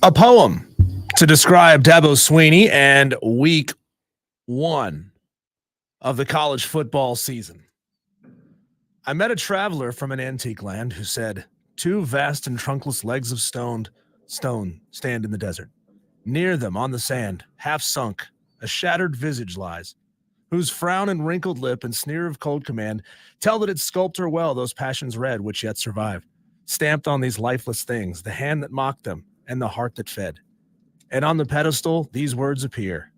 A poem to describe Dabo Sweeney and week 1 of the college football season. I met a traveler from an antique land who said, 2 vast and trunkless legs of stone stand in the desert. Near them on the sand, half sunk, a shattered visage lies, whose frown and wrinkled lip and sneer of cold command tell that its sculptor well those passions red which yet survive. Stamped on these lifeless things, the hand that mocked them, and the heart that fed. And on the pedestal, these words appear.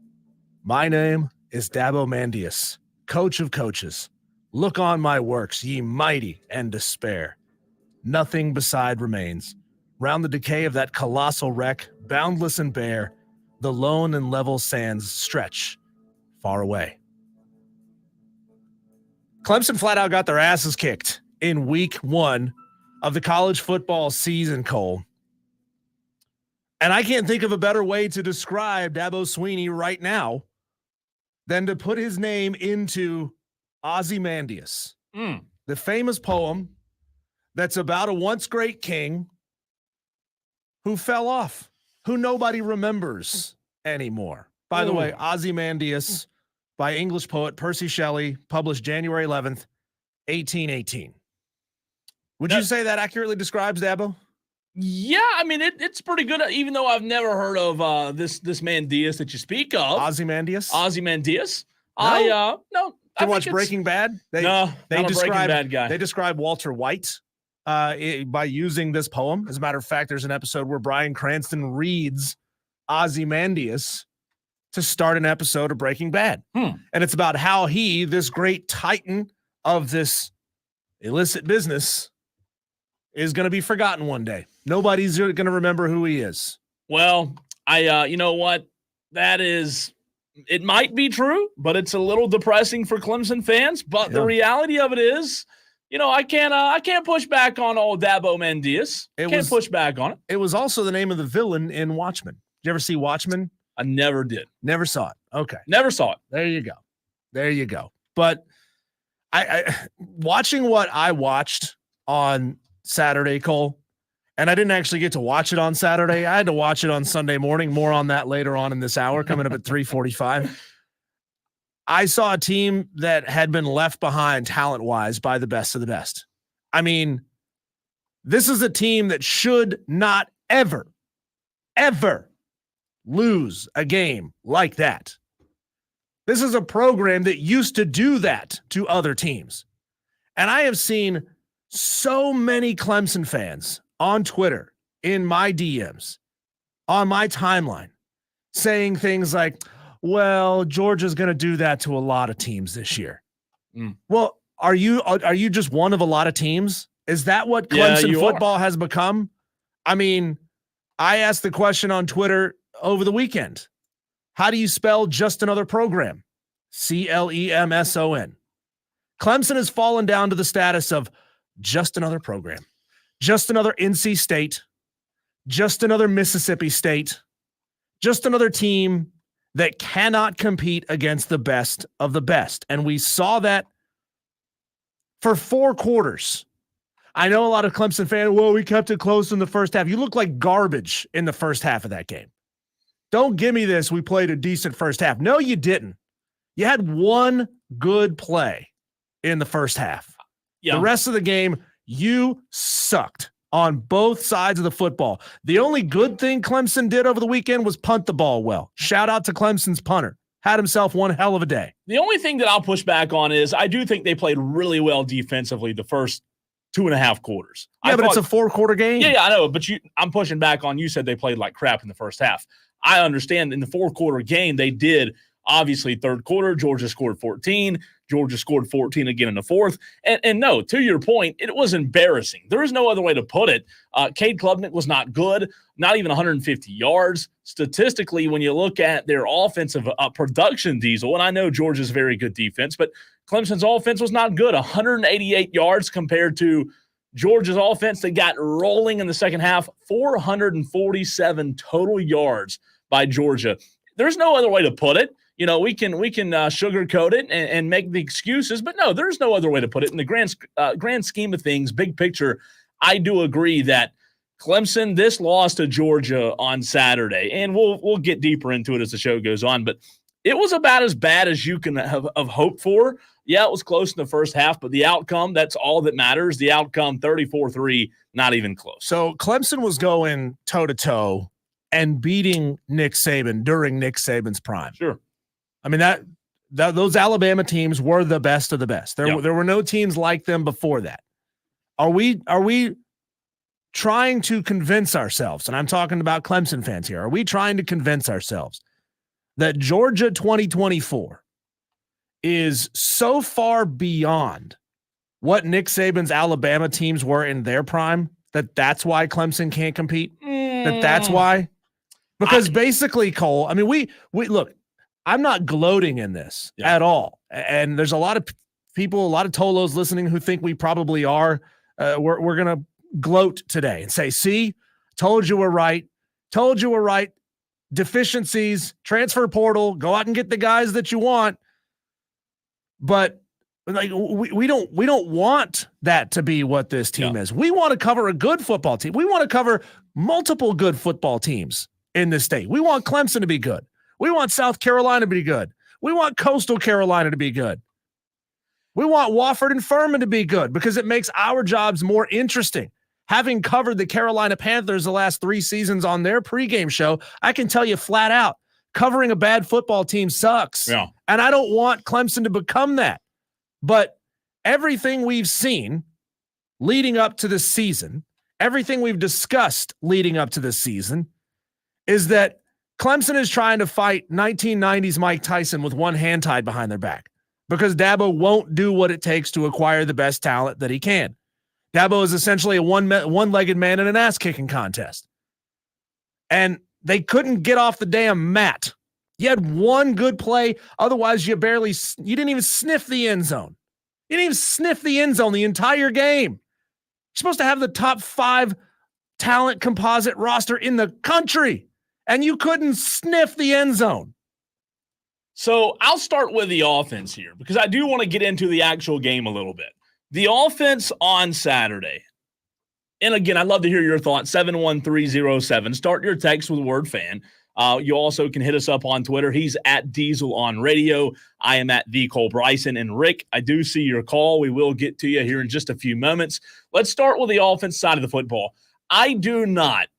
My name is Dabo Mandius, coach of coaches. Look on my works, ye mighty, and despair. Nothing beside remains. Round the decay of that colossal wreck, boundless and bare, the lone and level sands stretch far away. Clemson flat out got their asses kicked in week 1 of the college football season, Cole. And I can't think of a better way to describe Dabo Sweeney right now than to put his name into Ozymandias, the famous poem that's about a once great king who fell off, who nobody remembers anymore. By the way, Ozymandias by English poet Percy Shelley, published January 11th, 1818. Would you say that accurately describes Dabo? Yeah, I mean, it's pretty good, even though I've never heard of this Mandius that you speak of. Ozymandias? Ozymandias. No? No. Did you watch Breaking Bad? They not a Breaking Bad guy. They describe Walter White by using this poem. As a matter of fact, there's an episode where Bryan Cranston reads Ozymandias to start an episode of Breaking Bad. And it's about how he, this great titan of this illicit business, is going to be forgotten one day. Nobody's going to remember who he is. Well, you know what? It might be true, but it's a little depressing for Clemson fans. But the reality of it is, I can't push back on old Dabo Mandius. Can't push back on it. It was also the name of the villain in Watchmen. Did you ever see Watchmen? I never did. Never saw it. Okay. Never saw it. There you go. But I watching what I watched on Saturday, Cole, and I didn't actually get to watch it on Saturday. I had to watch it on Sunday morning. More on that later on in this hour, coming up at 3:45. I saw a team that had been left behind talent-wise by the best of the best. I mean, this is a team that should not ever lose a game like that. This is a program that used to do that to other teams. And I have seen so many Clemson fans on Twitter, in my DMs, on my timeline, saying things like, well, Georgia's going to do that to a lot of teams this year. Well, are you just one of a lot of teams? Is that what Clemson football has become? I mean, I asked the question on Twitter over the weekend. How do you spell just another program? Clemson. Clemson has fallen down to the status of just another program, just another NC State, just another Mississippi State, just another team that cannot compete against the best of the best. And we saw that for 4 quarters. I know a lot of Clemson fans, well, we kept it close in the first half. You look like garbage in the first half of that game. Don't give me this. We played a decent first half. No, you didn't. You had one good play in the first half. Yeah. The rest of the game, you sucked on both sides of the football. The only good thing Clemson did over the weekend was punt the ball well. Shout out to Clemson's punter. Had himself one hell of a day. The only thing that I'll push back on is I do think they played really well defensively the first 2.5 quarters. Yeah, but it's a 4-quarter game. Yeah, I know. But I'm pushing back on you said they played like crap in the first half. I understand in the 4-quarter game they did. Obviously, third quarter, Georgia scored 14. Georgia scored 14 again in the fourth. And no, to your point, it was embarrassing. There is no other way to put it. Cade Klubnik was not good, not even 150 yards. Statistically, when you look at their offensive production, Diesel, and I know Georgia's very good defense, but Clemson's offense was not good. 188 yards compared to Georgia's offense that got rolling in the second half. 447 total yards by Georgia. There's no other way to put it. We can sugarcoat it and make the excuses, but no, there's no other way to put it. In the grand scheme of things, big picture, I do agree that Clemson, this loss to Georgia on Saturday, and we'll get deeper into it as the show goes on, but it was about as bad as you can have hoped for. Yeah, it was close in the first half, but the outcome, that's all that matters. The outcome, 34-3, not even close. So Clemson was going toe-to-toe and beating Nick Saban during Nick Saban's prime. Sure. I mean, that those Alabama teams were the best of the best. There were no teams like them before that. Are we trying to convince ourselves, and I'm talking about Clemson fans here, are we trying to convince ourselves that Georgia 2024 is so far beyond what Nick Saban's Alabama teams were in their prime that's why Clemson can't compete? That's why? Because basically, Cole, I mean, we look, I'm not gloating in this at all. And there's a lot of people, a lot of Tolos listening who think we probably are. We're going to gloat today and say, see, told you we're right. Told you we're right. Deficiencies, transfer portal, go out and get the guys that you want. But like we don't want that to be what this team is. We want to cover a good football team. We want to cover multiple good football teams in this state. We want Clemson to be good. We want South Carolina to be good. We want Coastal Carolina to be good. We want Wofford and Furman to be good because it makes our jobs more interesting. Having covered the Carolina Panthers the last 3 seasons on their pregame show, I can tell you flat out, covering a bad football team sucks. Yeah. And I don't want Clemson to become that. But everything we've seen leading up to this season, everything we've discussed leading up to this season is that Clemson is trying to fight 1990s Mike Tyson with one hand tied behind their back because Dabo won't do what it takes to acquire the best talent that he can. Dabo is essentially a one-legged man in an ass-kicking contest. And they couldn't get off the damn mat. You had one good play. Otherwise, you didn't even sniff the end zone. You didn't even sniff the end zone the entire game. You're supposed to have the top 5 talent composite roster in the country, and you couldn't sniff the end zone. So I'll start with the offense here because I do want to get into the actual game a little bit. The offense on Saturday, and again, I'd love to hear your thoughts, 71307. Start your text with the word fan. You also can hit us up on Twitter. He's at Diesel on Radio. I am at the Cole Bryson. And Rick, I do see your call. We will get to you here in just a few moments. Let's start with the offense side of the football. I do not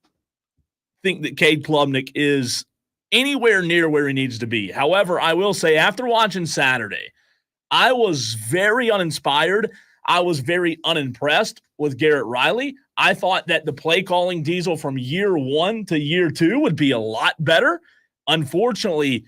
think that Cade Klubnik is anywhere near where he needs to be. However, I will say after watching Saturday, I was very uninspired. I was very unimpressed with Garrett Riley. I thought that the play calling Diesel from year 1 to year 2 would be a lot better. Unfortunately,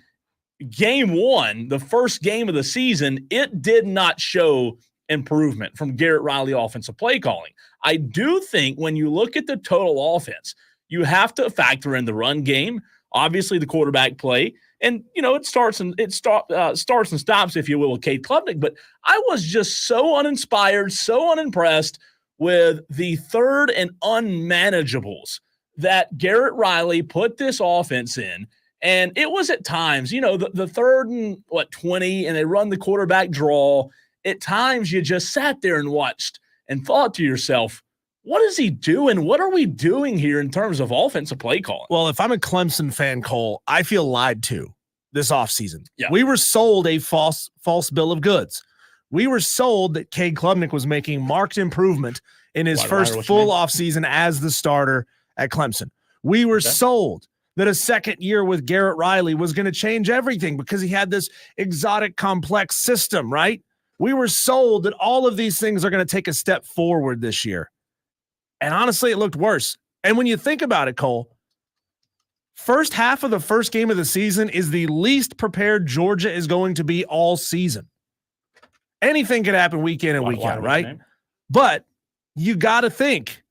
game 1, the first game of the season, it did not show improvement from Garrett Riley offensive play calling. I do think when you look at the total offense, you have to factor in the run game, obviously the quarterback play, and it starts and stops, if you will, with Cade Klubnik. But I was just so uninspired, so unimpressed with the third and unmanageables that Garrett Riley put this offense in. And it was at times, the third and 20, and they run the quarterback draw. At times you just sat there and watched and thought to yourself, what is he doing? What are we doing here in terms of offensive play calling? Well, if I'm a Clemson fan, Cole, I feel lied to this offseason. Yeah. We were sold a false bill of goods. We were sold that Cade Klubnik was making marked improvement in his first full offseason as the starter at Clemson. We were sold that a second year with Garrett Riley was going to change everything because he had this exotic, complex system, right? We were sold that all of these things are going to take a step forward this year. And honestly, it looked worse. And when you think about it, Cole, first half of the first game of the season is the least prepared Georgia is going to be all season. Anything could happen week in and week out, right? But you got to think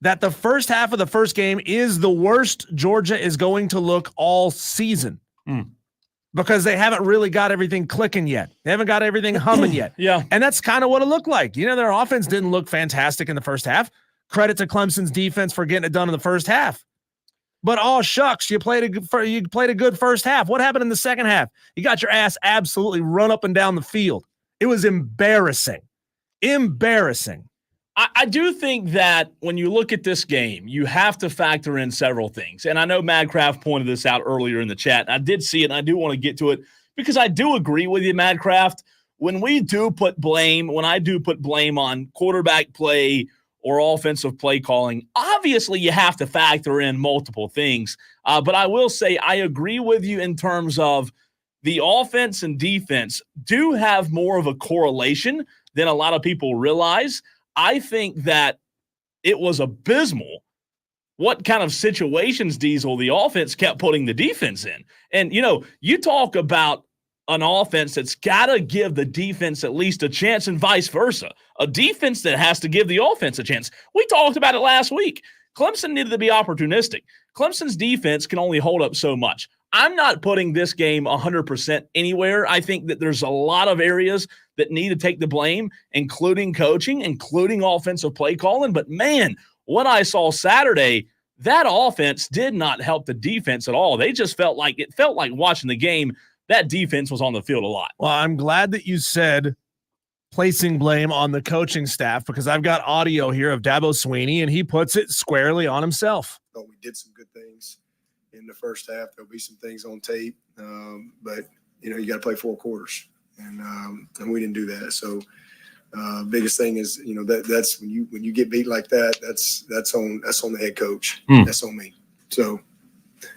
that the first half of the first game is the worst Georgia is going to look all season because they haven't really got everything clicking yet. They haven't got everything humming yet. Yeah. And that's kind of what it looked like. Their offense didn't look fantastic in the first half. Credit to Clemson's defense for getting it done in the first half. But shucks, you played a good first half. What happened in the second half? You got your ass absolutely run up and down the field. It was embarrassing. Embarrassing. I do think that when you look at this game, you have to factor in several things. And I know Madcraft pointed this out earlier in the chat. I did see it, and I do want to get to it because I do agree with you, Madcraft. When I do put blame on quarterback play or offensive play calling, obviously you have to factor in multiple things. But I will say I agree with you in terms of the offense and defense do have more of a correlation than a lot of people realize. I think that it was abysmal what kind of situations, Diesel, the offense kept putting the defense in. And, you talk about an offense that's got to give the defense at least a chance and vice versa. A defense that has to give the offense a chance. We talked about it last week. Clemson needed to be opportunistic. Clemson's defense can only hold up so much. I'm not putting this game 100% anywhere. I think that there's a lot of areas that need to take the blame, including coaching, including offensive play calling. But, man, what I saw Saturday, that offense did not help the defense at all. They just felt like watching the game, that defense was on the field a lot. Well, I'm glad that you said placing blame on the coaching staff because I've got audio here of Dabo Swinney, and he puts it squarely on himself. Oh, we did some good things in the first half. There'll be some things on tape, but you got to play 4 quarters, and we didn't do that. So, biggest thing is that's when you get beat like that. That's on the head coach. That's on me. So,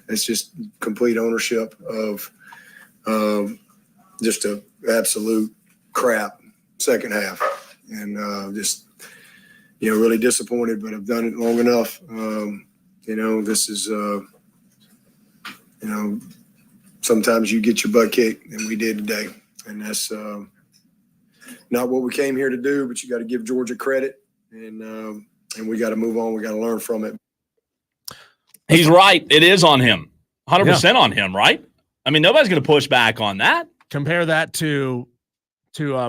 it's just complete ownership of just a absolute crap second half, and just really disappointed. But I've done it long enough. This is. Sometimes you get your butt kicked, and we did today. And that's not what we came here to do, but you got to give Georgia credit, and we got to move on. We got to learn from it. He's right. It is on him. 100% on him, right? I mean, nobody's going to push back on that. Compare that to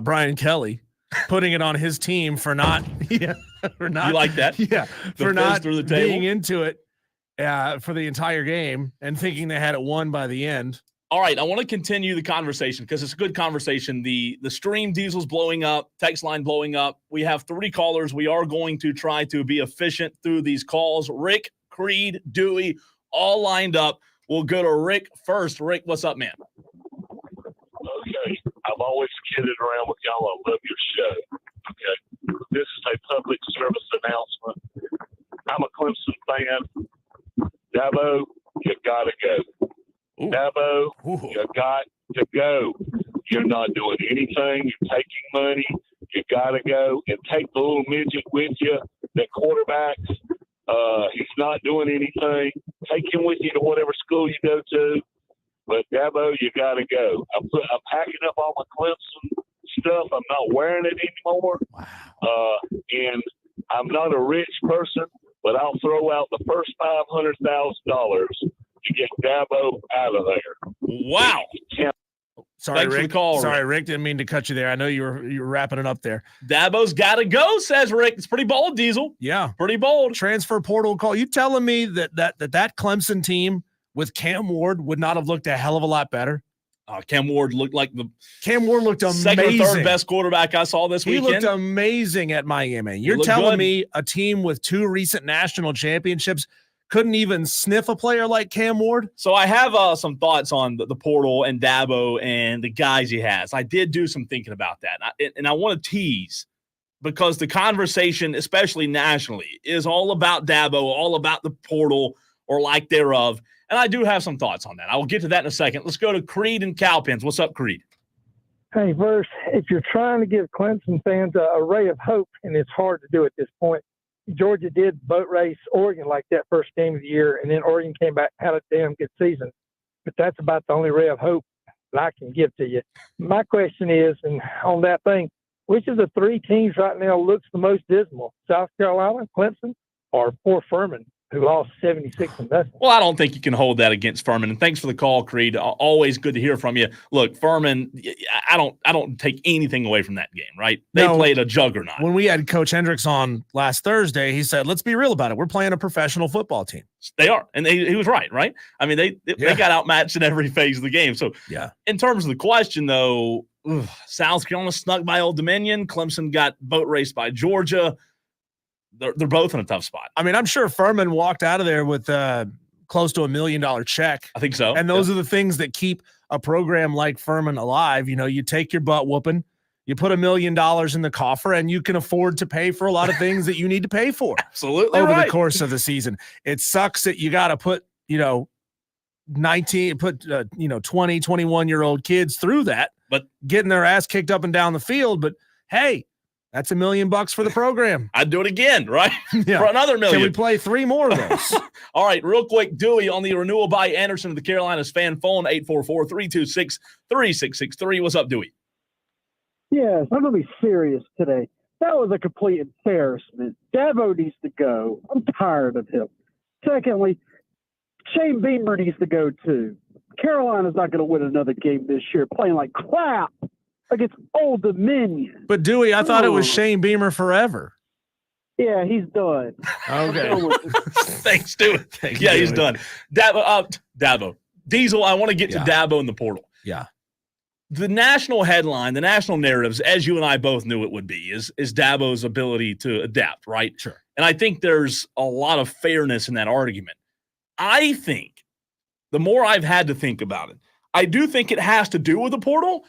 Brian Kelly putting it on his team for not you like that? Yeah, for not being into it. For the entire game and thinking they had it won by the end. All right, I want to continue the conversation because it's a good conversation. The stream Diesel's blowing up, text line blowing up. We have 3 callers. We are going to try to be efficient through these calls. Rick, Creed, Dewey, all lined up. We'll go to Rick first. Rick, what's up, man? Okay, I've always kidded around with y'all. I love your show. Okay, this is a public service announcement. I'm a Clemson fan. Dabo, you gotta go. Ooh. Dabo, Ooh. you got to go. You're not doing anything. You're taking money. You gotta go and take the little midget with you. That quarterbacks, he's not doing anything. Take him with you to whatever school you go to. But Dabo, you gotta go. I'm packing up all my Clemson stuff. I'm not wearing it anymore. Wow. And I'm not a rich person, but I'll throw out the first $500,000 to get Dabo out of there. Wow. Sorry, Thanks Rick. for the call, Sorry, Rick. Rick. Didn't mean to cut you there. I know you were wrapping it up there. Dabo's got to go, says Rick. It's pretty bold, Diesel. Yeah. Pretty bold. Transfer portal call. You telling me that Clemson team with Cam Ward would not have looked a hell of a lot better? Cam Ward looked like the Cam Ward looked amazing. Second or third best quarterback I saw this weekend. He looked amazing at Miami. You're telling me a team with 2 recent national championships couldn't even sniff a player like Cam Ward? So I have some thoughts on the portal and Dabo and the guys he has. I did do some thinking about that. And I want to tease because the conversation, especially nationally, is all about Dabo, all about the portal or lack thereof. And I do have some thoughts on that. I will get to that in a second. Let's go to Creed and Cowpens. What's up, Creed? Hey, first, if you're trying to give Clemson fans a ray of hope, and it's hard to do at this point, Georgia did boat race Oregon like that first game of the year, and then Oregon came back, had a damn good season. But that's about the only ray of hope that I can give to you. My question is, and on that thing, which of the 3 teams right now looks the most dismal, South Carolina, Clemson, or poor Furman, who lost 76-0? Well, I don't think you can hold that against Furman. And thanks for the call, Creed. Always good to hear from you. Look, Furman, I don't take anything away from that game, right? They played a juggernaut. When we had Coach Hendricks on last Thursday, he said, let's be real about it. We're playing a professional football team. They are. And he was right? I mean, they got outmatched in every phase of the game. So in terms of the question, though, South Carolina snuck by Old Dominion. Clemson got boat raced by Georgia. they're both in a tough spot. I mean, I'm sure Furman walked out of there with close to $1 million check. I think so. And those are the things that keep a program like Furman alive. You know, you take your butt whooping, you put $1 million in the coffer, and you can afford to pay for a lot of things that you need to pay for Absolutely over right. the course of the season. It sucks that you got to put, 20, 21-year-old kids through that, but getting their ass kicked up and down the field. But hey, that's $1 million for the program. I'd do it again, right? Yeah. For another $1 million. Can we play 3 more of those? All right, real quick, Dewey on the renewal by Anderson of the Carolinas fan phone, 844-326-3663. What's up, Dewey? Yes, I'm going to be serious today. That was a complete embarrassment. Dabo needs to go. I'm tired of him. Secondly, Shane Beamer needs to go too. Carolina's not going to win another game this year playing like crap against Old Dominion. But Dewey, I thought it was Shane Beamer forever. Yeah, he's done. Okay. Thanks, Dewey. Yeah, he's done. Dabo. Diesel, I want to get to Dabo in the portal. Yeah. The national headline, the national narratives, as you and I both knew it would be, is Dabo's ability to adapt, right? Sure. And I think there's a lot of fairness in that argument. I think the more I've had to think about it, I do think it has to do with the portal.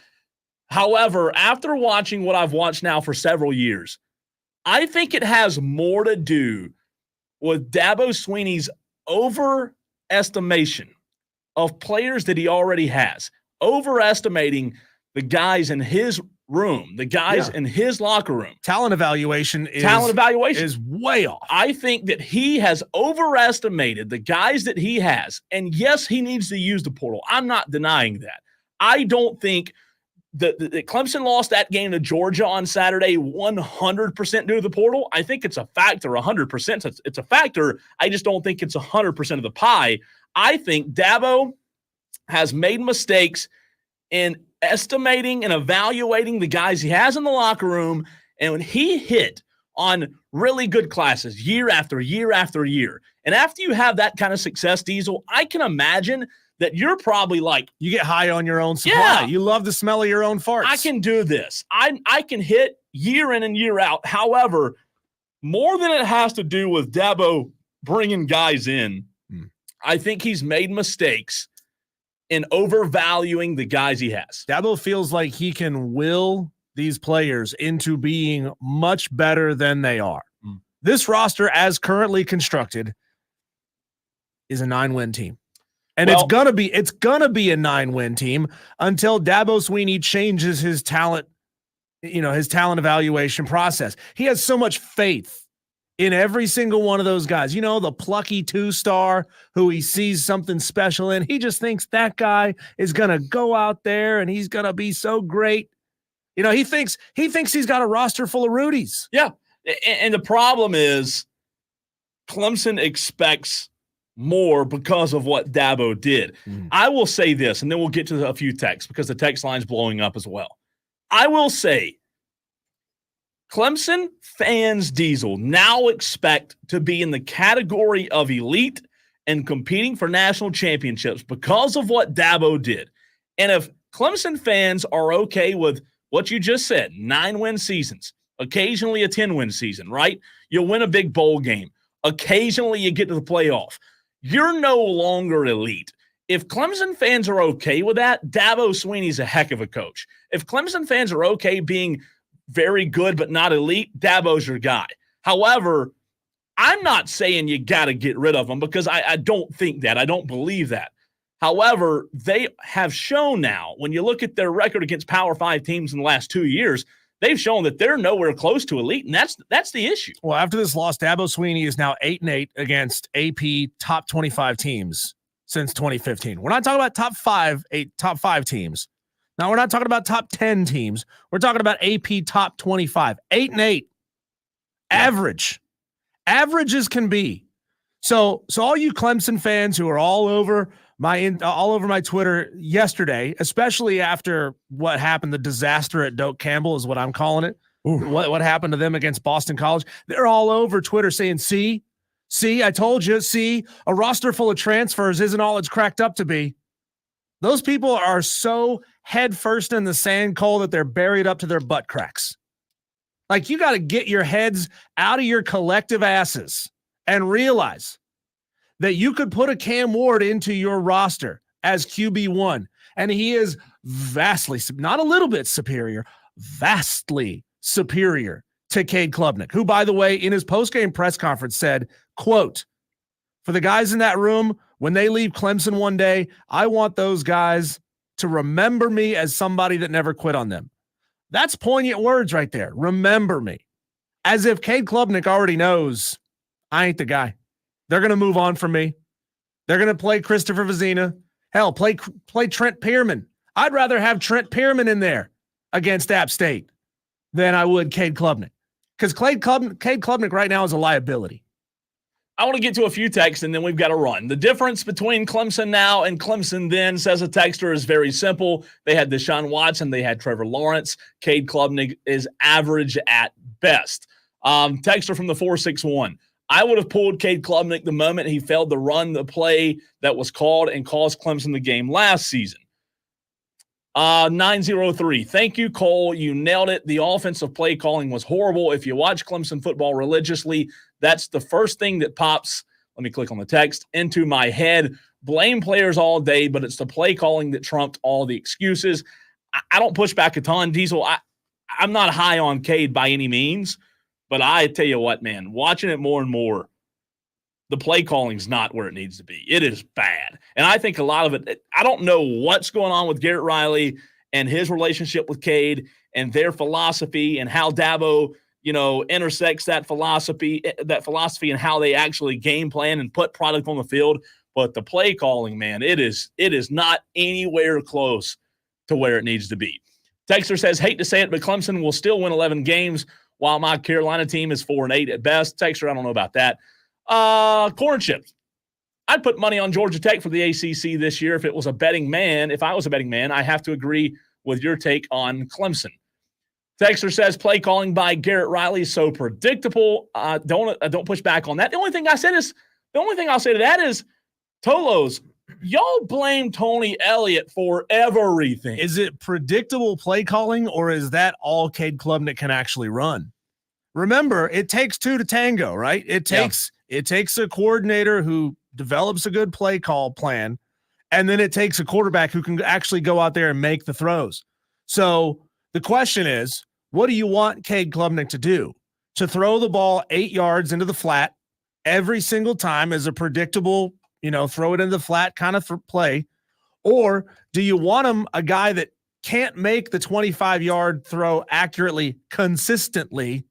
However, after watching what I've watched now for several years, I think it has more to do with Dabo Swinney's overestimation of players that he already has, overestimating the guys in his room, the guys in his locker room. Talent evaluation is way off. I think that he has overestimated the guys that he has. And yes, he needs to use the portal. I'm not denying that. I don't think that Clemson lost that game to Georgia on Saturday 100% due to the portal. I think it's a factor 100%. It's a factor. I just don't think it's 100% of the pie. I think Dabo has made mistakes in estimating and evaluating the guys he has in the locker room. And when he hit on really good classes year after year after year, and after you have that kind of success, Diesel, I can imagine that you're probably like, you get high on your own supply. Yeah. You love the smell of your own farts. I can do this. I can hit year in and year out. However, more than it has to do with Dabo bringing guys in, I think he's made mistakes in overvaluing the guys he has. Dabo feels like he can will these players into being much better than they are. This roster, as currently constructed, is a 9-win team. And it's gonna be a 9-win team until Dabo Swinney changes his talent, his talent evaluation process. He has so much faith in every single one of those guys. The plucky 2-star who he sees something special in. He just thinks that guy is gonna go out there and he's gonna be so great. He thinks he's got a roster full of Rudies. Yeah. And the problem is Clemson expects more because of what Dabo did. I will say this, and then we'll get to a few texts because the text line's blowing up as well. I will say Clemson fans, Diesel, now expect to be in the category of elite and competing for national championships because of what Dabo did. And if Clemson fans are okay with what you just said, 9-win seasons, occasionally a 10-win season, right? You'll win a big bowl game. Occasionally you get to the playoff. You're no longer elite. If Clemson fans are okay with that, Dabo Swinney's a heck of a coach. If Clemson fans are okay being very good but not elite, Dabo's your guy. However, I'm not saying you got to get rid of them because I don't think that. I don't believe that. However, they have shown now, when you look at their record against Power 5 teams in the last 2 years, they've shown that they're nowhere close to elite, and that's the issue. Well, after this loss, Dabo Swinney is now 8-8 against AP top 25 teams since 2015. We're not talking about top 5 teams. Now, we're not talking about top 10 teams. We're talking about AP top 25. 8-8. Average. Average as can be. So all you Clemson fans who are all over my Twitter yesterday, especially after what happened, the disaster at Doak Campbell is what I'm calling it. What happened to them against Boston College? They're all over Twitter saying, see, I told you, a roster full of transfers isn't all it's cracked up to be. Those people are so head first in the sand, Cole, that they're buried up to their butt cracks. Like, you got to get your heads out of your collective asses and realize that you could put a Cam Ward into your roster as QB1, and he is vastly, not a little bit superior, vastly superior to Cade Klubnik, who, by the way, in his postgame press conference said, quote, "For the guys in that room, when they leave Clemson one day, I want those guys to remember me as somebody that never quit on them." That's poignant words right there. Remember me. As if Cade Klubnik already knows I ain't the guy. They're going to move on from me. They're going to play Christopher Vizina. Hell, play Trent Pierman. I'd rather have Trent Pierman in there against App State than I would Cade Klubnik, because Cade Klubnik right now is a liability. I want to get to a few texts, and then we've got to run. The difference between Clemson now and Clemson then, says a texter, is very simple. They had Deshaun Watson. They had Trevor Lawrence. Cade Klubnik is average at best. Texter from the 461. I would have pulled Cade Klubnik the moment he failed to run the play that was called and cost Clemson the game last season. 903. Thank you, Cole. You nailed it. The offensive play calling was horrible. If you watch Clemson football religiously, that's the first thing that pops, let me click on the text, into my head. Blame players all day, but it's the play calling that trumped all the excuses. I don't push back a ton, Diesel. I'm not high on Cade by any means, but I tell you what, man, watching it more and more, the play calling is not where it needs to be. It is bad. And I think a lot of it, I don't know what's going on with Garrett Riley and his relationship with Cade and their philosophy and how Dabo, intersects that philosophy and how they actually game plan and put product on the field. But the play calling, man, it is not anywhere close to where it needs to be. Texter says, hate to say it, but Clemson will still win 11 games while my Carolina team is 4-8 at best. Texter, I don't know about that. Corn chips. I'd put money on Georgia Tech for the ACC this year if I was a betting man. I have to agree with your take on Clemson. Texter says play calling by Garrett Riley is so predictable. Don't push back on that. The only thing I'll say to that is, Tolos, y'all blame Tony Elliott for everything. Is it predictable play calling, or is that all Cade Klubnik can actually run? Remember, it takes two to tango, right? It takes a coordinator who develops a good play call plan, and then it takes a quarterback who can actually go out there and make the throws. So the question is, what do you want Cade Klubnik to do? To throw the ball 8 yards into the flat every single time as a predictable, throw it into the flat kind of play? Or do you want him a guy that can't make the 25-yard throw accurately consistently?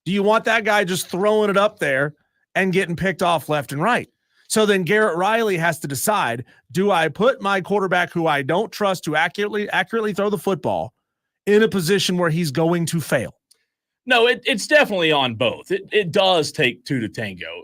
Do you want that guy just throwing it up there and getting picked off left and right? So then Garrett Riley has to decide, do I put my quarterback who I don't trust to accurately throw the football in a position where he's going to fail? No, it's definitely on both. It does take two to tango.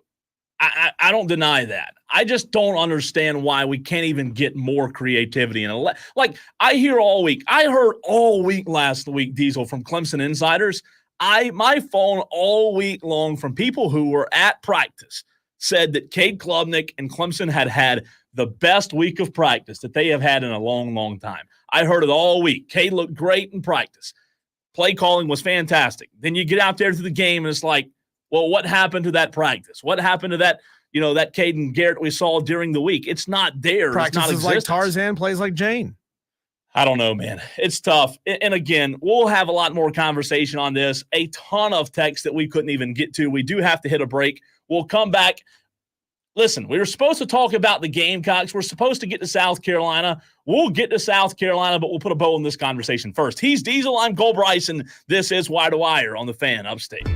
I don't deny that. I just don't understand why we can't even get more creativity in I heard all week last week, Diesel, from Clemson insiders. My phone all week long from people who were at practice said that Cade Klubnik and Clemson had the best week of practice that they have had in a long, long time. I heard it all week. Cade looked great in practice. Play calling was fantastic. Then you get out there to the game and it's like, well, what happened to that practice? What happened to that, that Cade and Garrett we saw during the week? It's not there. Practice it's not is like Tarzan, plays like Jane. I don't know, man. It's tough. And again, we'll have a lot more conversation on this. A ton of texts that we couldn't even get to. We do have to hit a break. We'll come back. Listen, we were supposed to talk about the Gamecocks. We're supposed to get to South Carolina. We'll get to South Carolina, but we'll put a bow on this conversation first. He's Diesel. I'm Cole Bryson. This is Wire2Wire on the Fan Upstate.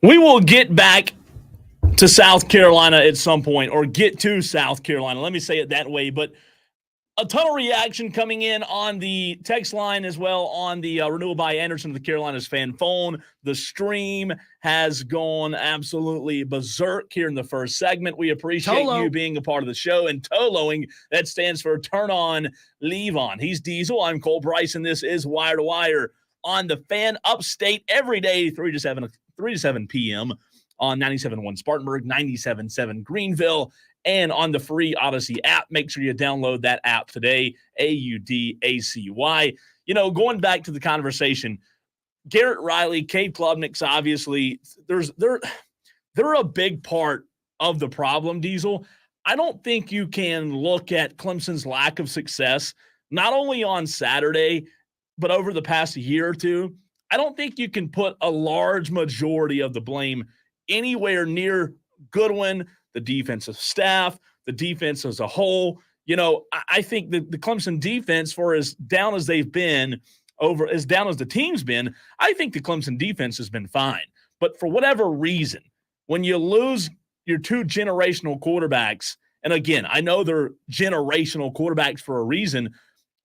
We will get back to South Carolina at some point, or get to South Carolina. Let me say it that way. But a ton of reaction coming in on the text line as well on the Renewal by Anderson of the Carolinas fan phone. The stream has gone absolutely berserk here in the first segment. We appreciate you being a part of the show. And Toloing, that stands for Turn On, Leave On. He's Diesel. I'm Cole Bryson. This is Wire to Wire on the Fan Upstate every day, 3 to 7 p.m. on 97.1 Spartanburg, 97.7 Greenville, and on the free Odyssey app. Make sure you download that app today, AUDACY. You know, going back to the conversation, Garrett Riley, Cade Klubnik's obviously, they're a big part of the problem, Diesel. I don't think you can look at Clemson's lack of success, not only on Saturday, but over the past year or two. I don't think you can put a large majority of the blame anywhere near Goodwin, the defensive staff, the defense as a whole. You know, I think that the Clemson defense, for as down as they've been, over as down as the team's been, I think the Clemson defense has been fine. But for whatever reason, when you lose your two generational quarterbacks, and again, I know they're generational quarterbacks for a reason,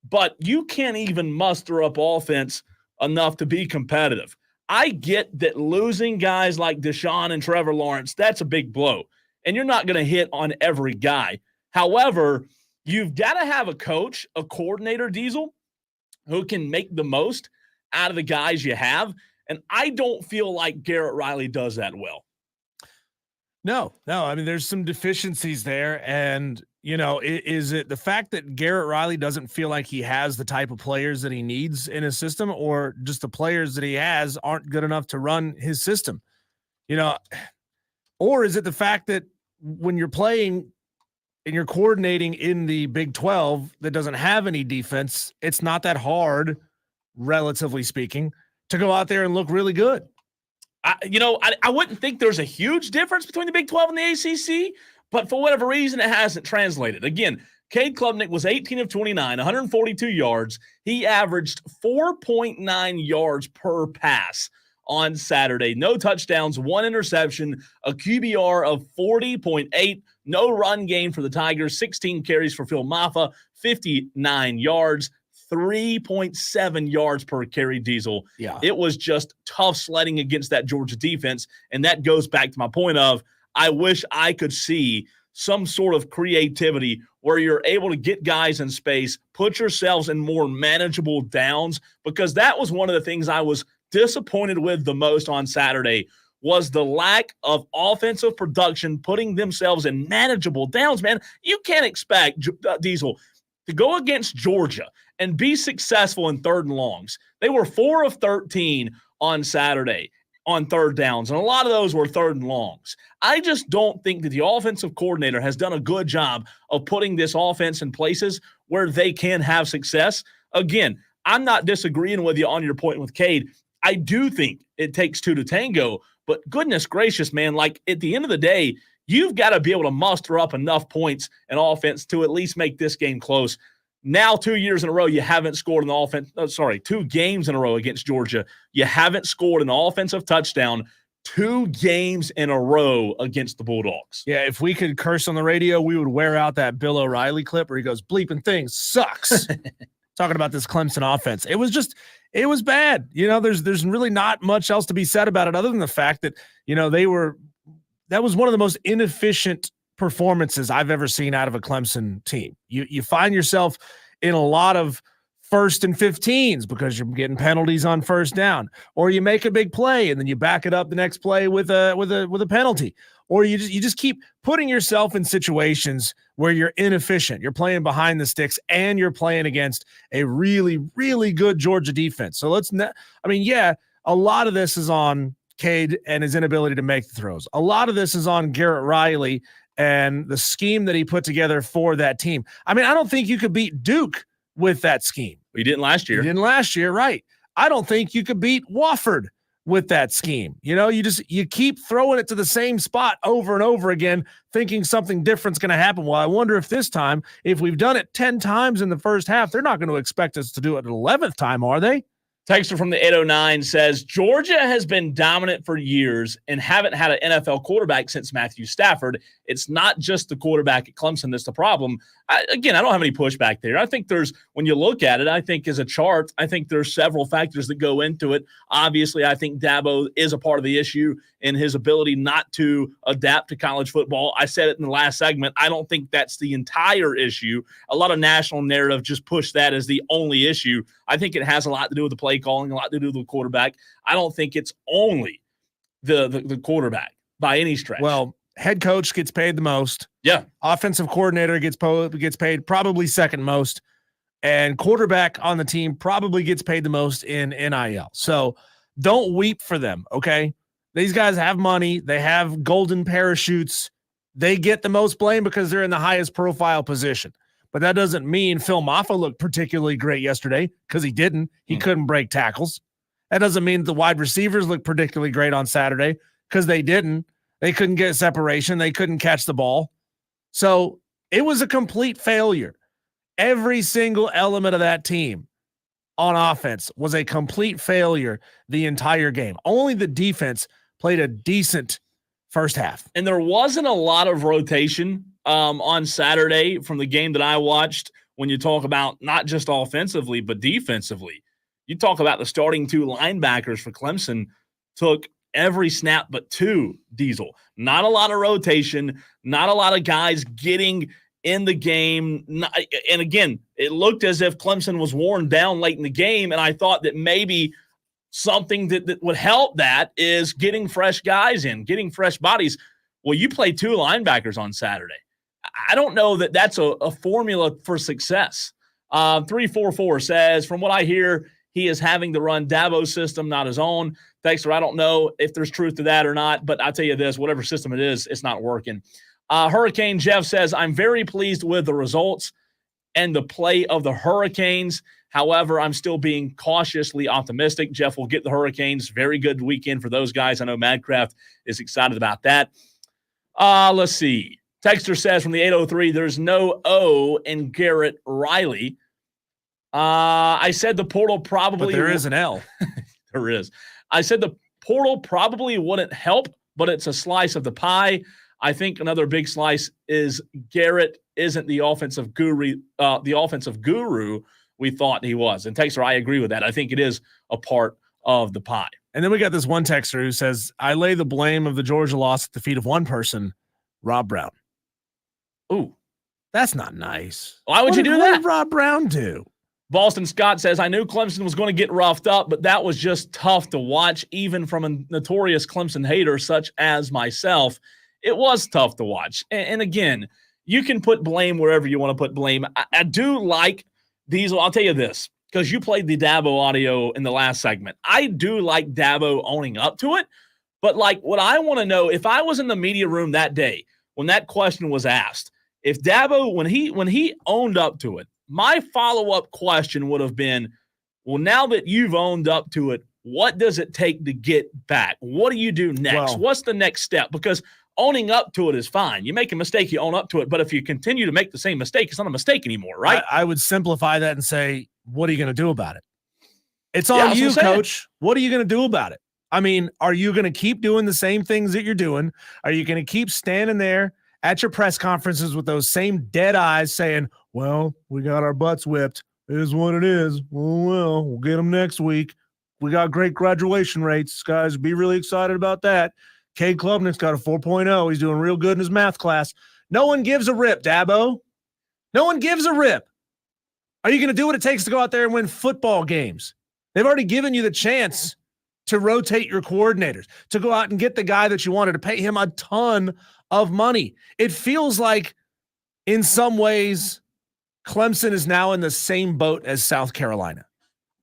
but you can't even muster up offense enough to be competitive. I get that losing guys like Deshaun and Trevor Lawrence, that's a big blow. And you're not going to hit on every guy. However, you've got to have a coach, a coordinator, Diesel, who can make the most out of the guys you have. And I don't feel like Garrett Riley does that well. No. I mean, there's some deficiencies there. And, you know, is it the fact that Garrett Riley doesn't feel like he has the type of players that he needs in his system, or just the players that he has aren't good enough to run his system? You know, or is it the fact that when you're playing and you're coordinating in the Big 12 that doesn't have any defense, it's not that hard, relatively speaking, to go out there and look really good? I wouldn't think there's a huge difference between the Big 12 and the ACC, but for whatever reason, it hasn't translated. Again, Cade Klubnik was 18 of 29, 142 yards. He averaged 4.9 yards per pass on Saturday. No touchdowns, one interception, a QBR of 40.8, no run game for the Tigers, 16 carries for Phil Maffa, 59 yards, 3.7 yards per carry, Diesel. Yeah. It was just tough sledding against that Georgia defense, and that goes back to my point of I wish I could see some sort of creativity where you're able to get guys in space, put yourselves in more manageable downs, because that was one of the things I was disappointed with the most on Saturday was the lack of offensive production, putting themselves in manageable downs, man. You can't expect Diesel to go against Georgia and be successful in third and longs. They were 4 of 13 on Saturday on third downs, and a lot of those were third and longs. I just don't think that the offensive coordinator has done a good job of putting this offense in places where they can have success. Again, I'm not disagreeing with you on your point with Cade. I do think it takes two to tango, but goodness gracious, man, like at the end of the day, you've got to be able to muster up enough points and offense to at least make this game close. Now, 2 years in a row, you haven't scored an offense. 2 games in a row against Georgia. You haven't scored an offensive touchdown 2 games in a row against the Bulldogs. Yeah, if we could curse on the radio, we would wear out that Bill O'Reilly clip where he goes, bleeping things sucks. Talking about this Clemson offense. It was bad. You know, there's really not much else to be said about it other than the fact that, you know, that was one of the most inefficient performances I've ever seen out of a Clemson team. You find yourself in a lot of 1st and 15s because you're getting penalties on first down, or you make a big play and then you back it up the next play with a penalty, or you just keep putting yourself in situations where you're inefficient. You're playing behind the sticks and you're playing against a really, really good Georgia defense. So a lot of this is on Cade and his inability to make the throws. A lot of this is on Garrett Riley and the scheme that he put together for that team. I mean, I don't think you could beat Duke with that scheme. We didn't last year. Right. I don't think you could beat Wofford with that scheme. You know, you keep throwing it to the same spot over and over again, thinking something different's going to happen. Well, I wonder if this time, if we've done it 10 times in the first half, they're not going to expect us to do it an 11th time, are they? Texter from the 809 says, Georgia has been dominant for years and haven't had an NFL quarterback since Matthew Stafford. It's not just the quarterback at Clemson that's the problem. I don't have any pushback there. I think when you look at it, I think as a chart, I think there's several factors that go into it. Obviously, I think Dabo is a part of the issue in his ability not to adapt to college football. I said it in the last segment. I don't think that's the entire issue. A lot of national narrative just push that as the only issue. I think it has a lot to do with the play calling, a lot to do with the quarterback. I don't think it's only the quarterback by any stretch. Well, head coach gets paid the most. Yeah. Offensive coordinator gets paid probably second most. And quarterback on the team probably gets paid the most in NIL. So don't weep for them, okay? These guys have money. They have golden parachutes. They get the most blame because they're in the highest profile position. But that doesn't mean Phil Maffa looked particularly great yesterday because he didn't. He couldn't break tackles. That doesn't mean the wide receivers looked particularly great on Saturday because they didn't. They couldn't get separation. They couldn't catch the ball. So it was a complete failure. Every single element of that team on offense was a complete failure the entire game. Only the defense played a decent first half. And there wasn't a lot of rotation on Saturday from the game that I watched when you talk about not just offensively, but defensively. You talk about the starting two linebackers for Clemson took every snap but two, Diesel. Not a lot of rotation, not a lot of guys getting in the game. And again, it looked as if Clemson was worn down late in the game, and I thought that maybe something that would help that is getting fresh guys in, getting fresh bodies. Well, you played two linebackers on Saturday. I don't know that that's a formula for success. 344 says, from what I hear, he is having to run Dabo's system, not his own. Texter, I don't know if there's truth to that or not, but I'll tell you this, whatever system it is, it's not working. Hurricane Jeff says, I'm very pleased with the results and the play of the Hurricanes. However, I'm still being cautiously optimistic. Jeff will get the Hurricanes. Very good weekend for those guys. I know Madcraft is excited about that. Let's see. Texter says from the 803, there's no O in Garrett Riley. I said the portal probably. But there is an L. There is. I said the portal probably wouldn't help, but it's a slice of the pie. I think another big slice is Garrett isn't the offensive guru we thought he was. And Texter, I agree with that. I think it is a part of the pie. And then we got this one texter who says, I lay the blame of the Georgia loss at the feet of one person, Rob Brown. Ooh, that's not nice. Why would you do that? What did Rob Brown do? Boston Scott says, I knew Clemson was going to get roughed up, but that was just tough to watch, even from a notorious Clemson hater such as myself. It was tough to watch. And again, you can put blame wherever you want to put blame. I do like Diesel. I'll tell you this, because you played the Dabo audio in the last segment. I do like Dabo owning up to it. But like what I want to know, if I was in the media room that day when that question was asked, if Dabo, when he owned up to it, my follow-up question would have been, well, now that you've owned up to it, what does it take to get back? What do you do next? Well, what's the next step? Because owning up to it is fine. You make a mistake, you own up to it. But if you continue to make the same mistake, it's not a mistake anymore, right? I would simplify that and say, what are you going to do about it? It's on you, coach. What are you going to do about it? I mean, are you going to keep doing the same things that you're doing? Are you going to keep standing there at your press conferences with those same dead eyes saying, well, we got our butts whipped. It is what it is. Well, we'll get them next week. We got great graduation rates. Guys, be really excited about that. Cade Klubnik's got a 4.0. He's doing real good in his math class. No one gives a rip, Dabo. No one gives a rip. Are you going to do what it takes to go out there and win football games? They've already given you the chance to rotate your coordinators, to go out and get the guy that you wanted, to pay him a ton of money. It feels like in some ways Clemson is now in the same boat as South Carolina.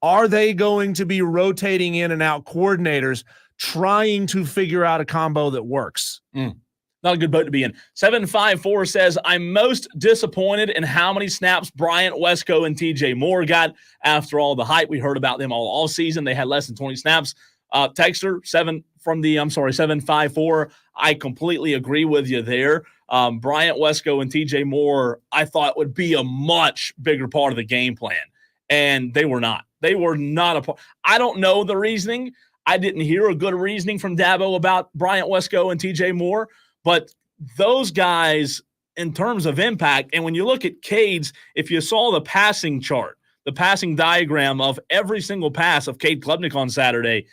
Are they going to be rotating in and out coordinators trying to figure out a combo that works? Not a good boat to be in. 754 says, I'm most disappointed in how many snaps Bryant Wesco and TJ Moore got after all the hype. We heard about them all season. They had less than 20 snaps. Texter 754. I completely agree with you there. Bryant Wesco and TJ Moore, I thought would be a much bigger part of the game plan. and they were not. They were not a part. I don't know the reasoning. I didn't hear a good reasoning from Dabo about Bryant Wesco and TJ Moore, but those guys in terms of impact, and when you look at Cade's, if you saw the passing chart, the passing diagram of every single pass of Cade Klubnik on Saturday,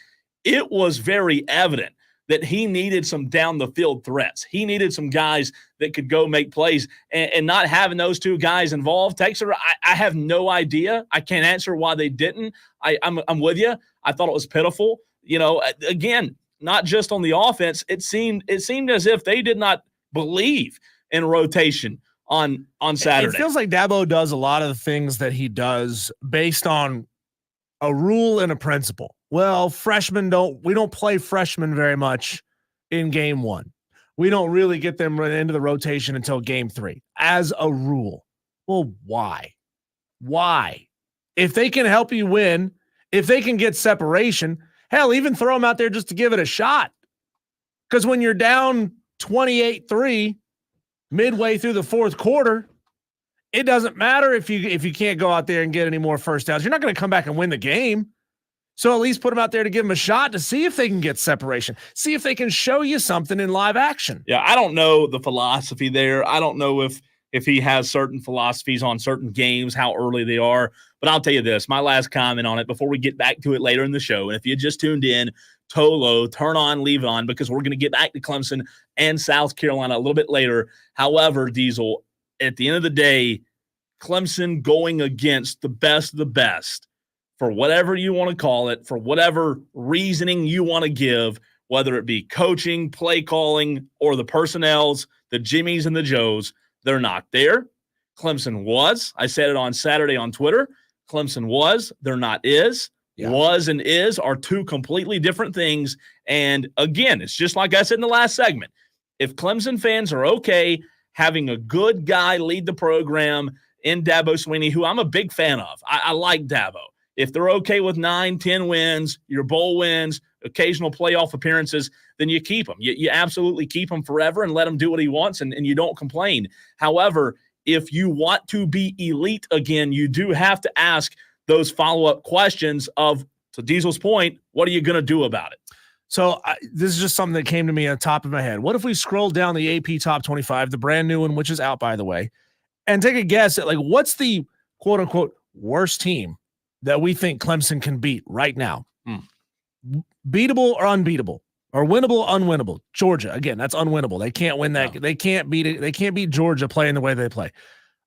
it was very evident that he needed some down-the-field threats. He needed some guys that could go make plays, and not having those two guys involved. Texter, I have no idea. I can't answer why they didn't. I'm with you. I thought it was pitiful. You know, again, not just on the offense. It seemed as if they did not believe in rotation on Saturday. It feels like Dabo does a lot of the things that he does based on a rule and a principle. Well, we don't play freshmen very much in game 1. We don't really get them into the rotation until game 3 as a rule. Well, why? Why? If they can help you win, if they can get separation, hell, even throw them out there just to give it a shot. Because when you're down 28-3 midway through the fourth quarter, it doesn't matter if you can't go out there and get any more first downs. You're not going to come back and win the game. So at least put them out there to give them a shot to see if they can get separation, see if they can show you something in live action. Yeah, I don't know the philosophy there. I don't know if he has certain philosophies on certain games, how early they are. But I'll tell you this, my last comment on it before we get back to it later in the show. And if you just tuned in, Tolo, turn on, leave it on, because we're going to get back to Clemson and South Carolina a little bit later. However, Diesel, at the end of the day, Clemson going against the best of the best, for whatever you want to call it, for whatever reasoning you want to give, whether it be coaching, play calling, or the personnels, the Jimmies and the Joes, they're not there. Clemson was. I said it on Saturday on Twitter. Clemson was. They're not is. Yeah. Was and is are two completely different things. And again, it's just like I said in the last segment. If Clemson fans are okay having a good guy lead the program in Dabo Swinney, who I'm a big fan of, I like Dabo. If they're okay with 9, 10 wins, your bowl wins, occasional playoff appearances, then you keep him. You absolutely keep him forever and let him do what he wants, and you don't complain. However, if you want to be elite again, you do have to ask those follow-up questions of, to Diesel's point, what are you going to do about it? So this is just something that came to me on the top of my head. What if we scroll down the AP Top 25, the brand new one, which is out, by the way, and take a guess at, like, what's the quote-unquote worst team that we think Clemson can beat right now? Beatable or unbeatable, or winnable, unwinnable? Georgia, again, that's unwinnable. They can't win that. No. They can't beat it. They can't beat Georgia playing the way they play.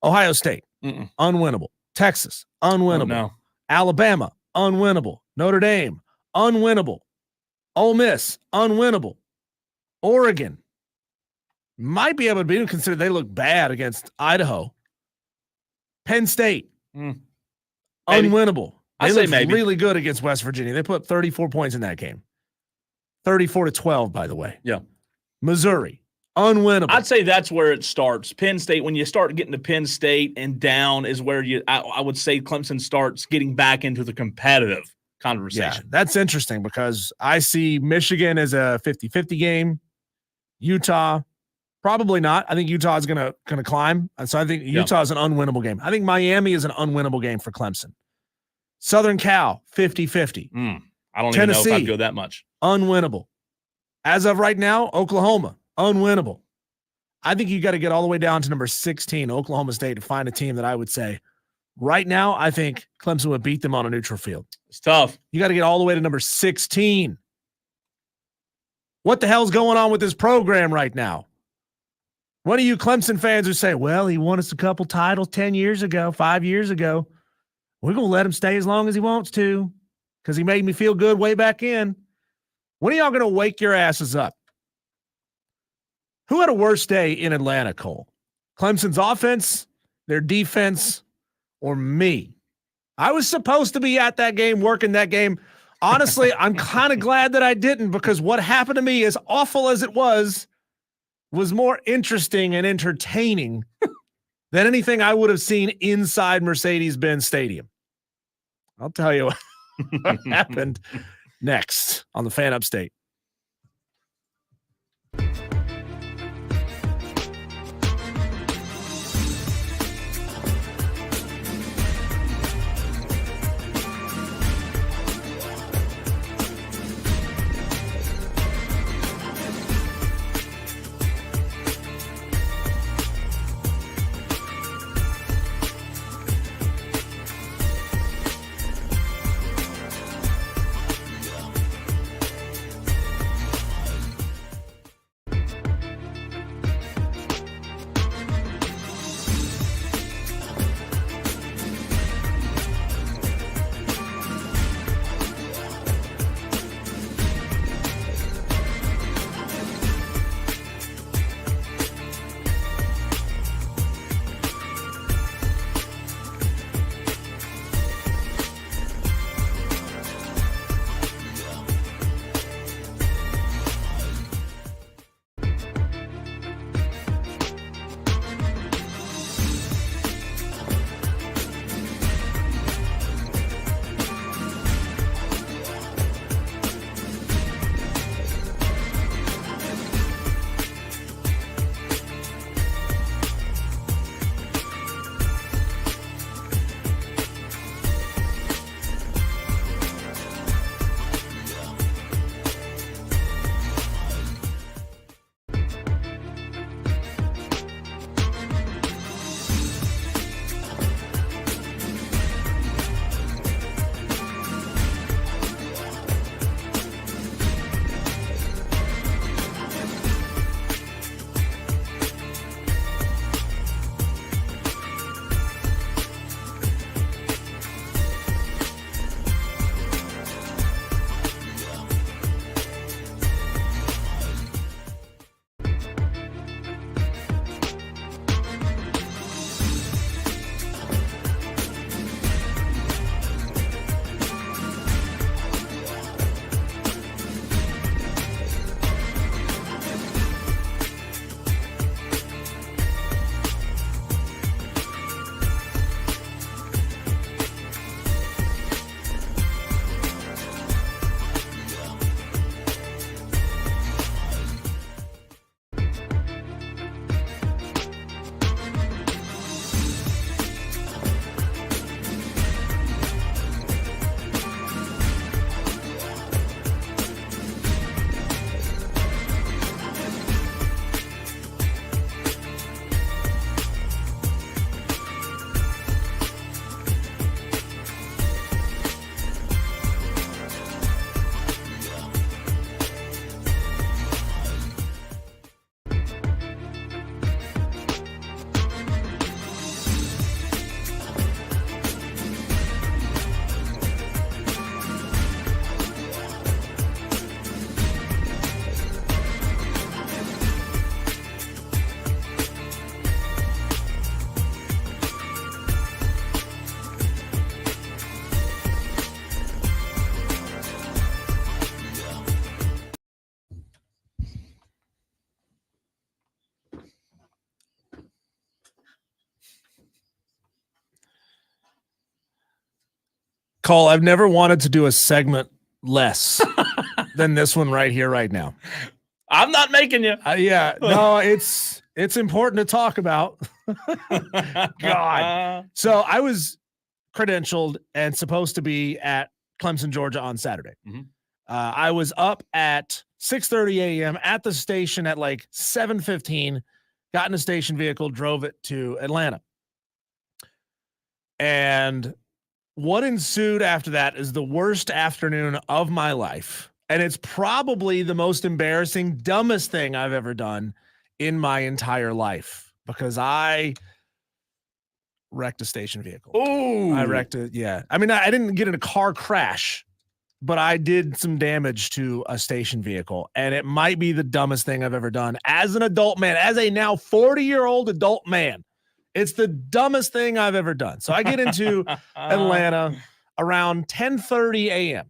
Ohio State, unwinnable. Texas, unwinnable. No. Alabama, unwinnable. Notre Dame, unwinnable. Ole Miss, unwinnable. Oregon might be able to beat them, considering they look bad against Idaho. Penn State, unwinnable. They look really good against West Virginia. They put up 34 points in that game. 34-12, by the way. Yeah. Missouri, unwinnable. I'd say that's where it starts. Penn State, when you start getting to Penn State and down, is where I would say Clemson starts getting back into the competitive conversation. Yeah, that's interesting, because I see Michigan as a 50-50 game. Utah, probably not. I think Utah is gonna climb. And so I think Utah is an unwinnable game. I think Miami is an unwinnable game for Clemson. Southern Cal, 50-50. I don't Tennessee, even know if I'd go that much. Unwinnable. As of right now, Oklahoma, unwinnable. I think you got to get all the way down to number 16, Oklahoma State, to find a team that I would say right now, I think Clemson would beat them on a neutral field. It's tough. You got to get all the way to number 16. What the hell's going on with this program right now? One of you Clemson fans who say, well, he won us a couple titles 10 years ago, 5 years ago. We're going to let him stay as long as he wants to, because he made me feel good way back in. When are y'all going to wake your asses up? Who had a worse day in Atlanta, Cole? Clemson's offense, their defense, or me? I was supposed to be at that game, working that game. Honestly, I'm kind of glad that I didn't, because what happened to me, as awful as it was more interesting and entertaining than anything I would have seen inside Mercedes-Benz Stadium. I'll tell you what happened next on the Fan Upstate. Cole, I've never wanted to do a segment less than this one right here, right now. I'm not making you. Yeah, no, it's important to talk about. God. So I was credentialed and supposed to be at Clemson, Georgia on Saturday. Mhm. I was up at 6:30 a.m. at the station at like 7:15, got in a station vehicle, drove it to Atlanta. And what ensued after that is the worst afternoon of my life. And it's probably the most embarrassing, dumbest thing I've ever done in my entire life because I wrecked a station vehicle. Oh, I wrecked it. Yeah. I mean, I didn't get in a car crash, but I did some damage to a station vehicle. And it might be the dumbest thing I've ever done as an adult man, as a now 40-year-old adult man. It's the dumbest thing I've ever done. So I get into Atlanta around 10:30 a.m.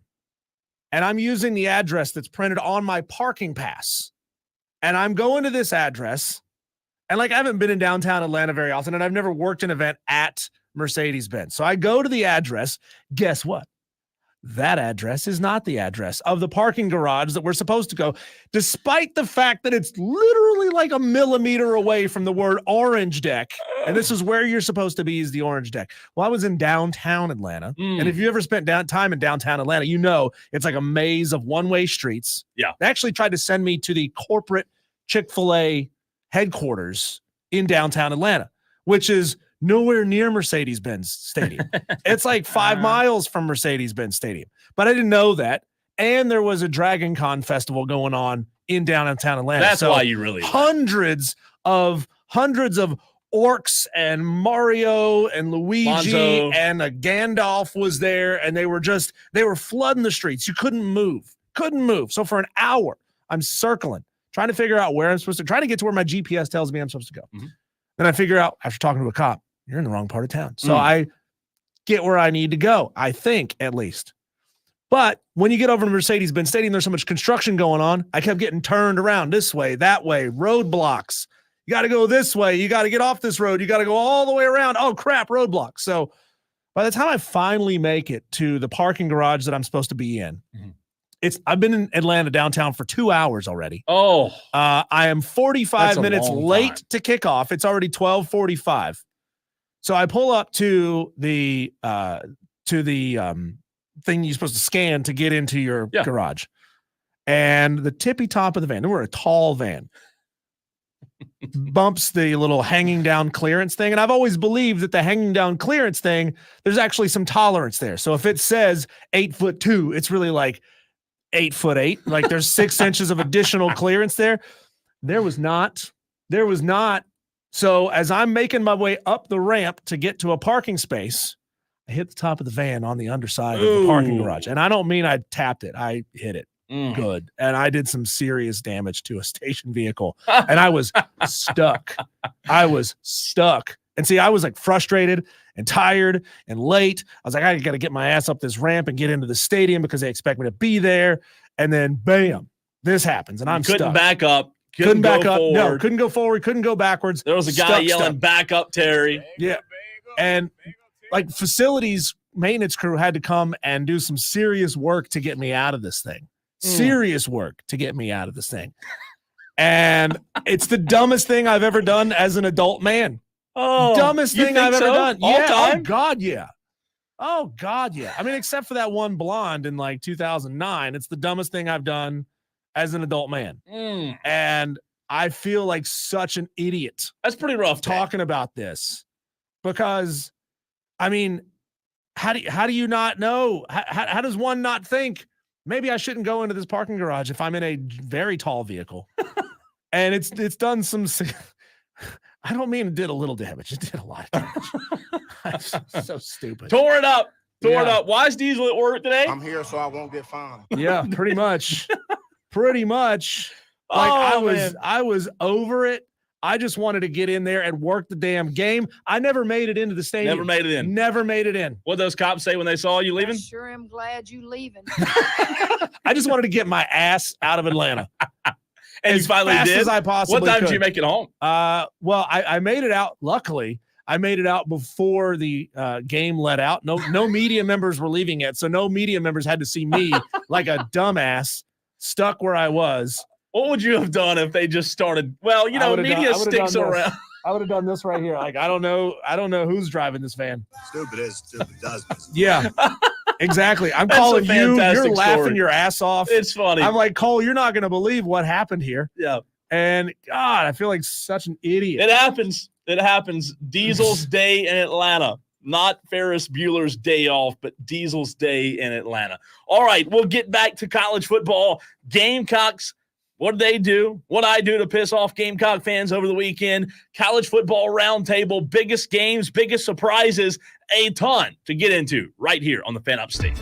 and I'm using the address that's printed on my parking pass. And I'm going to this address. And like, I haven't been in downtown Atlanta very often, and I've never worked an event at Mercedes-Benz. So I go to the address. Guess what? That address is not the address of the parking garage that we're supposed to go, despite the fact that it's literally like a millimeter away from the word orange deck. And this is where you're supposed to be, is the orange deck. Well, I was in downtown Atlanta. And if you ever spent time in downtown Atlanta, you know it's like a maze of one-way streets. Yeah. They actually tried to send me to the corporate Chick-fil-A headquarters in downtown Atlanta, which is nowhere near Mercedes-Benz Stadium. It's like 5 miles from Mercedes-Benz Stadium. But I didn't know that. And there was a Dragon Con festival going on in downtown Atlanta. That's why you really hundreds of orcs and Mario and Luigi Bonzo. and a Gandalf was there, and they were flooding the streets. You couldn't move. So for an hour, I'm circling, trying to figure out where I'm supposed to, trying to get to where my GPS tells me I'm supposed to go. Mhm. Then I figure out, after talking to a cop, you're in the wrong part of town. So I get where I need to go, I think, at least. But when you get over to Mercedes-Benz Stadium, there's so much construction going on. I kept getting turned around this way, that way, roadblocks. You got to go this way. You got to get off this road. You got to go all the way around. Oh, crap, roadblocks. So by the time I finally make it to the parking garage that I'm supposed to be in, I've been in Atlanta downtown for 2 hours already. Oh, I am 45 That's a minutes long late time. to kick off. It's already 12:45. So I pull up to the thing you're supposed to scan to get into your garage. And the tippy top of the van, we're a tall van, bumps the little hanging down clearance thing. And I've always believed that the hanging down clearance thing, there's actually some tolerance there. So if it says 8'2", it's really like 8'8". Like there's 6 inches of additional clearance there. There was not. So as I'm making my way up the ramp to get to a parking space, I hit the top of the van on the underside of the parking garage. And I don't mean I tapped it. I hit it good. And I did some serious damage to a station vehicle. And I was stuck. And see, I was like frustrated and tired and late. I was like, I got to get my ass up this ramp and get into the stadium because they expect me to be there. And then bam, this happens. And I'm couldn't stuck. back up. Couldn't back up. Forward. No, couldn't go forward. Couldn't go backwards. There was a guy yelling, "Back up, Terry!" Yeah, and like facilities maintenance crew had to come and do some serious work to get me out of this thing. Serious work to get me out of this thing. And it's the dumbest thing I've ever done as an adult man. Oh, dumbest thing I've ever done. All yeah. time? Oh God, yeah. I mean, except for that one blonde in like 2009, it's the dumbest thing I've done as an adult man. And I feel like such an idiot. That's pretty rough talking about this, because I mean, how do you not know? How does one not think maybe I shouldn't go into this parking garage if I'm in a very tall vehicle? And it's done some. I don't mean it did a little damage. It did a lot of damage. So stupid. Tore it up. Why is Diesel at work today? I'm here so I won't get fined. Yeah, pretty much. Like I was over it. I just wanted to get in there and work the damn game. I never made it into the stadium. Never made it in. What those cops say when they saw you leaving? I sure am glad you leaving. I just wanted to get my ass out of Atlanta. And you finally fast did? as I possibly What time could. did you make it home? Well, I made it out. Luckily, I made it out before the game let out. No media members were leaving yet, so no media members had to see me like a dumbass stuck where I was. What would you have done if they just started? Well, media sticks around. I would have done this right here. Like, I don't know who's driving this van. Stupid is stupid does. Yeah, exactly. I'm That's calling a you. You're fantastic laughing story. your ass off. It's funny. I'm like, Cole, you're not going to believe what happened here. Yeah. And God, I feel like such an idiot. It happens. Diesel's day in Atlanta. Not Ferris Bueller's day off, but Diesel's day in Atlanta. All right, we'll get back to college football. Gamecocks, what did they do? What I do to piss off Gamecock fans over the weekend? College football roundtable, biggest games, biggest surprises, a ton to get into right here on the Fan Upstate.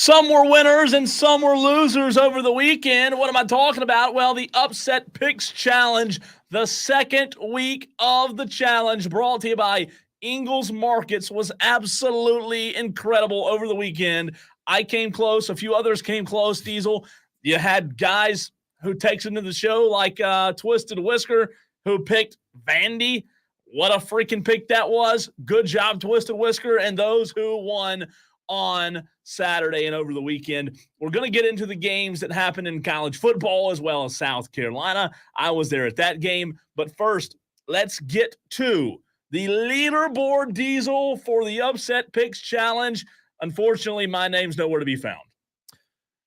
Some were winners and some were losers over the weekend. What am I talking about? Well, the Upset Picks Challenge, the second week of the challenge, brought to you by Ingles Markets, was absolutely incredible over the weekend. I came close. A few others came close, Diesel. You had guys who takes into the show like Twisted Whisker who picked Vandy. What a freaking pick that was. Good job, Twisted Whisker, and those who won on Saturday and over the weekend. We're going to get into the games that happened in college football as well as South Carolina. I was there at that game. But first, let's get to the leaderboard, Diesel, for the Upset Picks Challenge. Unfortunately, my name's nowhere to be found.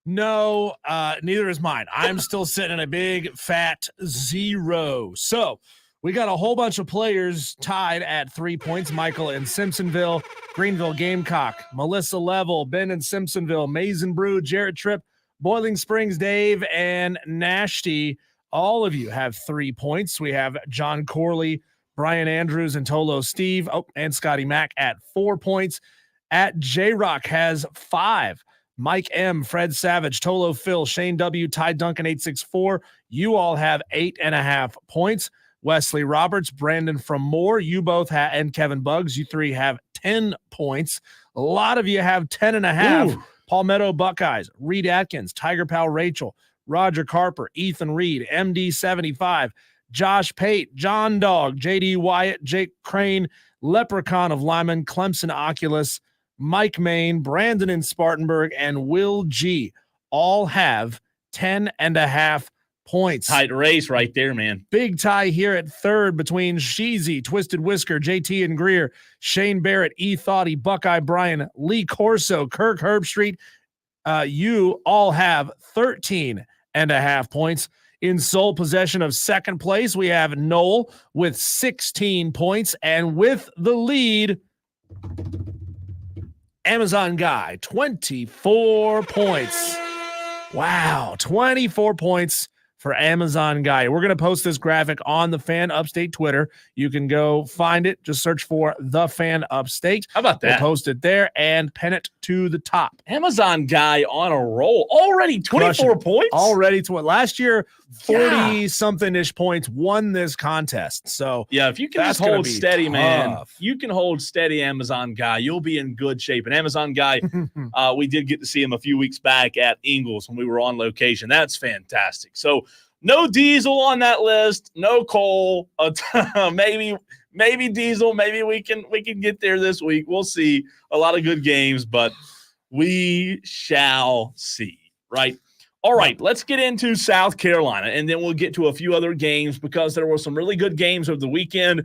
No, neither is mine. I'm still sitting in a big fat 0. So we got a whole bunch of players tied at 3 points. Michael in Simpsonville, Greenville Gamecock, Melissa Level, Ben in Simpsonville, Mason Brew, Jarrett Tripp, Boiling Springs Dave, and Nashty. All of you have 3 points. We have John Corley, Brian Andrews, and Tolo Steve, and Scotty Mack at 4 points. At J-Rock has 5. Mike M, Fred Savage, Tolo Phil, Shane W, Ty Duncan 864. You all have 8.5 points. Wesley Roberts, Brandon from Moore, you both have, and Kevin Buggs, you 3 have 10 points. A lot of you have 10.5. Palmetto Buckeyes, Reed Atkins, Tiger Pal Rachel, Roger Carper, Ethan Reed, MD75, Josh Pate, John Dog, JD Wyatt, Jake Crane, Leprechaun of Lyman, Clemson Oculus, Mike Main, Brandon in Spartanburg, and Will G all have 10.5 points. Tight race right there, man. Big tie here at third between Sheezy, Twisted Whisker, JT and Greer, Shane Barrett, E. Thoughty, Buckeye Brian, Lee Corso, Kirk Herbstreet. You all have 13.5 points. In sole possession of second place, we have Noel with 16 points. And with the lead, Amazon Guy, 24 points. Wow, 24 points for Amazon Guy. We're going to post this graphic on the Fan Upstate Twitter. You can go find it. Just search for The Fan Upstate. How about that? We'll post it there and pin it to the top. Amazon Guy on a roll. Already 24 points? Already to what? Last year, 40-something-ish points won this contest. So yeah, if you can just hold steady, man, you can hold steady, Amazon Guy. You'll be in good shape. And Amazon Guy, we did get to see him a few weeks back at Ingles when we were on location. That's fantastic. So no Diesel on that list. No Cole. Maybe Diesel. Maybe we can get there this week. We'll see. A lot of good games, but we shall see. Right. All right, let's get into South Carolina, and then we'll get to a few other games because there were some really good games over the weekend.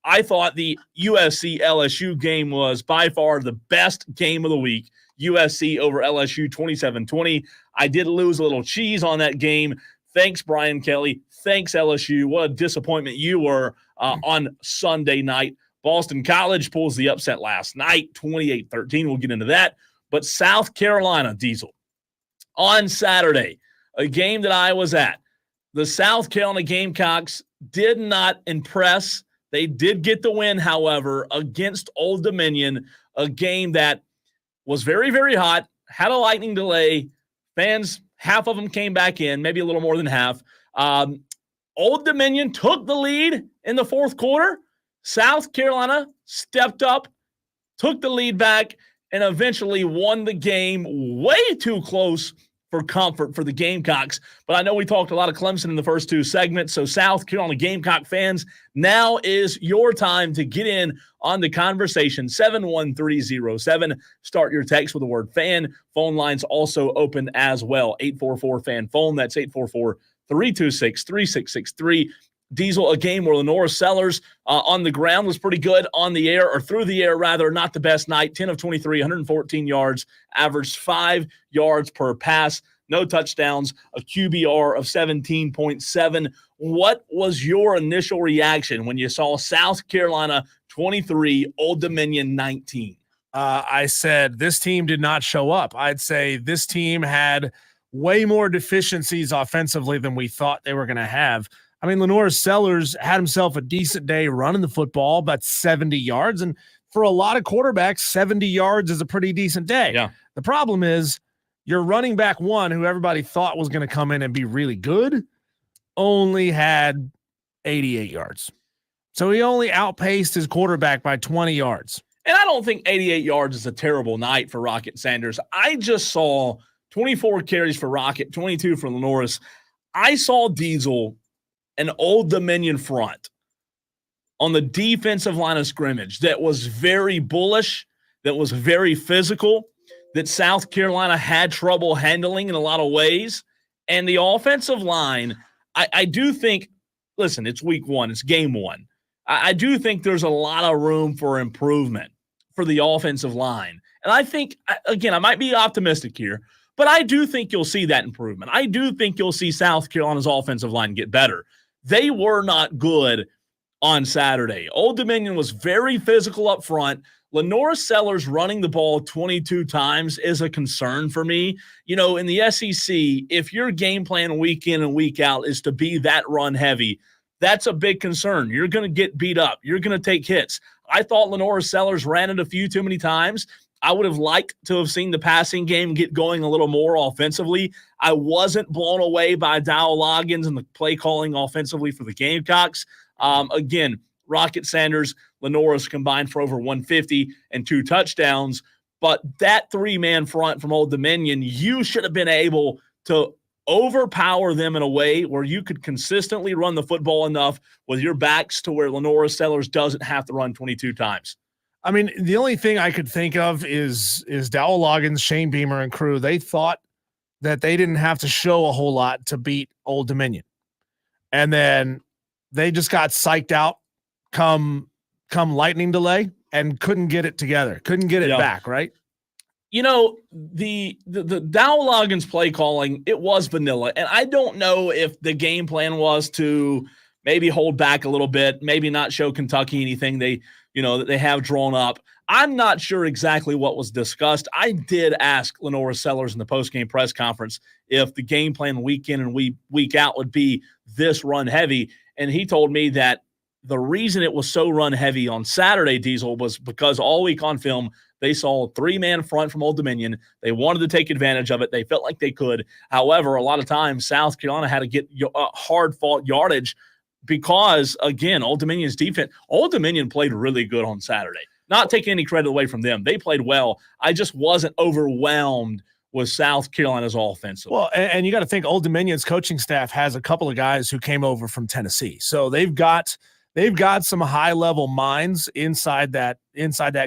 I thought the USC-LSU game was by far the best game of the week. USC over LSU 27-20. I did lose a little cheese on that game. Thanks, Brian Kelly. Thanks, LSU. What a disappointment you were on Sunday night. Boston College pulls the upset last night, 28-13. We'll get into that. But South Carolina, Diesel, on Saturday, a game that I was at, the South Carolina Gamecocks did not impress. They did get the win, however, against Old Dominion, a game that was very, very hot, had a lightning delay. Fans, half of them came back in, maybe a little more than half. Old Dominion took the lead in the fourth quarter. South Carolina stepped up, took the lead back, and eventually won the game way too close for comfort for the Gamecocks. But I know we talked a lot of Clemson in the first two segments, so South Carolina Gamecock fans, now is your time to get in on the conversation. 71307. Start your text with the word fan. Phone lines also open as well. 844-FAN-PHONE. That's 844-326-3663. Diesel, a game where Lanorris Sellers on the ground was pretty good, on the air, or through the air rather, not the best night. 10 of 23, 114 yards, averaged 5 yards per pass, no touchdowns, a QBR of 17.7. What was your initial reaction when you saw South Carolina 23, Old Dominion 19? I said this team did not show up. I'd say this team had way more deficiencies offensively than we thought they were going to have. I mean, Lanorris Sellers had himself a decent day running the football, about 70 yards. And for a lot of quarterbacks, 70 yards is a pretty decent day. Yeah. The problem is Your running back one, who everybody thought was going to come in and be really good, only had 88 yards. So he only outpaced his quarterback by 20 yards. And I don't think 88 yards is a terrible night for Rocket Sanders. I just saw 24 carries for Rocket, 22 for Lanorris. I saw Diesel, an Old Dominion front, on the defensive line of scrimmage that was very bullish, that was very physical, that South Carolina had trouble handling in a lot of ways. And the offensive line, I do think, listen, it's week one, it's game one. I do think there's a lot of room for improvement for the offensive line. And I think, again, I might be optimistic here, but I do think you'll see that improvement. I do think you'll see South Carolina's offensive line get better. They were not good on Saturday. Old Dominion was very physical up front. Lanorris Sellers running the ball 22 times is a concern for me. You know, in the SEC, if your game plan week in and week out is to be that run heavy, that's a big concern. You're going to get beat up. You're going to take hits. I thought Lanorris Sellers ran it a few too many times. I would have liked to have seen the passing game get going a little more offensively. I wasn't blown away by Dabo Loggins and the play calling offensively for the Gamecocks. Again, Rocket Sanders, Lanorris combined for over 150 and 2 touchdowns. But that 3-man front from Old Dominion, you should have been able to overpower them in a way where you could consistently run the football enough with your backs to where Lanorris Sellers doesn't have to run 22 times. I mean, the only thing I could think of is Dabo Loggins, Shane Beamer, and crew. They thought that they didn't have to show a whole lot to beat Old Dominion. And then they just got psyched out come lightning delay and couldn't get it together, couldn't get it back, right? You know, the Dabo Loggins play calling, it was vanilla. And I don't know if the game plan was to maybe hold back a little bit, maybe not show Kentucky anything that they have drawn up. I'm not sure exactly what was discussed. I did ask Lanorris Sellers in the postgame press conference if the game plan week in and week out would be this run heavy. And he told me that the reason it was so run heavy on Saturday, Diesel, was because all week on film, they saw a 3-man front from Old Dominion. They wanted to take advantage of it. They felt like they could. However, a lot of times South Carolina had to get hard-fought yardage because, again, Old Dominion's defense, Old Dominion played really good on Saturday. Not taking any credit away from them. They played well. I just wasn't overwhelmed with South Carolina's offense. Well, and you got to think Old Dominion's coaching staff has a couple of guys who came over from Tennessee. So they've got some high-level minds inside that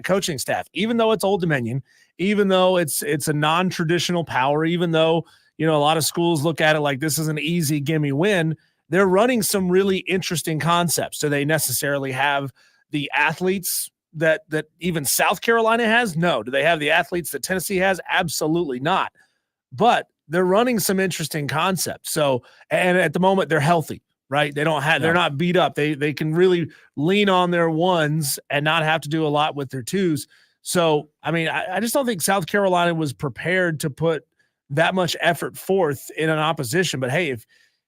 coaching staff. Even though it's Old Dominion, even though it's a non-traditional power, even though, a lot of schools look at it like this is an easy gimme win, they're running some really interesting concepts. Do they necessarily have the athletes that even South Carolina has? No. Do they have the athletes that Tennessee has? Absolutely not. But they're running some interesting concepts. So, and at the moment they're healthy, right? They're not beat up. They can really lean on their ones and not have to do a lot with their twos. So, I mean, I just don't think South Carolina was prepared to put that much effort forth in an opposition. But hey,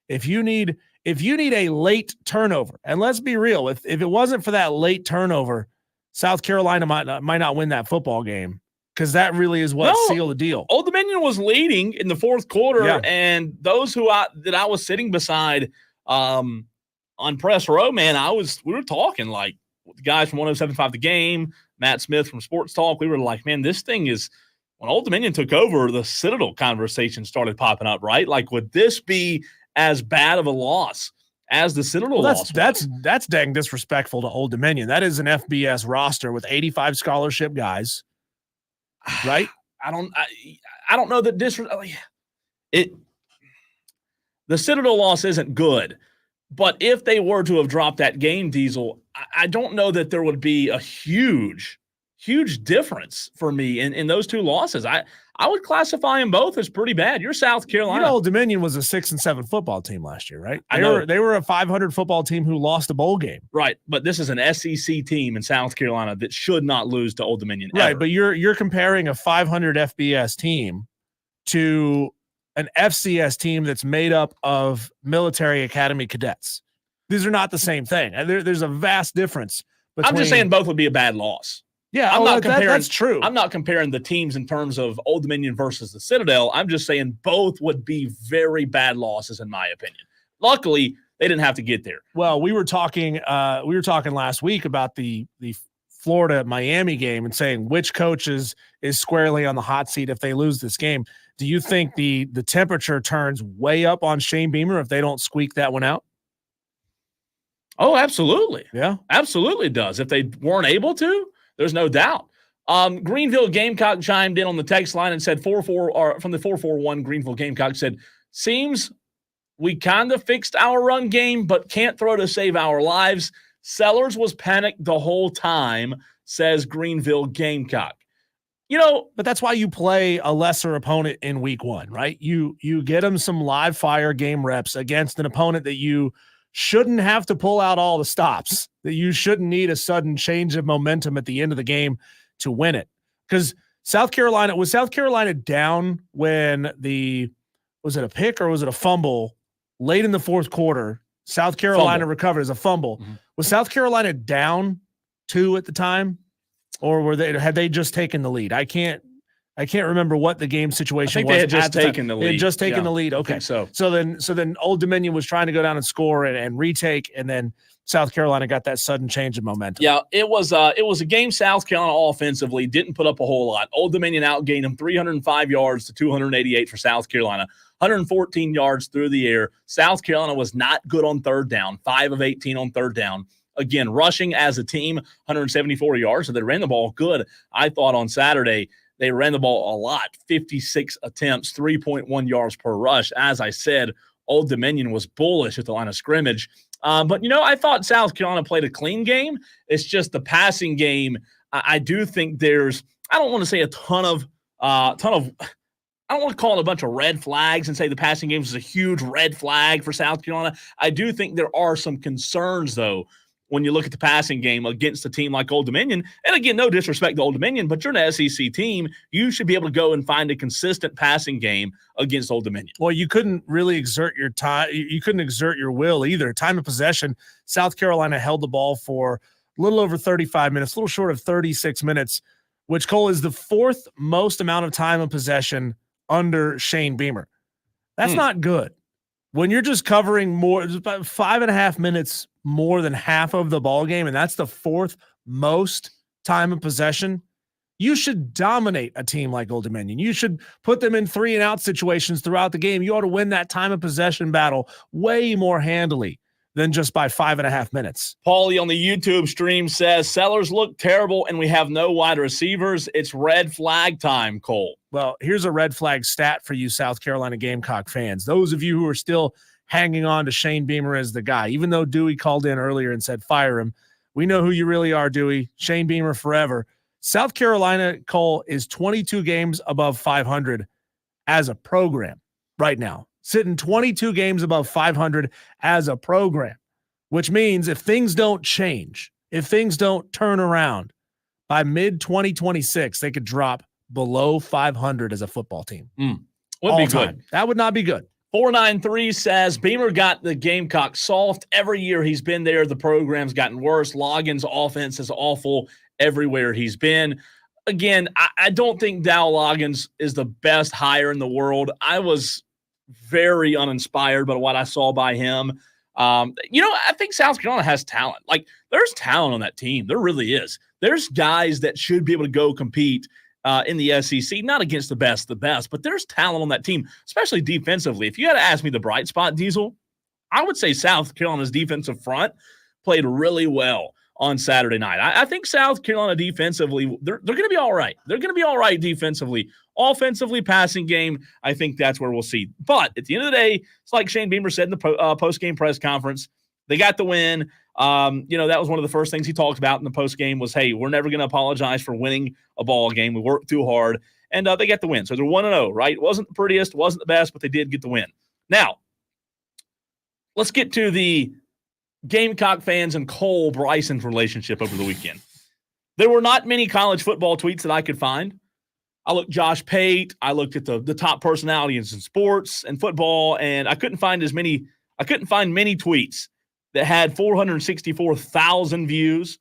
if you need a late turnover, and let's be real, if it wasn't for that late turnover, South Carolina might not win that football game, because that really is what sealed the deal. Old Dominion was leading in the fourth quarter, and those that I was sitting beside on press row, man, we were talking like the guys from 107.5 The Game, Matt Smith from Sports Talk. We were like, man, this thing is, when Old Dominion took over, the Citadel conversation started popping up, right? Like, would this be as bad of a loss as the Citadel loss? That's dang disrespectful to Old Dominion. That is an FBS roster with 85 scholarship guys, right? I don't know that the Citadel loss isn't good, but if they were to have dropped that game, Diesel, I don't know that there would be a huge difference for me in those two losses. I would classify them both as pretty bad. You're South Carolina. Old Dominion was a 6-7 football team last year, right? They were a 500 football team who lost a bowl game. Right, but this is an SEC team in South Carolina that should not lose to Old Dominion. Right, ever. but you're comparing a 500 FBS team to an FCS team that's made up of military academy cadets. These are not the same thing. There's a vast difference. I'm just saying both would be a bad loss. Yeah, I'm not comparing. that's true. I'm not comparing the teams in terms of Old Dominion versus the Citadel. I'm just saying both would be very bad losses, in my opinion. Luckily, they didn't have to get there. Well, we were talking last week about the Florida Miami game and saying which coach is squarely on the hot seat if they lose this game. Do you think the temperature turns way up on Shane Beamer if they don't squeak that one out? Oh, absolutely. Yeah, absolutely it does. If they weren't able to, there's no doubt. Greenville Gamecock chimed in on the text line and said 4-4 or from the 441 Greenville Gamecock said, seems we kind of fixed our run game, but can't throw to save our lives. Sellers was panicked the whole time, says Greenville Gamecock. But that's why you play a lesser opponent in week 1, right? You get them some live fire game reps against an opponent that you shouldn't have to pull out all the stops, that you shouldn't need a sudden change of momentum at the end of the game to win it. Because South Carolina down when was it a pick or was it a fumble late in the fourth quarter? South Carolina recovered as a fumble. Mm-hmm. Was South Carolina down 2 at the time, or had they just taken the lead? I can't remember what the game situation was. They had just taken the lead. They had just taken the lead. Okay, so then Old Dominion was trying to go down and score and retake, and then South Carolina got that sudden change of momentum. Yeah, it was a game South Carolina offensively didn't put up a whole lot. Old Dominion outgained them 305 yards to 288 for South Carolina. 114 yards through the air. South Carolina was not good on third down, 5 of 18 on third down. Again, rushing as a team, 174 yards. So they ran the ball good. I thought on Saturday they ran the ball a lot, 56 attempts, 3.1 yards per rush. As I said, Old Dominion was bullish at the line of scrimmage. But, I thought South Carolina played a clean game. It's just the passing game. I do think there's – I don't want to say a ton of I don't want to call it a bunch of red flags and say the passing game is a huge red flag for South Carolina. I do think there are some concerns, though, when you look at the passing game against a team like Old Dominion. And again, no disrespect to Old Dominion, but you're an SEC team. You should be able to go and find a consistent passing game against Old Dominion. Well, you couldn't really exert your time. You couldn't exert your will either. Time of possession, South Carolina held the ball for a little over 35 minutes, a little short of 36 minutes, which, Cole, is the 4th most amount of time of possession under Shane Beamer. That's not good. When you're just covering more, about 5.5 minutes more than half of the ball game, and that's the 4th most time of possession, you should dominate a team like Old Dominion. You should put them in 3-and-out situations throughout the game. You ought to win that time of possession battle way more handily than just by 5.5 minutes. Paulie on the YouTube stream says, Sellers look terrible and we have no wide receivers. It's red flag time, Cole. Well, here's a red flag stat for you South Carolina Gamecock fans. Those of you who are still hanging on to Shane Beamer as the guy, even though Dewey called in earlier and said fire him, we know who you really are, Dewey. Shane Beamer forever. South Carolina, Cole, is 22 games above 500 as a program right now. Sitting 22 games above 500 as a program, which means if things don't change, if things don't turn around, by mid-2026, they could drop below 500 as a football team. Would be good. That would not be good. 493 says, Beamer got the Gamecock soft. Every year he's been there, the program's gotten worse. Loggins' offense is awful everywhere he's been. Again, I don't think Dow Loggins is the best hire in the world. I was very uninspired by what I saw by him. I think South Carolina has talent. Like, there's talent on that team. There really is. There's guys that should be able to go compete in the SEC, not against the best, but there's talent on that team, especially defensively. If you had to ask me the bright spot, Diesel, I would say South Carolina's defensive front played really well on Saturday night. I think South Carolina defensively, they're going to be all right. They're going to be all right defensively. Offensively, passing game, I think that's where we'll see. But at the end of the day, it's like Shane Beamer said in the post-game press conference, they got the win. That was one of the first things he talked about in the post-game was, hey, we're never going to apologize for winning a ball game. We worked too hard, and they got the win. So they're 1-0, right? It wasn't the prettiest, wasn't the best, but they did get the win. Now, let's get to the Gamecock fans and Cole Bryson's relationship over the weekend. There were not many college football tweets that I could find. I looked Josh Pate. I looked at the top personalities in sports and football, and I couldn't find many tweets that had 464,000 views.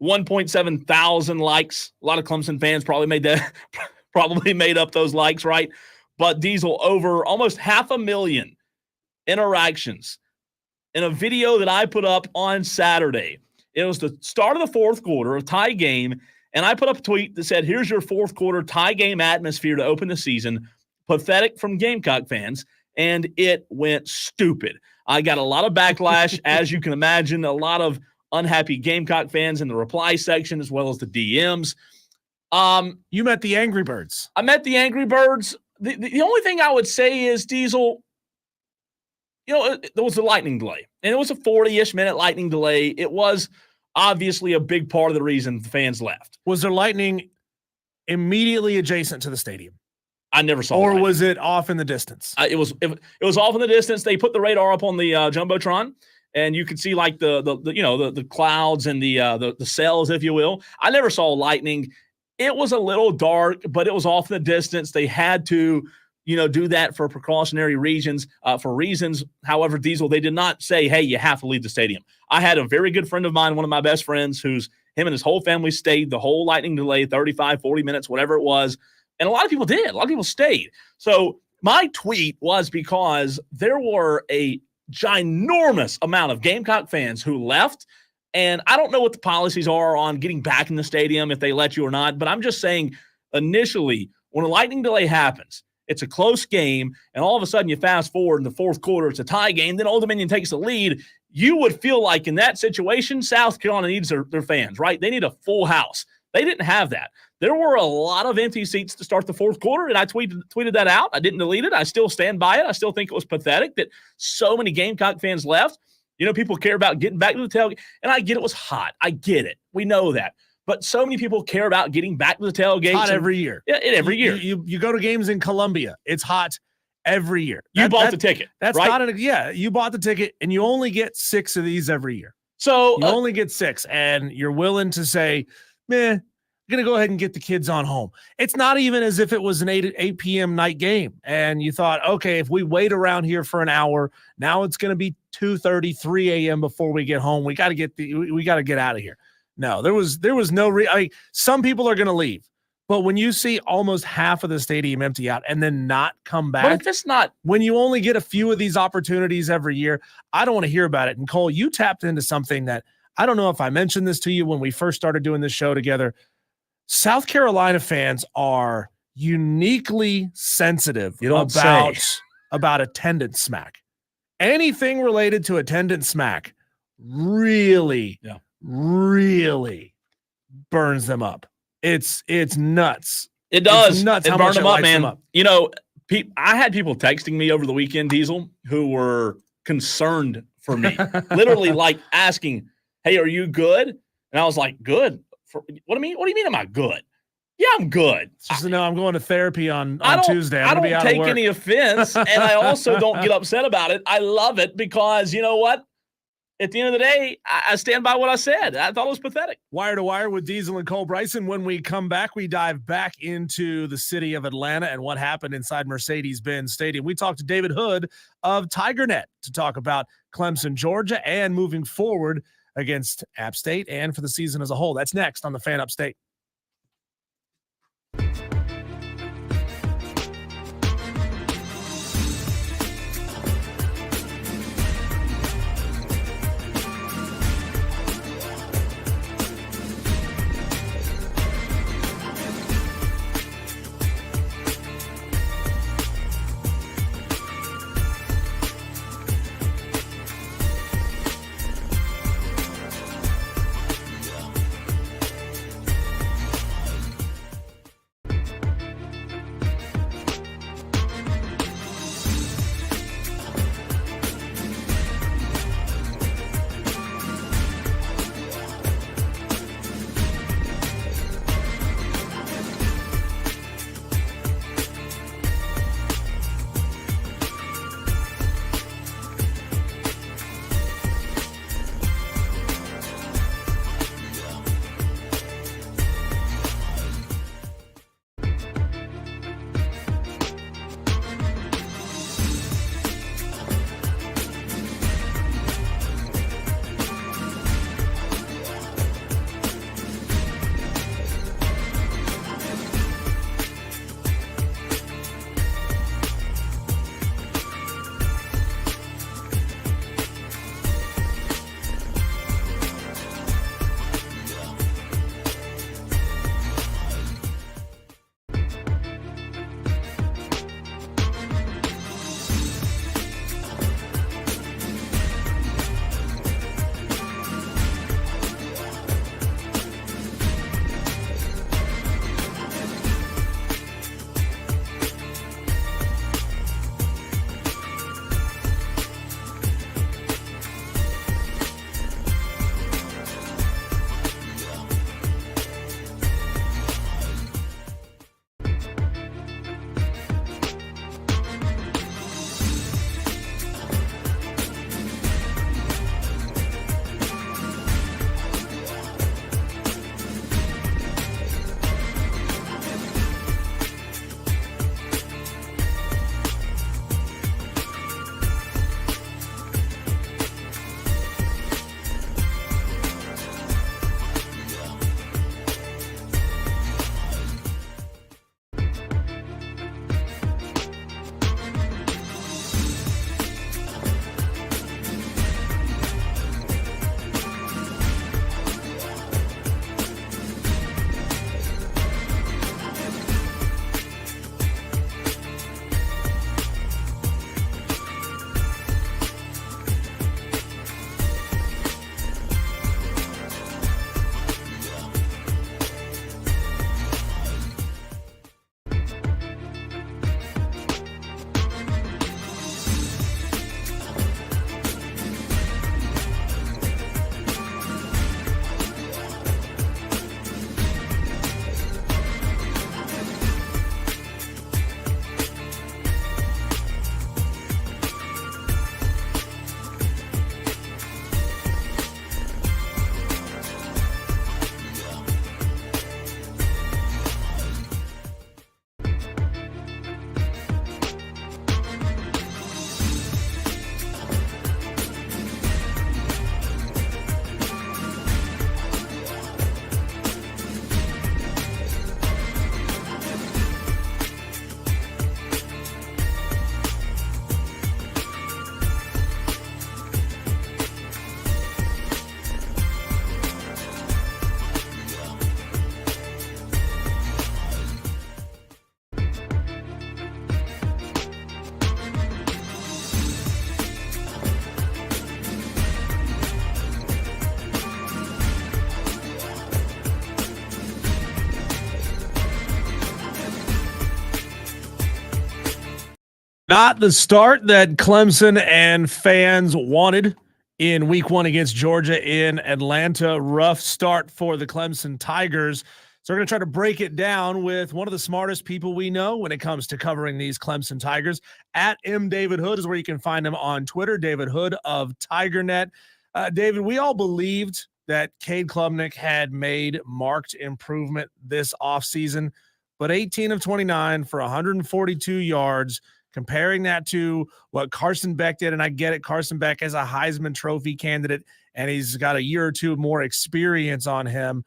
1.7 thousand likes. A lot of Clemson fans probably made up those likes, right? But Diesel, over almost 500,000 interactions in a video that I put up on Saturday. It was the start of the fourth quarter, a tie game, and I put up a tweet that said, here's your fourth quarter tie game atmosphere to open the season. Pathetic from Gamecock fans, and it went stupid. I got a lot of backlash, as you can imagine, a lot of unhappy Gamecock fans in the reply section as well as the DMs. You met the Angry Birds. I met the Angry Birds. The only thing I would say is, Diesel, there was a lightning delay, and it was a 40-ish minute lightning delay. It was obviously a big part of the reason the fans left. Was there lightning immediately adjacent to the stadium? I never saw. Or lightning. was it off in the distance? It was off in the distance. They put the radar up on the Jumbotron, and you could see like the clouds and the cells, if you will. I never saw lightning. It was a little dark, but it was off in the distance. They had to, do that for precautionary reasons. However, Diesel, they did not say, hey, you have to leave the stadium. I had a very good friend of mine, one of my best friends, him and his whole family stayed the whole lightning delay, 35, 40 minutes, whatever it was. And a lot of people did. A lot of people stayed. So my tweet was because there were a ginormous amount of Gamecock fans who left. And I don't know what the policies are on getting back in the stadium, if they let you or not. But I'm just saying, initially, when a lightning delay happens, it's a close game, and all of a sudden you fast forward in the fourth quarter, it's a tie game, then Old Dominion takes the lead. You would feel like in that situation, South Carolina needs their fans, right? They need a full house. They didn't have that. There were a lot of empty seats to start the fourth quarter, and I tweeted that out. I didn't delete it. I still stand by it. I still think it was pathetic that so many Gamecock fans left. People care about getting back to the tailgate, and I get it was hot. I get it. We know that. But so many people care about getting back to the tailgate. Hot every year. Yeah, every year. You go to games in Columbia. It's hot every year. You bought the ticket. That's right? You bought the ticket, and you only get 6 of these every year. So you only get 6, and you're willing to say, I'm going to go ahead and get the kids on home. It's not even as if it was an 8 p.m. night game, and you thought, okay, if we wait around here for an hour, now it's going to be 2:30, 3 a.m. before we get home. We got to get out of here. No, there was no some people are going to leave, but when you see almost half of the stadium empty out and then not come back, but if it's not, when you only get a few of these opportunities every year, I don't want to hear about it. And Cole, you tapped into something that I don't know if I mentioned this to you when we first started doing this show together. South Carolina fans are uniquely sensitive about attendance smack. Anything related to attendance smack really burns them up. It's nuts. It does. It's nuts. It how burned much them up, man. Them up. I had people texting me over the weekend, Diesel, who were concerned for me, literally like asking, "Hey, are you good?" And I was like, "Good." What do you mean? Am I good? Yeah, I'm good. Just to know I'm going to therapy on Tuesday. I don't take any offense, and I also don't get upset about it. I love it because you know what? At the end of the day, I stand by what I said. I thought it was pathetic. Wire to Wire with Diesel and Cole Bryson. When we come back, we dive back into the city of Atlanta and what happened inside Mercedes-Benz Stadium. We talked to David Hood of TigerNet to talk about Clemson, Georgia, and moving forward against App State and for the season as a whole. That's next on the Fan Upstate. Not the start that Clemson and fans wanted in week 1 against Georgia in Atlanta. Rough start for the Clemson Tigers. So we're going to try to break it down with one of the smartest people we know when it comes to covering these Clemson Tigers. At David Hood is where you can find him on Twitter, David Hood of TigerNet. David, we all believed that Cade Klubnik had made marked improvement this offseason, but 18 of 29 for 142 yards. Comparing that to what Carson Beck did, and I get it, Carson Beck is a Heisman Trophy candidate, and he's got a year or two more experience on him.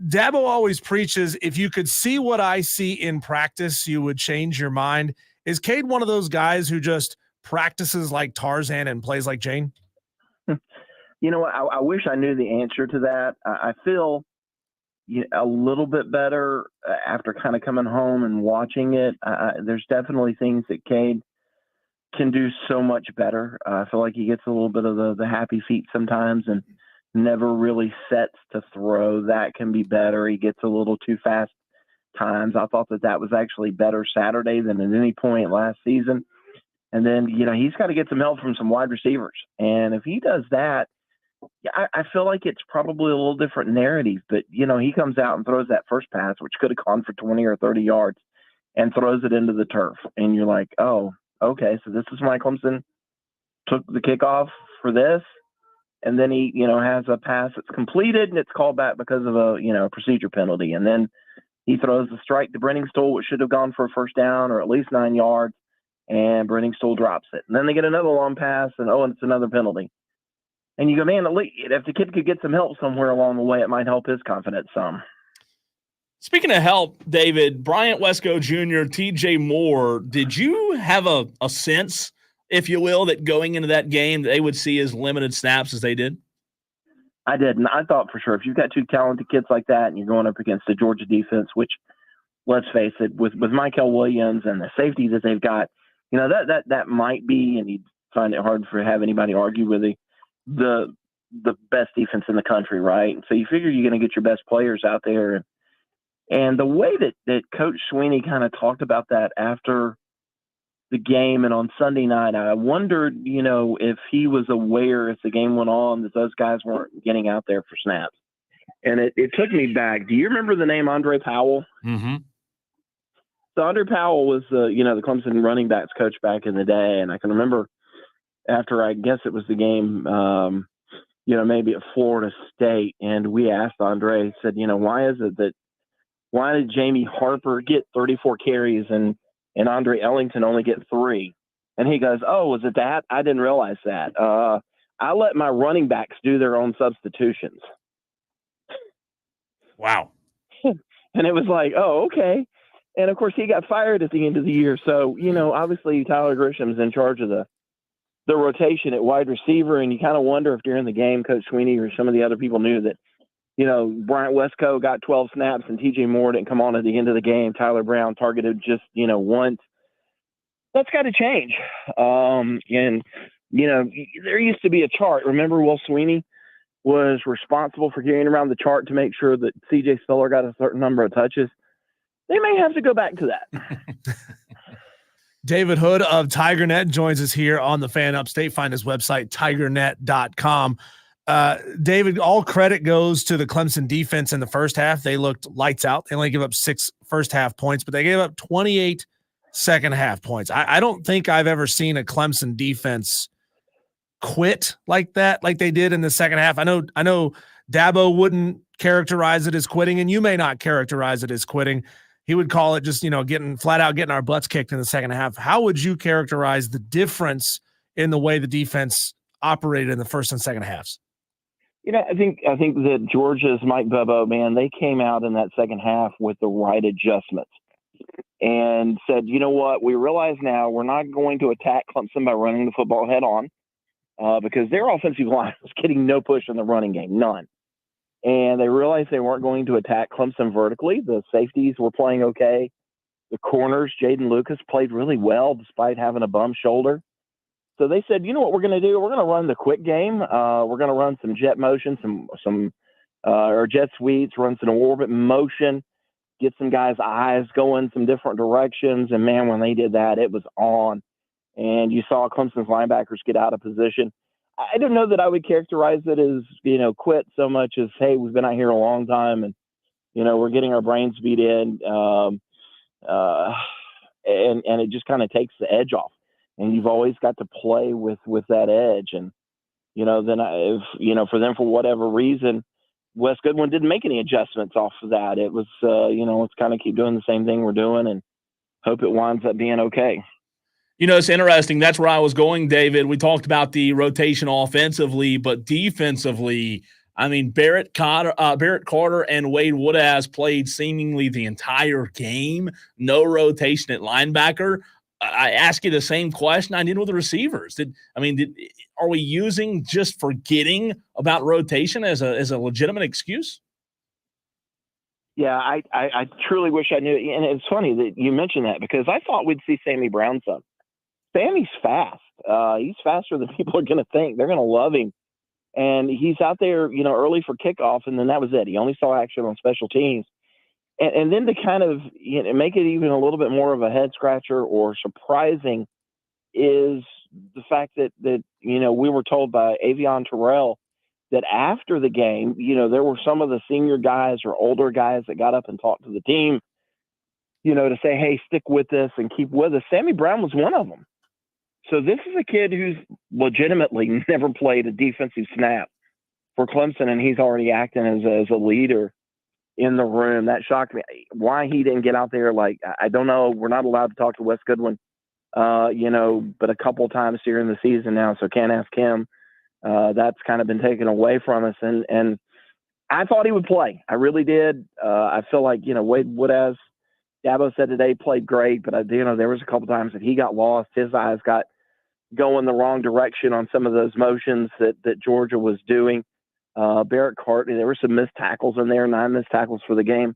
Dabo always preaches, if you could see what I see in practice, you would change your mind. Is Cade one of those guys who just practices like Tarzan and plays like Jane? You know what? I wish I knew the answer to that. I feel a little bit better after kind of coming home and watching it. There's definitely things that Cade can do so much better. I feel like he gets a little bit of the happy feet sometimes and never really sets to throw. That can be better. He gets a little too fast times. I thought that was actually better Saturday than at any point last season. And then, he's got to get some help from some wide receivers. And if he does that, I feel like it's probably a little different narrative, but he comes out and throws that first pass, which could have gone for 20 or 30 yards, and throws it into the turf. And you're like, oh, okay, so this is why Clemson took the kickoff for this. And then he, has a pass that's completed and it's called back because of a procedure penalty. And then he throws the strike to Brenningstool, which should have gone for a first down or at least 9 yards, and Brenningstool drops it. And then they get another long pass, and it's another penalty. And you go, man, if the kid could get some help somewhere along the way, it might help his confidence some. Speaking of help, David, Bryant Wesco Jr., TJ Moore, did you have a sense, if you will, that going into that game they would see as limited snaps as they did? I did. And I thought for sure, if you've got two talented kids like that and you're going up against the Georgia defense, which, let's face it, with Michael Williams and the safety that they've got, that might be, and you'd find it hard to have anybody argue with the best defense in the country, right? So you figure you're going to get your best players out there. And the way that Coach Sweeney kind of talked about that after the game and on Sunday night, I wondered, if he was aware as the game went on that those guys weren't getting out there for snaps. And it took me back. Do you remember the name Andre Powell? Mm-hmm. So Andre Powell was, the Clemson running backs coach back in the day. And I can remember after, I guess it was the game, maybe at Florida State. And we asked Andre, said, why did Jamie Harper get 34 carries and Andre Ellington only get 3? And he goes, oh, was it that? I didn't realize that. I let my running backs do their own substitutions. Wow. And it was like, oh, okay. And of course he got fired at the end of the year. So, obviously Tyler Grisham's in charge of the rotation at wide receiver. And you kind of wonder if during the game, Coach Sweeney or some of the other people knew that, Bryant Wesco got 12 snaps and TJ Moore didn't come on at the end of the game. Tyler Brown targeted just, once. That's got to change. There used to be a chart. Remember Will Sweeney was responsible for carrying around the chart to make sure that CJ Spiller got a certain number of touches. They may have to go back to that. David Hood of TigerNet joins us here on the Fan Upstate. Find his website, tigernet.com. David, all credit goes to the Clemson defense in the first half. They looked lights out. They only gave up 6 first half points, but they gave up 28 second half points. I don't think I've ever seen a Clemson defense quit like that, like they did in the second half. I know Dabo wouldn't characterize it as quitting, and you may not characterize it as quitting. He would call it just, getting our butts kicked in the second half. How would you characterize the difference in the way the defense operated in the first and second halves? I think that Georgia's Mike Bobo, man, they came out in that second half with the right adjustments and said, you know what, we realize now we're not going to attack Clemson by running the football head on because their offensive line was getting no push in the running game, none. And they realized they weren't going to attack Clemson vertically. The safeties were playing okay. The corners, Jaden Lucas, played really well despite having a bum shoulder. So they said, you know what we're going to do? We're going to run the quick game. We're going to run some jet motion, some jet sweeps, run some orbit motion, get some guys' eyes going some different directions. And, man, when they did that, it was on. And you saw Clemson's linebackers get out of position. I don't know that I would characterize it as, quit so much as, hey, we've been out here a long time and, we're getting our brains beat in. And it just kind of takes the edge off. And you've always got to play with that edge. And, then for them, for whatever reason, Wes Goodwin didn't make any adjustments off of that. It was, let's kind of keep doing the same thing we're doing and hope it winds up being okay. It's interesting. That's where I was going, David. We talked about the rotation offensively, but defensively, I mean, Barrett Carter and Wade Woodaz played seemingly the entire game. No rotation at linebacker. I ask you the same question I did with the receivers. Are we using just forgetting about rotation as a legitimate excuse? Yeah, I truly wish I knew. And it's funny that you mentioned that because I thought we'd see Sammy Brown some. Sammy's fast. He's faster than people are going to think. They're going to love him. And he's out there, early for kickoff, and then that was it. He only saw action on special teams. And then to kind of make it even a little bit more of a head scratcher or surprising is the fact that we were told by Avion Terrell that after the game, there were some of the senior guys or older guys that got up and talked to the team, to say, hey, stick with this and keep with us. Sammy Brown was one of them. So this is a kid who's legitimately never played a defensive snap for Clemson, and he's already acting as a leader in the room. That shocked me. Why he didn't get out there, I don't know. We're not allowed to talk to Wes Goodwin, but a couple times during the season now, so can't ask him. That's kind of been taken away from us, and I thought he would play. I really did. I feel like, Wade Woodaz, Dabo said today, played great, but there was a couple times that he got lost. His eyes got going the wrong direction on some of those motions that Georgia was doing. Barrett Carter, there were some missed tackles in there, 9 missed tackles for the game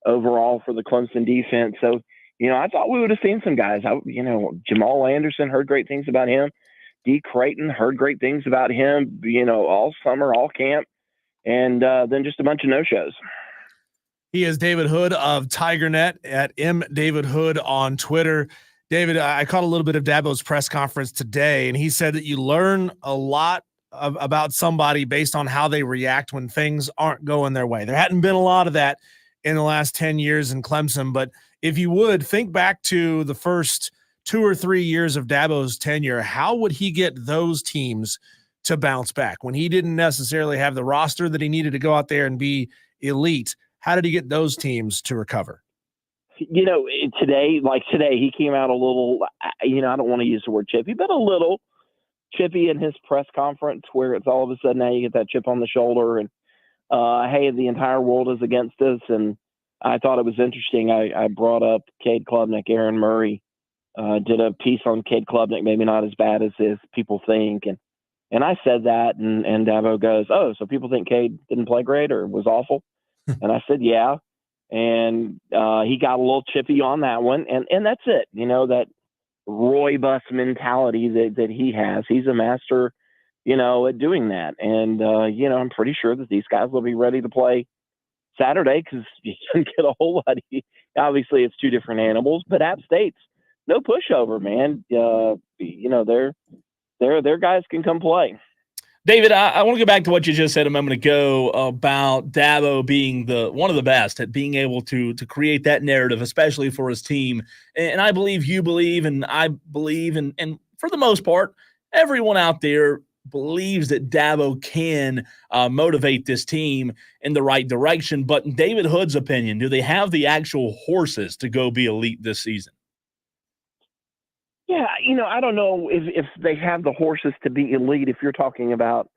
overall for the Clemson defense. So, I thought we would have seen some guys. Jamal Anderson, heard great things about him. D. Creighton, heard great things about him, all summer, all camp, and then just a bunch of no-shows. He is David Hood of TigerNet at mdavidhood on Twitter. David, I caught a little bit of Dabo's press conference today, and he said that you learn a lot about somebody based on how they react when things aren't going their way. There hadn't been a lot of that in the last 10 years in Clemson, but if you would think back to the first 2 or 3 years of Dabo's tenure, how would he get those teams to bounce back when he didn't necessarily have the roster that he needed to go out there and be elite? How did he get those teams to recover? Today, he came out a little, I don't want to use the word chippy, but a little chippy in his press conference where it's all of a sudden now you get that chip on the shoulder and, hey, the entire world is against us. And I thought it was interesting. I brought up Cade Klubnik. Aaron Murray did a piece on Cade Klubnik, maybe not as bad as people think. And I said that, and Dabo goes, oh, so people think Cade didn't play great or was awful? And I said, yeah. And he got a little chippy on that one. And that's it. That Roy Bus mentality that he has. He's a master, at doing that. And, I'm pretty sure that these guys will be ready to play Saturday because you don't get a whole lot. Obviously, it's two different animals, but App State's no pushover, man. Their guys can come play. David, I want to go back to what you just said a moment ago about Dabo being one of the best at being able to create that narrative, especially for his team. And I believe you believe, and I believe, and for the most part, everyone out there believes that Dabo can motivate this team in the right direction. But in David Hood's opinion, do they have the actual horses to go be elite this season? Yeah, I don't know if they have the horses to be elite. If you're talking about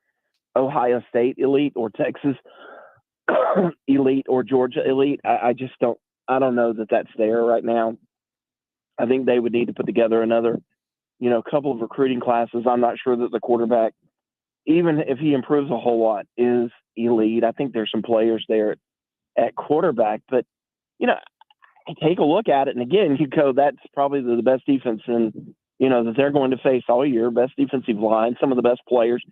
Ohio State elite or Texas elite or Georgia elite, I just don't. I don't know that that's there right now. I think they would need to put together another, couple of recruiting classes. I'm not sure that the quarterback, even if he improves a whole lot, is elite. I think there's some players there at quarterback, but take a look at it. And again, that's probably the best defense that they're going to face all year. Best defensive line, some of the best players.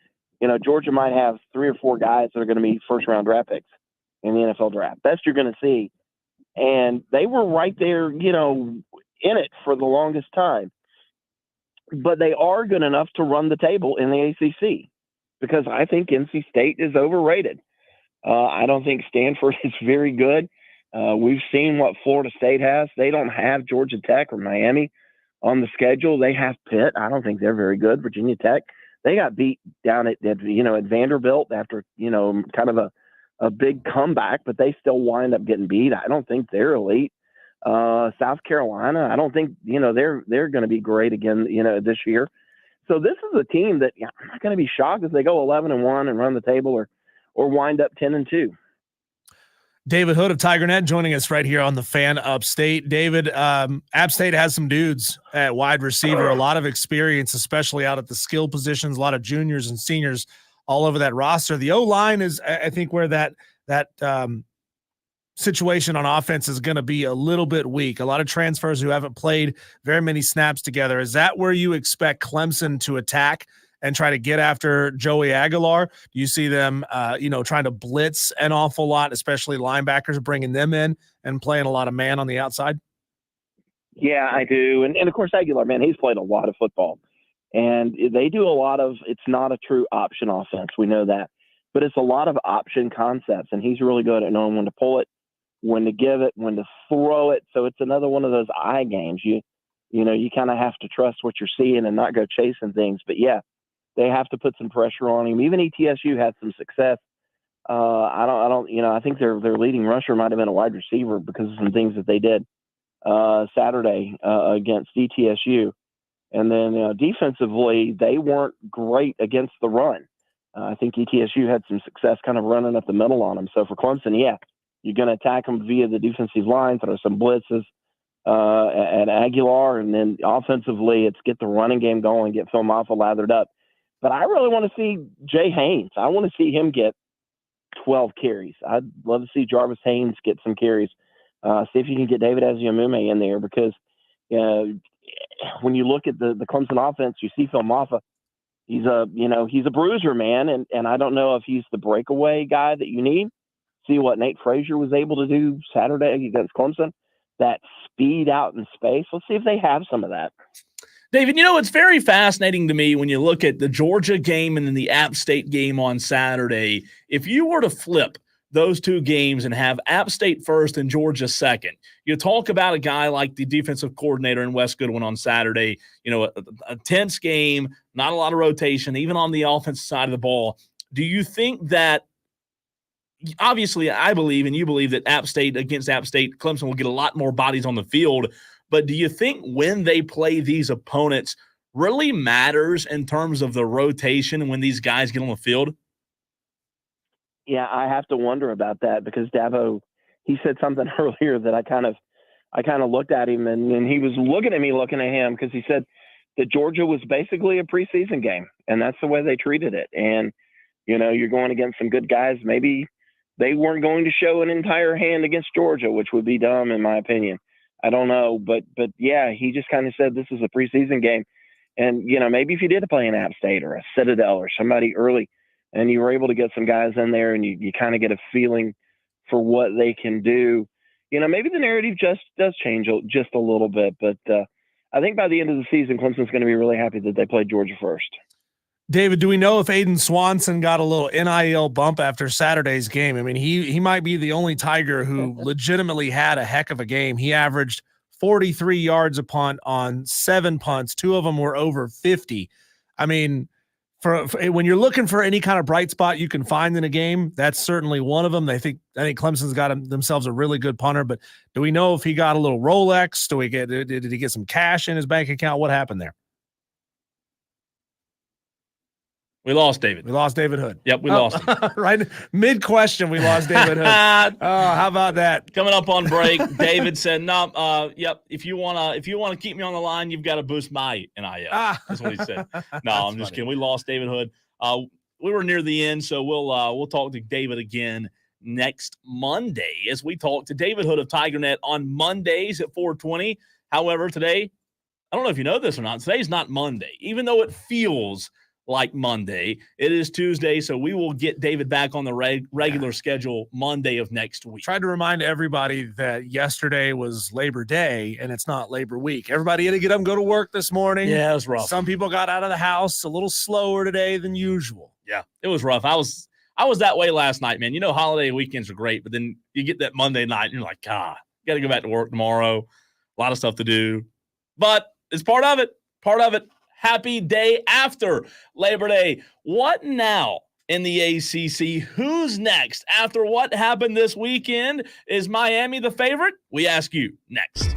Georgia might have 3 or 4 guys that are going to be first round draft picks in the NFL draft. Best you're going to see. And they were right there, in it for the longest time. But they are good enough to run the table in the ACC because I think NC State is overrated. I don't think Stanford is very good. We've seen what Florida State has. They don't have Georgia Tech or Miami on the schedule. They have Pitt. I don't think they're very good. Virginia Tech. They got beat down at Vanderbilt after, kind of a big comeback, but they still wind up getting beat. I don't think they're elite. South Carolina, I don't think, they're going to be great again, this year. So this is a team that I'm not going to be shocked if they go 11-1 and run the table or wind up 10-2. David Hood of TigerNet joining us right here on the Fan Upstate. David, App State has some dudes at wide receiver, a lot of experience, especially out at the skill positions, a lot of juniors and seniors all over that roster. The O-line is, I think, where that situation on offense is going to be a little bit weak. A lot of transfers who haven't played very many snaps together. Is that where you expect Clemson to attack and try to get after Joey Aguilar? Do you see them, trying to blitz an awful lot, especially linebackers, bringing them in and playing a lot of man on the outside? Yeah, I do. And of course, Aguilar, man, he's played a lot of football. And they do a lot of, it's not a true option offense. We know that. But it's a lot of option concepts. And he's really good at knowing when to pull it, when to give it, when to throw it. So it's another one of those eye games. You kind of have to trust what you're seeing and not go chasing things. But yeah, they have to put some pressure on him. Even ETSU had some success. I think their leading rusher might have been a wide receiver because of some things that they did Saturday against ETSU. And then defensively, they weren't great against the run. I think ETSU had some success kind of running up the middle on them. So for Clemson, yeah, you're going to attack them via the defensive line, throw some blitzes at Aguilar, and then offensively, it's get the running game going, get Phil Maffa lathered up. But I really want to see Jay Haynes. I want to see him get 12 carries. I'd love to see Jarvis Haynes get some carries. See if you can get David Aziamume in there because when you look at the Clemson offense, you see Phil Maffa. He's a bruiser, man, and I don't know if he's the breakaway guy that you need. See what Nate Frazier was able to do Saturday against Clemson, that speed out in space. Let's see if they have some of that. David, it's very fascinating to me when you look at the Georgia game and then the App State game on Saturday. If you were to flip those two games and have App State first and Georgia second, you talk about a guy like the defensive coordinator in Wes Goodwin on Saturday, a tense game, not a lot of rotation, even on the offensive side of the ball. Do you think that, obviously I believe and you believe that App State against App State, Clemson will get a lot more bodies on the field, but do you think when they play these opponents really matters in terms of the rotation when these guys get on the field? Yeah, I have to wonder about that because Dabo, he said something earlier that I kind of looked at him and he was looking at me, looking at him because he said that Georgia was basically a preseason game and that's the way they treated it. And, you're going against some good guys. Maybe they weren't going to show an entire hand against Georgia, which would be dumb in my opinion. I don't know, but yeah, he just kind of said this is a preseason game. And, maybe if you did play an App State or a Citadel or somebody early and you were able to get some guys in there and you kind of get a feeling for what they can do, maybe the narrative just does change just a little bit. But I think by the end of the season, Clemson's going to be really happy that they played Georgia first. David, do we know if Aiden Swanson got a little NIL bump after Saturday's game? I mean, he might be the only Tiger who legitimately had a heck of a game. He averaged 43 yards a punt on 7 punts. 2 of them were over 50. I mean, for when you're looking for any kind of bright spot you can find in a game, that's certainly one of them. I think Clemson's got themselves a really good punter, but do we know if he got a little Rolex? Did he get some cash in his bank account? What happened there? We lost David. We lost David Hood. Yep, we lost him. Right mid-question, we lost David Hood. How about that? Coming up on break, David said, "No, yep. If you wanna keep me on the line, you've got to boost my NIL." That's what he said. No, I'm just kidding. We lost David Hood. We were near the end, so we'll talk to David again next Monday as we talk to David Hood of TigerNet on Mondays at 4:20. However, today, I don't know if you know this or not. Today's not Monday, even though it feels like Monday. It is Tuesday, so we will get David back on the regular schedule Monday of next week. Tried to remind everybody that yesterday was Labor Day and it's not Labor Week. Everybody had to get up and go to work this morning. Yeah, it was rough. Some people got out of the house a little slower today than usual. Yeah, it was rough. I was that way last night, man. You know, holiday weekends are great, but then you get that Monday night and you're like, got to go back to work tomorrow. A lot of stuff to do. But it's part of it. Happy day after Labor Day. What now in the ACC? Who's next? After what happened this weekend, is Miami the favorite? We ask you next.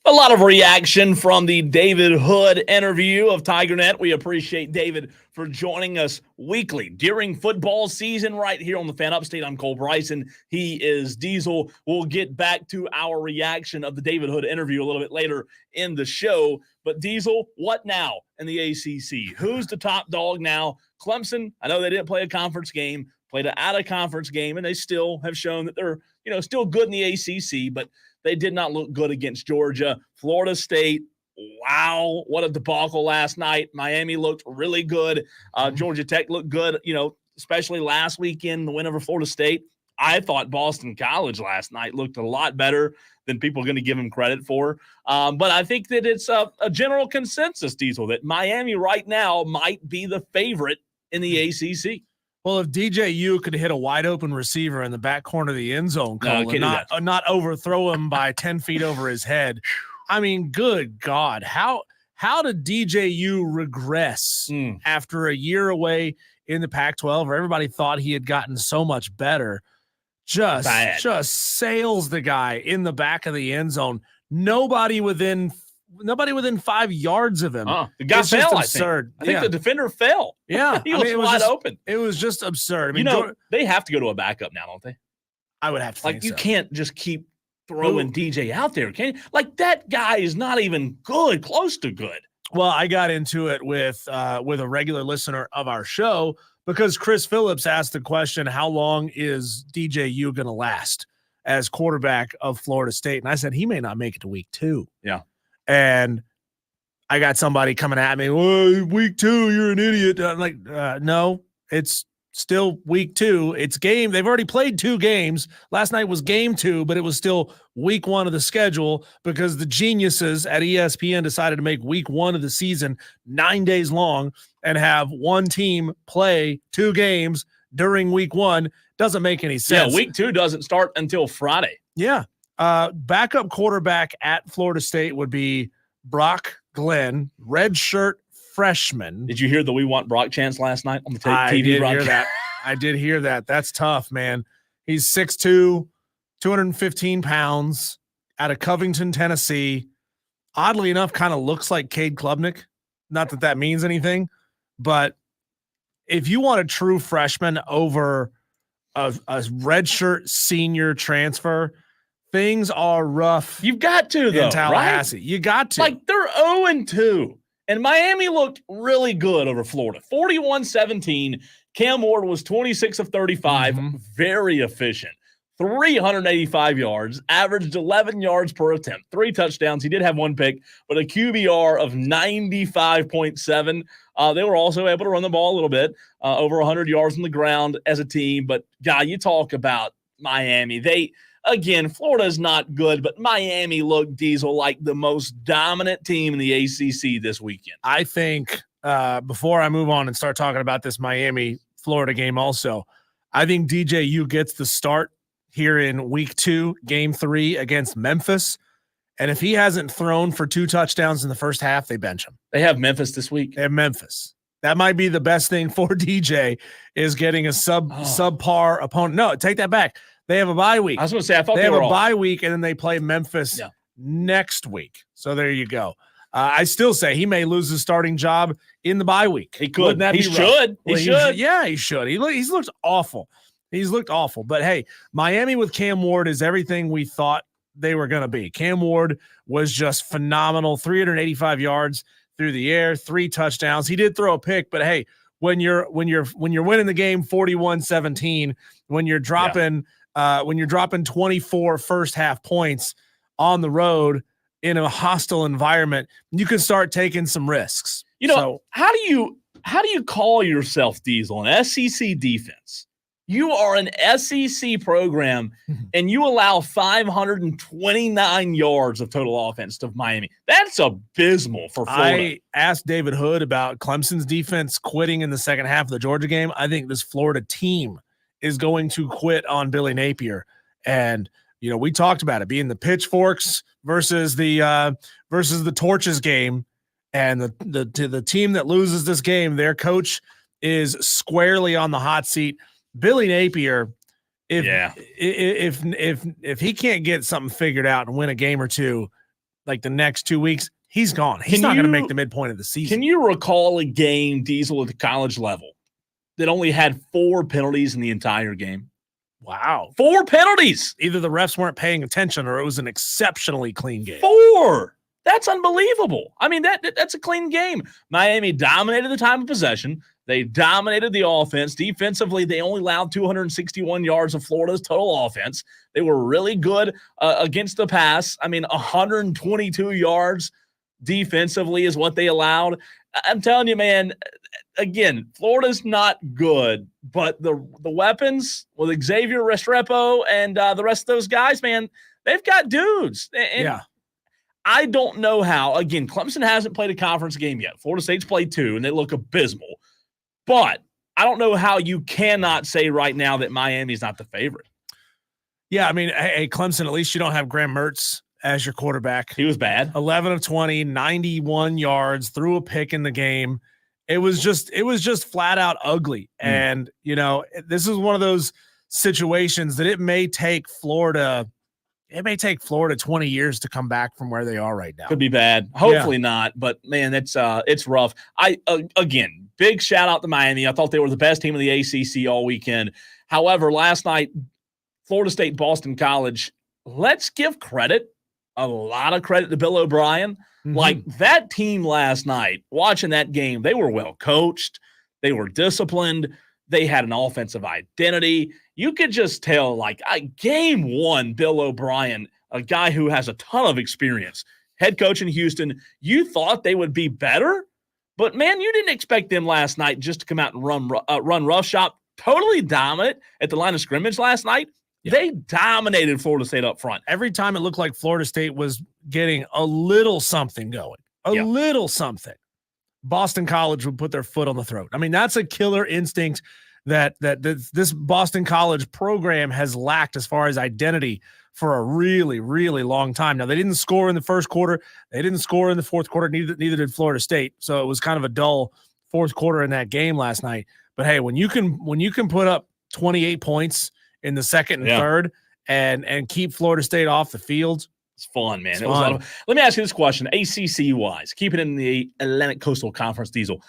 A lot of reaction from the David Hood interview of TigerNet. We appreciate David for joining us weekly during football season right here on the Fan Upstate. I'm Cole Bryson. He is Diesel. We'll get back to our reaction of the David Hood interview a little bit later in the show. But Diesel, what now in the ACC? Who's the top dog now? Clemson, I know they didn't play a conference game, played an out-of-conference game, and they still have shown that they're, still good in the ACC, but they did not look good against Georgia. Florida State, wow, what a debacle last night. Miami looked really good. Georgia Tech looked good, especially last weekend, the win over Florida State. I thought Boston College last night looked a lot better than people are going to give them credit for. But I think that it's a general consensus, Diesel, that Miami right now might be the favorite in the ACC. Well, if DJU could hit a wide open receiver in the back corner of the end zone, Cole, and not overthrow him by 10 feet over his head, I mean, good God, how did DJU regress after a year away in the Pac-12 where everybody thought he had gotten so much better? Just sails the guy in the back of the end zone. Nobody within 5 yards of him. The guy it's fell, just absurd. I think the defender fell. Yeah. He was wide open. It was just absurd. I mean, they have to go to a backup now, don't they? I would have to think you so. can't just keep throwing DJ out there, can you? That guy is not even good, close to good. Well, I got into it with a regular listener of our show because Chris Phillips asked the question, how long is DJU going to last as quarterback of Florida State? And I said, he may not make it to week 2. Yeah. And I got somebody coming at me, well, week 2, you're an idiot. I'm like, no, it's still week 2. It's game. They've already played 2 games. Last night was game 2, but it was still week 1 of the schedule because the geniuses at ESPN decided to make week 1 of the season 9 days long and have one team play 2 games during week 1. Doesn't make any sense. Yeah, week 2 doesn't start until Friday. Yeah. Backup quarterback at Florida State would be Brock Glenn, redshirt freshman. Did you hear the We Want Brock chants last night on the TV broadcast? I did hear that. That's tough, man. He's 6'2", 215 pounds, out of Covington, Tennessee. Oddly enough, kind of looks like Cade Klubnik. Not that means anything, but if you want a true freshman over a redshirt senior transfer, things are rough. You've got to, though, in Tallahassee. Right? You got to. They're 0-2. And Miami looked really good over Florida. 41-17. Cam Ward was 26 of 35. Very efficient. 385 yards. Averaged 11 yards per attempt. 3 touchdowns. He did have 1 pick, but a QBR of 95.7. They were also able to run the ball a little bit. Over 100 yards on the ground as a team. But, God, you talk about Miami. Again, Florida is not good, but Miami looked, Diesel, like the most dominant team in the ACC this weekend. I think before I move on and start talking about this Miami-Florida game also, I think DJU gets the start here in week 2, game 3 against Memphis. And if he hasn't thrown for 2 touchdowns in the first half, they bench him. They have Memphis this week. They have Memphis. That might be the best thing for DJ is getting a subpar opponent. No, take that back. They have a bye week. I was going to say, I thought they have a bye week, and then they play Memphis next week. So there you go. I still say he may lose his starting job in the bye week. He could. He should. He should. Yeah, he should. He's looked awful. He's looked awful. But, hey, Miami with Cam Ward is everything we thought they were going to be. Cam Ward was just phenomenal. 385 yards through the air, 3 touchdowns. He did throw a pick, but, hey, when you're winning the game 41-17, when you're dropping – when you're dropping 24 first half points on the road in a hostile environment, you can start taking some risks. How do you call yourself, Diesel, an SEC defense? You are an SEC program, and you allow 529 yards of total offense to Miami. That's abysmal for Florida. I asked David Hood about Clemson's defense quitting in the second half of the Georgia game. I think this Florida team is going to quit on Billy Napier. And, we talked about it being the pitchforks versus the torches game. And the team that loses this game, their coach is squarely on the hot seat. Billy Napier, if he can't get something figured out and win a game or 2, like the next 2 weeks, he's gone. He's not going to make the midpoint of the season. Can you recall a game, Diesel, at the college level that only had 4 penalties in the entire game? Wow. 4 penalties. Either the refs weren't paying attention or it was an exceptionally clean game. 4. That's unbelievable. I mean, that's a clean game. Miami dominated the time of possession. They dominated the offense. Defensively, they only allowed 261 yards of Florida's total offense. They were really good against the pass. I mean, 122 yards defensively is what they allowed. I'm telling you, man, again, Florida's not good, but the weapons with Xavier Restrepo and the rest of those guys, man, they've got dudes. And yeah. I don't know how. Again, Clemson hasn't played a conference game yet. Florida State's played 2, and they look abysmal. But I don't know how you cannot say right now that Miami's not the favorite. Yeah, I mean, hey, Clemson, at least you don't have Graham Mertz as your quarterback. He was bad. 11 of 20, 91 yards, threw a pick in the game. It was just flat out ugly. And, you know, this is one of those situations that it may take Florida 20 years to come back from where they are right now. Could be bad. Hopefully not, but man, it's rough. Again, big shout out to Miami. I thought they were the best team in the ACC all weekend. However, last night, Florida State, Boston College, let's give credit, a lot of credit to Bill O'Brien. Mm-hmm. Like that team last night, watching that game, they were well coached. They were disciplined. They had an offensive identity. You could just tell, like, game one, Bill O'Brien, a guy who has a ton of experience, head coach in Houston, you thought they would be better, but, man, you didn't expect them last night just to come out and run roughshod. Totally dominant at the line of scrimmage last night. Yeah. They dominated Florida State up front. Every time it looked like Florida State was getting a little something going, little something, Boston College would put their foot on the throat. I mean, that's a killer instinct that this Boston College program has lacked as far as identity for a really, really long time. Now, they didn't score in the first quarter. They didn't score in the fourth quarter. Neither did Florida State. So it was kind of a dull fourth quarter in that game last night. But hey, when you can put up 28 points in the second and third and keep Florida State off the field, it's fun, man. It's it was fun. A lot of, let me ask you this question, ACC-wise, keep it in the Atlantic Coastal Conference, Diesel.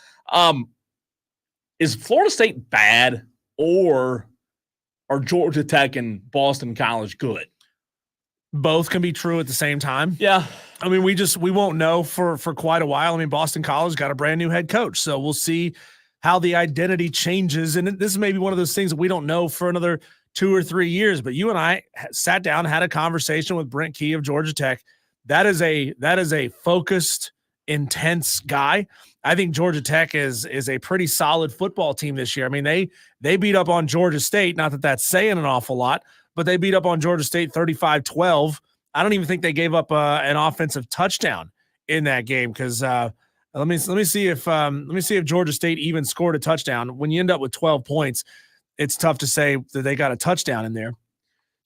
Is Florida State bad, or are Georgia Tech and Boston College good? Both can be true at the same time. Yeah. I mean, we won't know for quite a while. I mean, Boston College got a brand new head coach, so we'll see how the identity changes. And this is maybe one of those things that we don't know for another 2 or 3 years. But you and I sat down, had a conversation with Brent Key of Georgia Tech. That is a focused, intense guy. I think Georgia Tech is a pretty solid football team this year. I mean, they beat up on Georgia State. Not that that's saying an awful lot, but they beat up on Georgia State 35-12. I don't even think they gave up an offensive touchdown in that game because let me see if Georgia State even scored a touchdown. When you end up with 12 points, it's tough to say that they got a touchdown in there.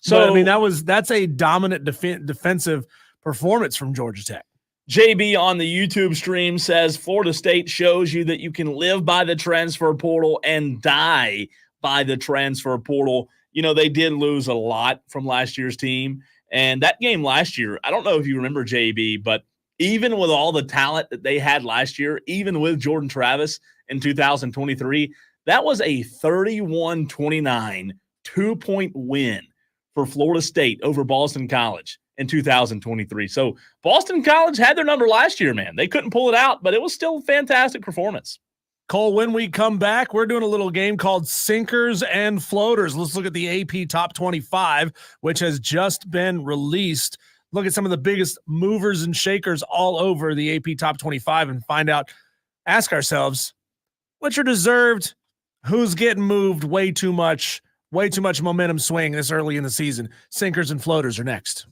So but, I mean, that's a dominant defensive performance from Georgia Tech. JB on the YouTube stream says Florida State shows you that you can live by the transfer portal and die by the transfer portal. You know, they did lose a lot from last year's team. And that game last year, I don't know if you remember, JB, but even with all the talent that they had last year, even with Jordan Travis in 2023, that was a 31-29 2-point win for Florida State over Boston College in 2023. So Boston College had their number last year, man. They couldn't pull it out, but it was still a fantastic performance. Cole, when we come back, we're doing a little game called Sinkers and Floaters. Let's look at the AP Top 25, which has just been released. Look at some of the biggest movers and shakers all over the AP Top 25 and ask ourselves, what's your deserved, who's getting moved way too much momentum swing this early in the season. Sinkers and Floaters are next.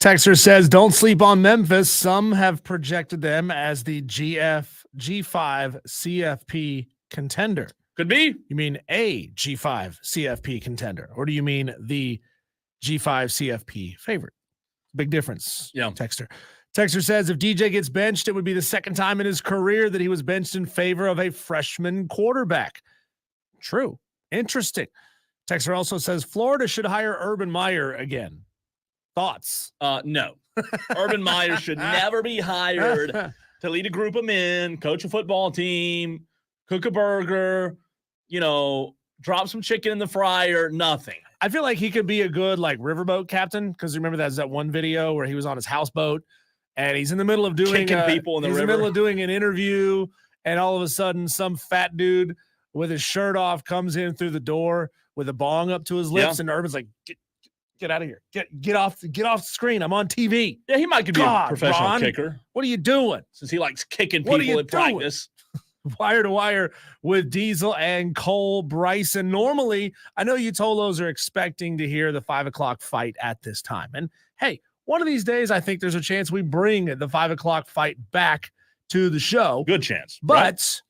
Texter says, don't sleep on Memphis. Some have projected them as the G5 CFP contender. Could be. You mean a G5 CFP contender, or do you mean the G5 CFP favorite? Big difference. Yeah. Texter says, if DJ gets benched, it would be the second time in his career that he was benched in favor of a freshman quarterback. True. Interesting. Texter also says, Florida should hire Urban Meyer again. Thoughts? No. Urban Meyer should never be hired to lead a group of men, coach a football team, cook a burger, drop some chicken in the fryer, nothing. I feel like he could be a good riverboat captain, because remember that one video where he was on his houseboat and he's in the middle of doing kicking people in the river. In the middle of doing an interview, and all of a sudden some fat dude with his shirt off comes in through the door with a bong up to his lips, and Urban's like, get out of here. Get off the screen. I'm on TV. Yeah, he might be a professional Ron, kicker. What are you doing? Since he likes kicking people at practice. Wire to Wire with Diesel and Cole Bryson. Normally, I know you Tolos are expecting to hear the 5 o'clock fight at this time. And hey, one of these days, I think there's a chance we bring the 5 o'clock fight back to the show. Good chance. But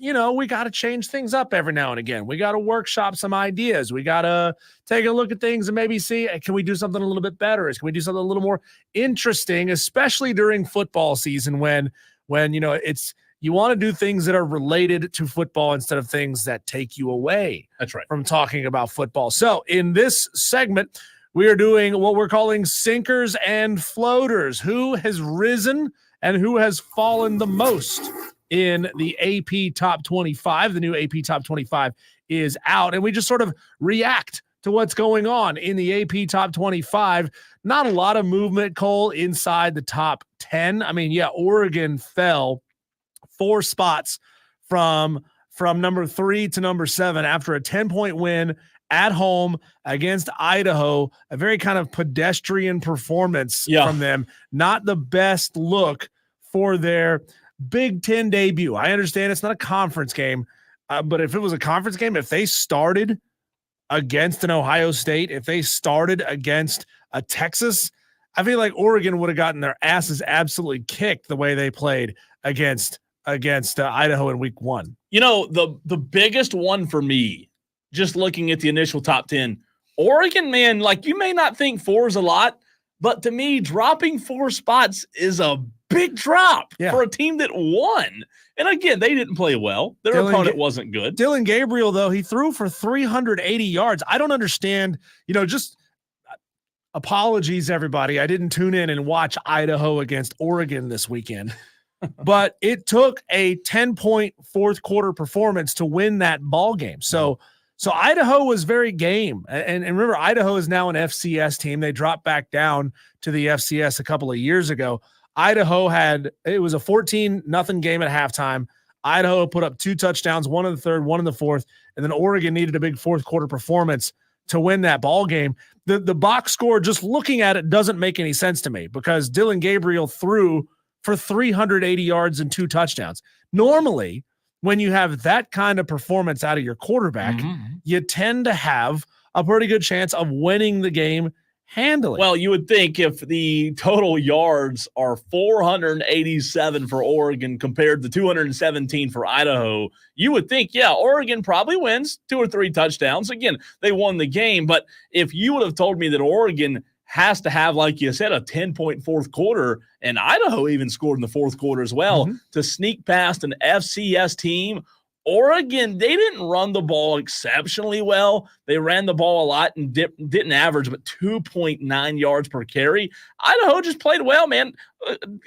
we got to change things up every now and again. We got to workshop some ideas. We got to take a look at things and maybe see, can we do something a little bit better? Can we do something a little more interesting, especially during football season when you want to do things that are related to football instead of things that take you away. That's right. From talking about football. So in this segment, we are doing what we're calling sinkers and floaters. Who has risen and who has fallen the most in the AP Top 25? The new AP Top 25 is out, and we just sort of react to what's going on in the AP Top 25. Not a lot of movement, Cole, inside the top 10. I mean, Oregon fell 4 spots from number 3 to number 7 after a 10-point win at home against Idaho. A very kind of pedestrian performance from them. Not the best look for their Big Ten debut. I understand it's not a conference game, but if it was a conference game, if they started against an Ohio State, if they started against a Texas, I feel like Oregon would have gotten their asses absolutely kicked the way they played against Idaho in week 1. The biggest one for me, just looking at the initial top 10, Oregon, man, you may not think 4 is a lot, but to me, dropping 4 spots is a big drop for a team that won. And again, they didn't play well. Their opponent wasn't good. Dylan Gabriel, though, he threw for 380 yards. I don't understand, just apologies, everybody. I didn't tune in and watch Idaho against Oregon this weekend. But it took a 10-point fourth quarter performance to win that ball game. So Idaho was very game. And remember, Idaho is now an FCS team. They dropped back down to the FCS a couple of years ago. Idaho it was a 14-0 game at halftime. Idaho put up 2 touchdowns, 1 in the third, 1 in the fourth, and then Oregon needed a big fourth quarter performance to win that ball game. The box score, just looking at it, doesn't make any sense to me because Dylan Gabriel threw for 380 yards and 2 touchdowns. Normally, when you have that kind of performance out of your quarterback, you tend to have a pretty good chance of winning the game handily. Well, you would think if the total yards are 487 for Oregon compared to 217 for Idaho, you would think, Oregon probably wins 2 or 3 touchdowns. Again, they won the game, but if you would have told me that Oregon has to have, like you said, a 10-point fourth quarter, and Idaho even scored in the fourth quarter as well, to sneak past an FCS team. Oregon, they didn't run the ball exceptionally well. They ran the ball a lot and didn't average but 2.9 yards per carry. Idaho just played well, man.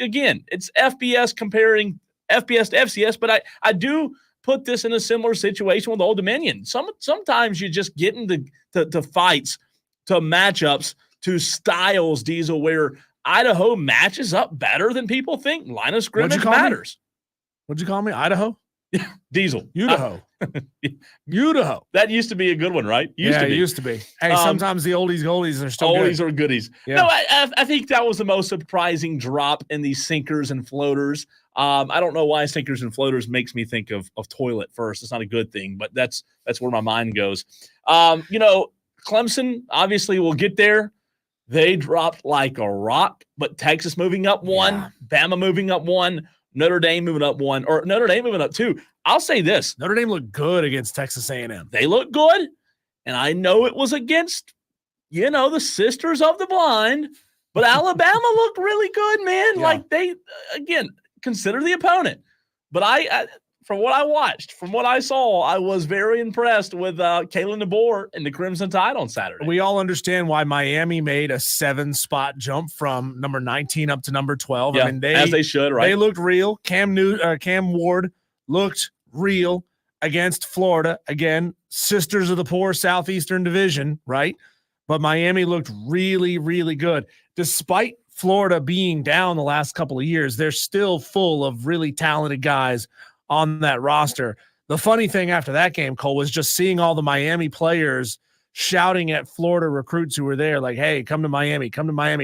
Again, it's FBS comparing FBS to FCS, but I do put this in a similar situation with Old Dominion. Sometimes you just get into fights, to matchups, to styles, Diesel, where Idaho matches up better than people think. Line of scrimmage matters. What'd you call me? Idaho? Diesel. Idaho. Idaho. That used to be a good one, right? It used to be. Hey, sometimes the oldies goalies are still oldies good. Or goodies. Yeah. No, I think that was the most surprising drop in these sinkers and floaters. I don't know why sinkers and floaters makes me think of toilet first. It's not a good thing, but that's where my mind goes. Clemson, obviously, will get there. They dropped like a rock, but Texas moving up one, Bama moving up one, Notre Dame moving up one, or Notre Dame moving up two. I'll say this. Notre Dame looked good against Texas A&M. They look good, and I know it was against, the Sisters of the Blind, but Alabama looked really good, man. Yeah. Like they, again, consider the opponent. But I from what I watched, from what I saw, I was very impressed with Kalen DeBoer and the Crimson Tide on Saturday. We all understand why Miami made a 7-spot jump from number 19 up to number 12. Yeah, I mean, as they should, right? They looked real. Cam Ward looked real against Florida. Again, Sisters of the Poor Southeastern Division, right? But Miami looked really, really good. Despite Florida being down the last couple of years, they're still full of really talented guys on that roster. The funny thing after that game, Cole, was just seeing all the Miami players shouting at Florida recruits who were there, like, hey, come to Miami,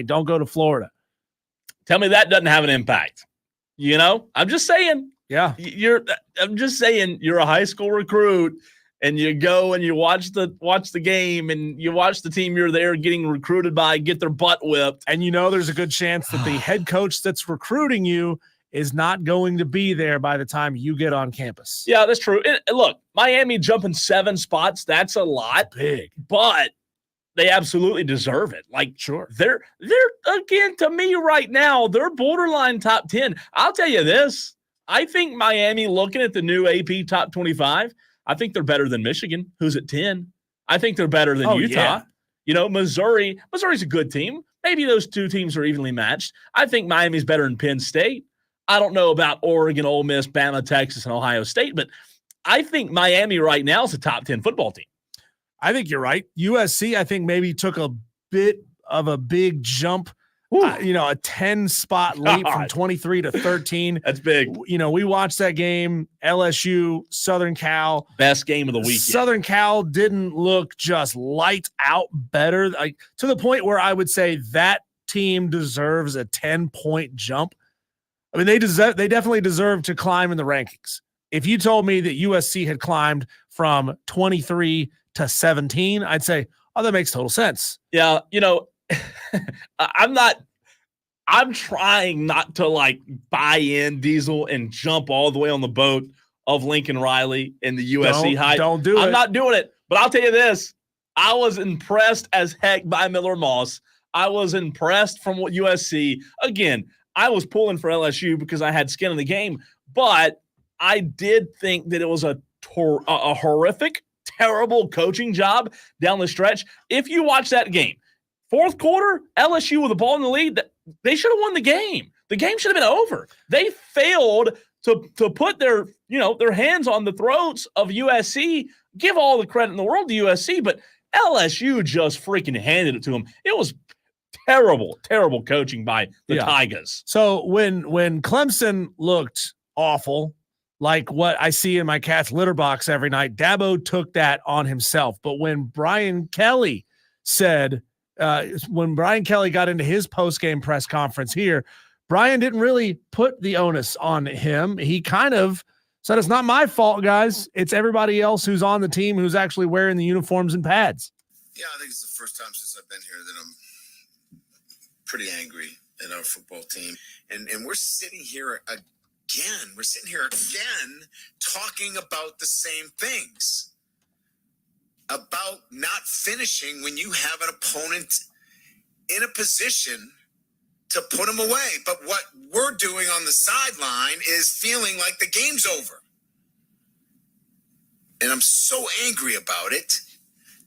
don't go to Florida. Tell me that doesn't have an impact. I'm just saying. Yeah. I'm just saying you're a high school recruit and you go and you watch the game and you watch the team you're there getting recruited by get their butt whipped. And there's a good chance that the head coach that's recruiting you is not going to be there by the time you get on campus. Yeah, that's true. And look, Miami jumping 7 spots, that's a lot. Big. But they absolutely deserve it. Like, sure. They're again, to me right now, they're borderline top 10. I'll tell you this. I think Miami, looking at the new AP top 25, I think they're better than Michigan, who's at 10. I think they're better than Utah. Yeah. Missouri's a good team. Maybe those two teams are evenly matched. I think Miami's better than Penn State. I don't know about Oregon, Ole Miss, Bama, Texas, and Ohio State, but I think Miami right now is a top 10 football team. I think you're right. USC, I think, maybe took a bit of a big jump, a 10-spot leap from 23 to 13. That's big. We watched that game, LSU, Southern Cal. Best game of the weekend. Southern Cal didn't look just light out better, to the point where I would say that team deserves a 10-point jump. I mean, they definitely deserve to climb in the rankings. If you told me that USC had climbed from 23 to 17, I'd say, oh, that makes total sense. Yeah, I'm trying not to buy in Diesel and jump all the way on the boat of Lincoln Riley and the USC hype. Don't do it. I'm not doing it. But I'll tell you this. I was impressed as heck by Miller Moss. I was impressed from what USC. Again, I was pulling for LSU because I had skin in the game, but I did think that it was a horrific, terrible coaching job down the stretch. If you watch that game, fourth quarter, LSU with the ball in the lead, they should have won the game. The game should have been over. They failed to put their hands on the throats of USC. Give all the credit in the world to USC, but LSU just freaking handed it to them. It was terrible coaching by the Tigers. So when Clemson looked awful, like what I see in my cat's litter box every night, Dabo took that on himself. But when Brian Kelly got into his post-game press conference here, Brian didn't really put the onus on him. He kind of said, it's not my fault, guys. It's everybody else who's on the team who's actually wearing the uniforms and pads. Yeah, I think it's the first time since I've been here that I'm pretty angry at our football team. And we're sitting here again. We're sitting here again talking about the same things. About not finishing when you have an opponent in a position to put them away. But what we're doing on the sideline is feeling like the game's over. And I'm so angry about it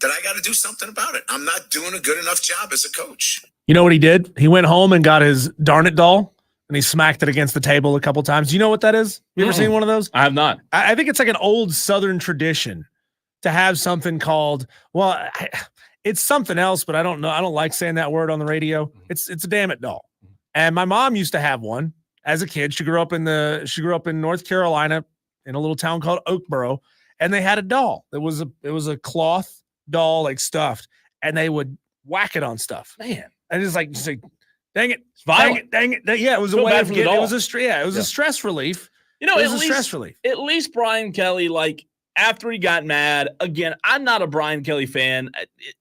that I got to do something about it. I'm not doing a good enough job as a coach. You know what he did? He went home and got his darn it doll and he smacked it against the table a couple times. Do you know what that is? You ever seen one of those? I have not. I think it's like an old Southern tradition to have something called, it's something else, but I don't know. I don't like saying that word on the radio. It's a damn it doll. And my mom used to have one as a kid. She grew up in North Carolina in a little town called Oakboro, and they had a doll. It was a cloth doll, like stuffed, and they would whack it on stuff. Man. And it's like, dang it, it's violent. Dang it. Yeah, it was a way of getting, it was a stress relief. It was a stress relief. At least Brian Kelly, after he got mad, again, I'm not a Brian Kelly fan.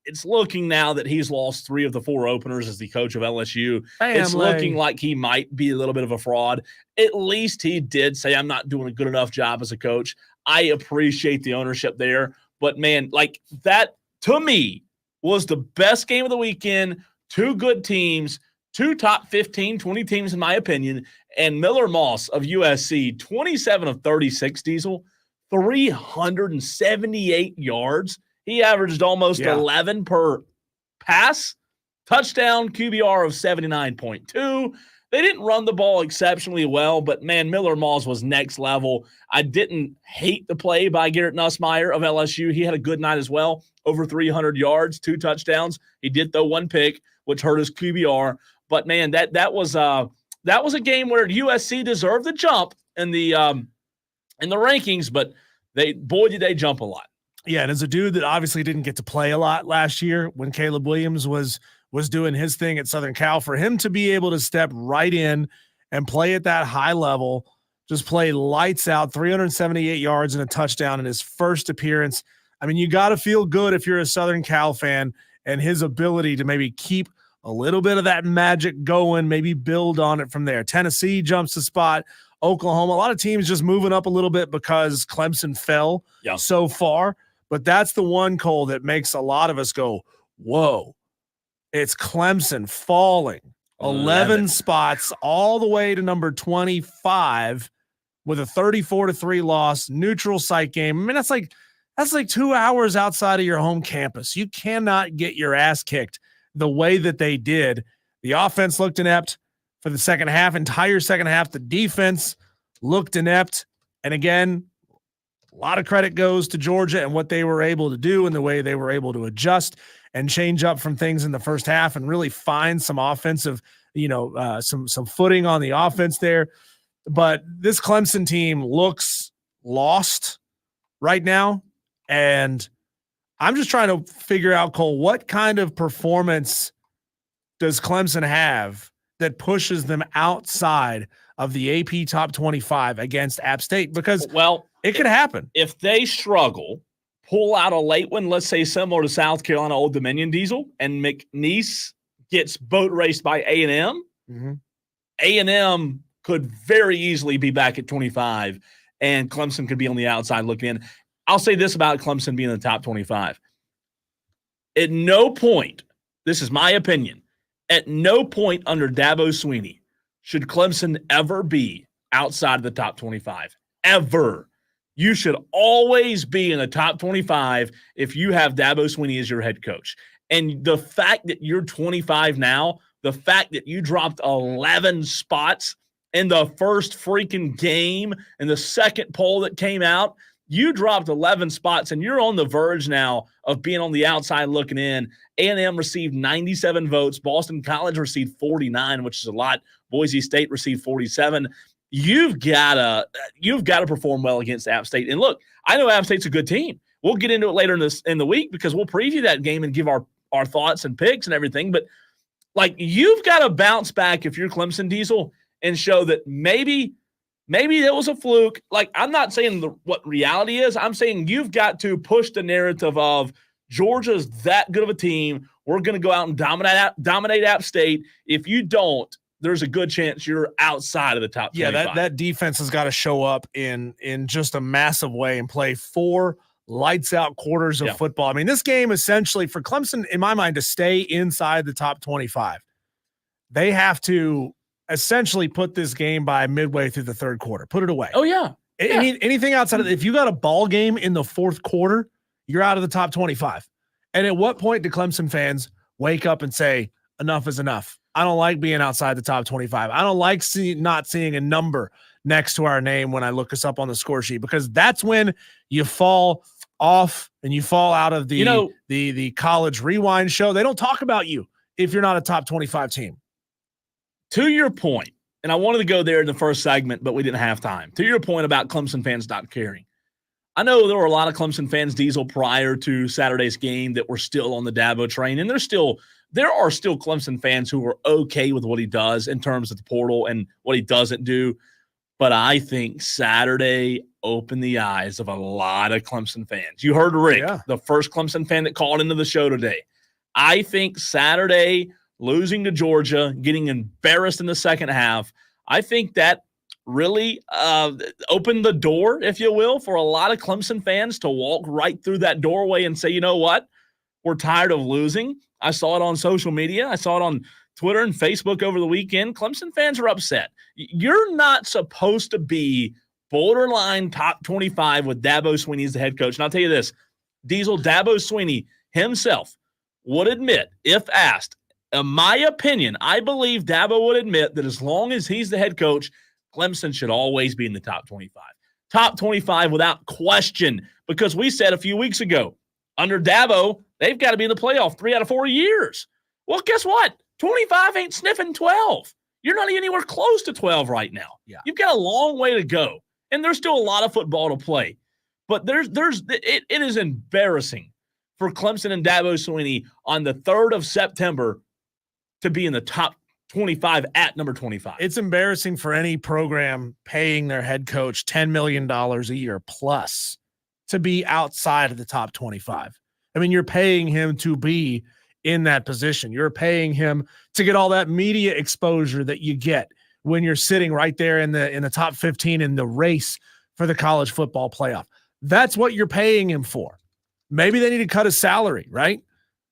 It's looking now that he's lost 3 of the 4 openers as the coach of LSU. It's looking like he might be a little bit of a fraud. At least he did say, I'm not doing a good enough job as a coach. I appreciate the ownership there. But, man, like that, to me, was the best game of the weekend. 2 good teams, 2 top 15, 20 teams in my opinion. And Miller Moss of USC, 27 of 36, Diesel. 378 yards. He averaged almost 11 per pass. Touchdown QBR of 79.2. They didn't run the ball exceptionally well, but, man, Miller Moss was next level. I didn't hate the play by Garrett Nussmeier of LSU. He had a good night as well, over 300 yards, 2 touchdowns. He did throw 1 pick, which hurt his QBR. But, man, that was a game where USC deserved the jump in the rankings, but did they jump a lot. Yeah, and as a dude that obviously didn't get to play a lot last year when Caleb Williams was doing his thing at Southern Cal, for him to be able to step right in and play at that high level, just play lights out, 378 yards and a touchdown in his first appearance. I mean, you got to feel good if you're a Southern Cal fan, and his ability to maybe keep a little bit of that magic going, maybe build on it from there. Tennessee jumps a spot. Oklahoma, a lot of teams just moving up a little bit because Clemson fell so far. But that's the one, Cole, that makes a lot of us go, whoa, it's Clemson falling 11 spots all the way to number 25 with a 34-3 loss, neutral site game. I mean, that's like 2 hours outside of your home campus. You cannot get your ass kicked the way that they did. The offense looked inept for the second half, entire second half. The defense looked inept. And again, a lot of credit goes to Georgia and what they were able to do and the way they were able to adjust and change up from things in the first half and really find some offensive, some footing on the offense there. But this Clemson team looks lost right now. And I'm just trying to figure out, Cole, what kind of performance does Clemson have that pushes them outside of the AP top 25 against App State? Because it could happen. If they struggle, pull out a late one, let's say similar to South Carolina Old Dominion, Diesel, and McNeese gets boat raced by A&M, A&M could very easily be back at 25, and Clemson could be on the outside looking in. I'll say this about Clemson being in the top 25. At no point, this is my opinion, at no point under Dabo Swinney should Clemson ever be outside of the top 25. Ever. You should always be in the top 25 if you have Dabo Swinney as your head coach. And the fact that you're 25 now, the fact that you dropped 11 spots in the first freaking game and the second poll that came out, you dropped 11 spots and you're on the verge now of being on the outside looking in. A&M received 97 votes. Boston College received 49, which is a lot. Boise State received 47. You've got to perform well against App State. And look, I know App State's a good team. We'll get into it later in the week because we'll preview that game and give our thoughts and picks and everything. But like, you've got to bounce back if you're Clemson, Diesel, and show that maybe it was a fluke. Like, I'm not saying what reality is. I'm saying you've got to push the narrative of Georgia's that good of a team. We're going to go out and dominate App State. If you don't, there's a good chance you're outside of the top 25. Yeah, that defense has got to show up in just a massive way and play 4 lights-out quarters of football. I mean, this game essentially for Clemson, in my mind, to stay inside the top 25, they have to essentially put this game by midway through the third quarter. Put it away. Oh, yeah. Anything outside of – if you got a ball game in the fourth quarter, you're out of the top 25. And at what point do Clemson fans wake up and say, enough is enough? I don't like being outside the top 25. I don't like not seeing a number next to our name when I look us up on the score sheet, because that's when you fall off and you fall out of the college rewind show. They don't talk about you if you're not a top 25 team. To your point, and I wanted to go there in the first segment, but we didn't have time. To your point about Clemson fans not caring. I know there were a lot of Clemson fans, Diesel, prior to Saturday's game that were still on the Dabo train, and there are still Clemson fans who are okay with what he does in terms of the portal and what he doesn't do. But I think Saturday, opened the eyes of a lot of Clemson fans. You heard Rick, the first Clemson fan that called into the show today. I think Saturday, losing to Georgia, getting embarrassed in the second half, I think that really opened the door, if you will, for a lot of Clemson fans to walk right through that doorway and say, you know what? We're tired of losing. I saw it on social media. I saw it on Twitter and Facebook over the weekend. Clemson fans are upset. You're not supposed to be borderline top 25 with Dabo Swinney as the head coach. And I'll tell you this, Diesel, Dabo Swinney himself would admit, if asked, in my opinion, I believe Dabo would admit that as long as he's the head coach, Clemson should always be in the top 25. Top 25 without question, because we said a few weeks ago, under Dabo, they've got to be in the playoff 3 out of 4 years. Well, guess what? 25 ain't sniffing 12. You're not anywhere close to 12 right now. Yeah. You've got a long way to go, and there's still a lot of football to play. But it is embarrassing for Clemson and Dabo Swinney on the 3rd of September to be in the top 25 at number 25. It's embarrassing for any program paying their head coach $10 million a year plus to be outside of the top 25. I mean, you're paying him to be in that position. You're paying him to get all that media exposure that you get when you're sitting right there in the top 15 in the race for the college football playoff. That's what you're paying him for. Maybe they need to cut his salary, right?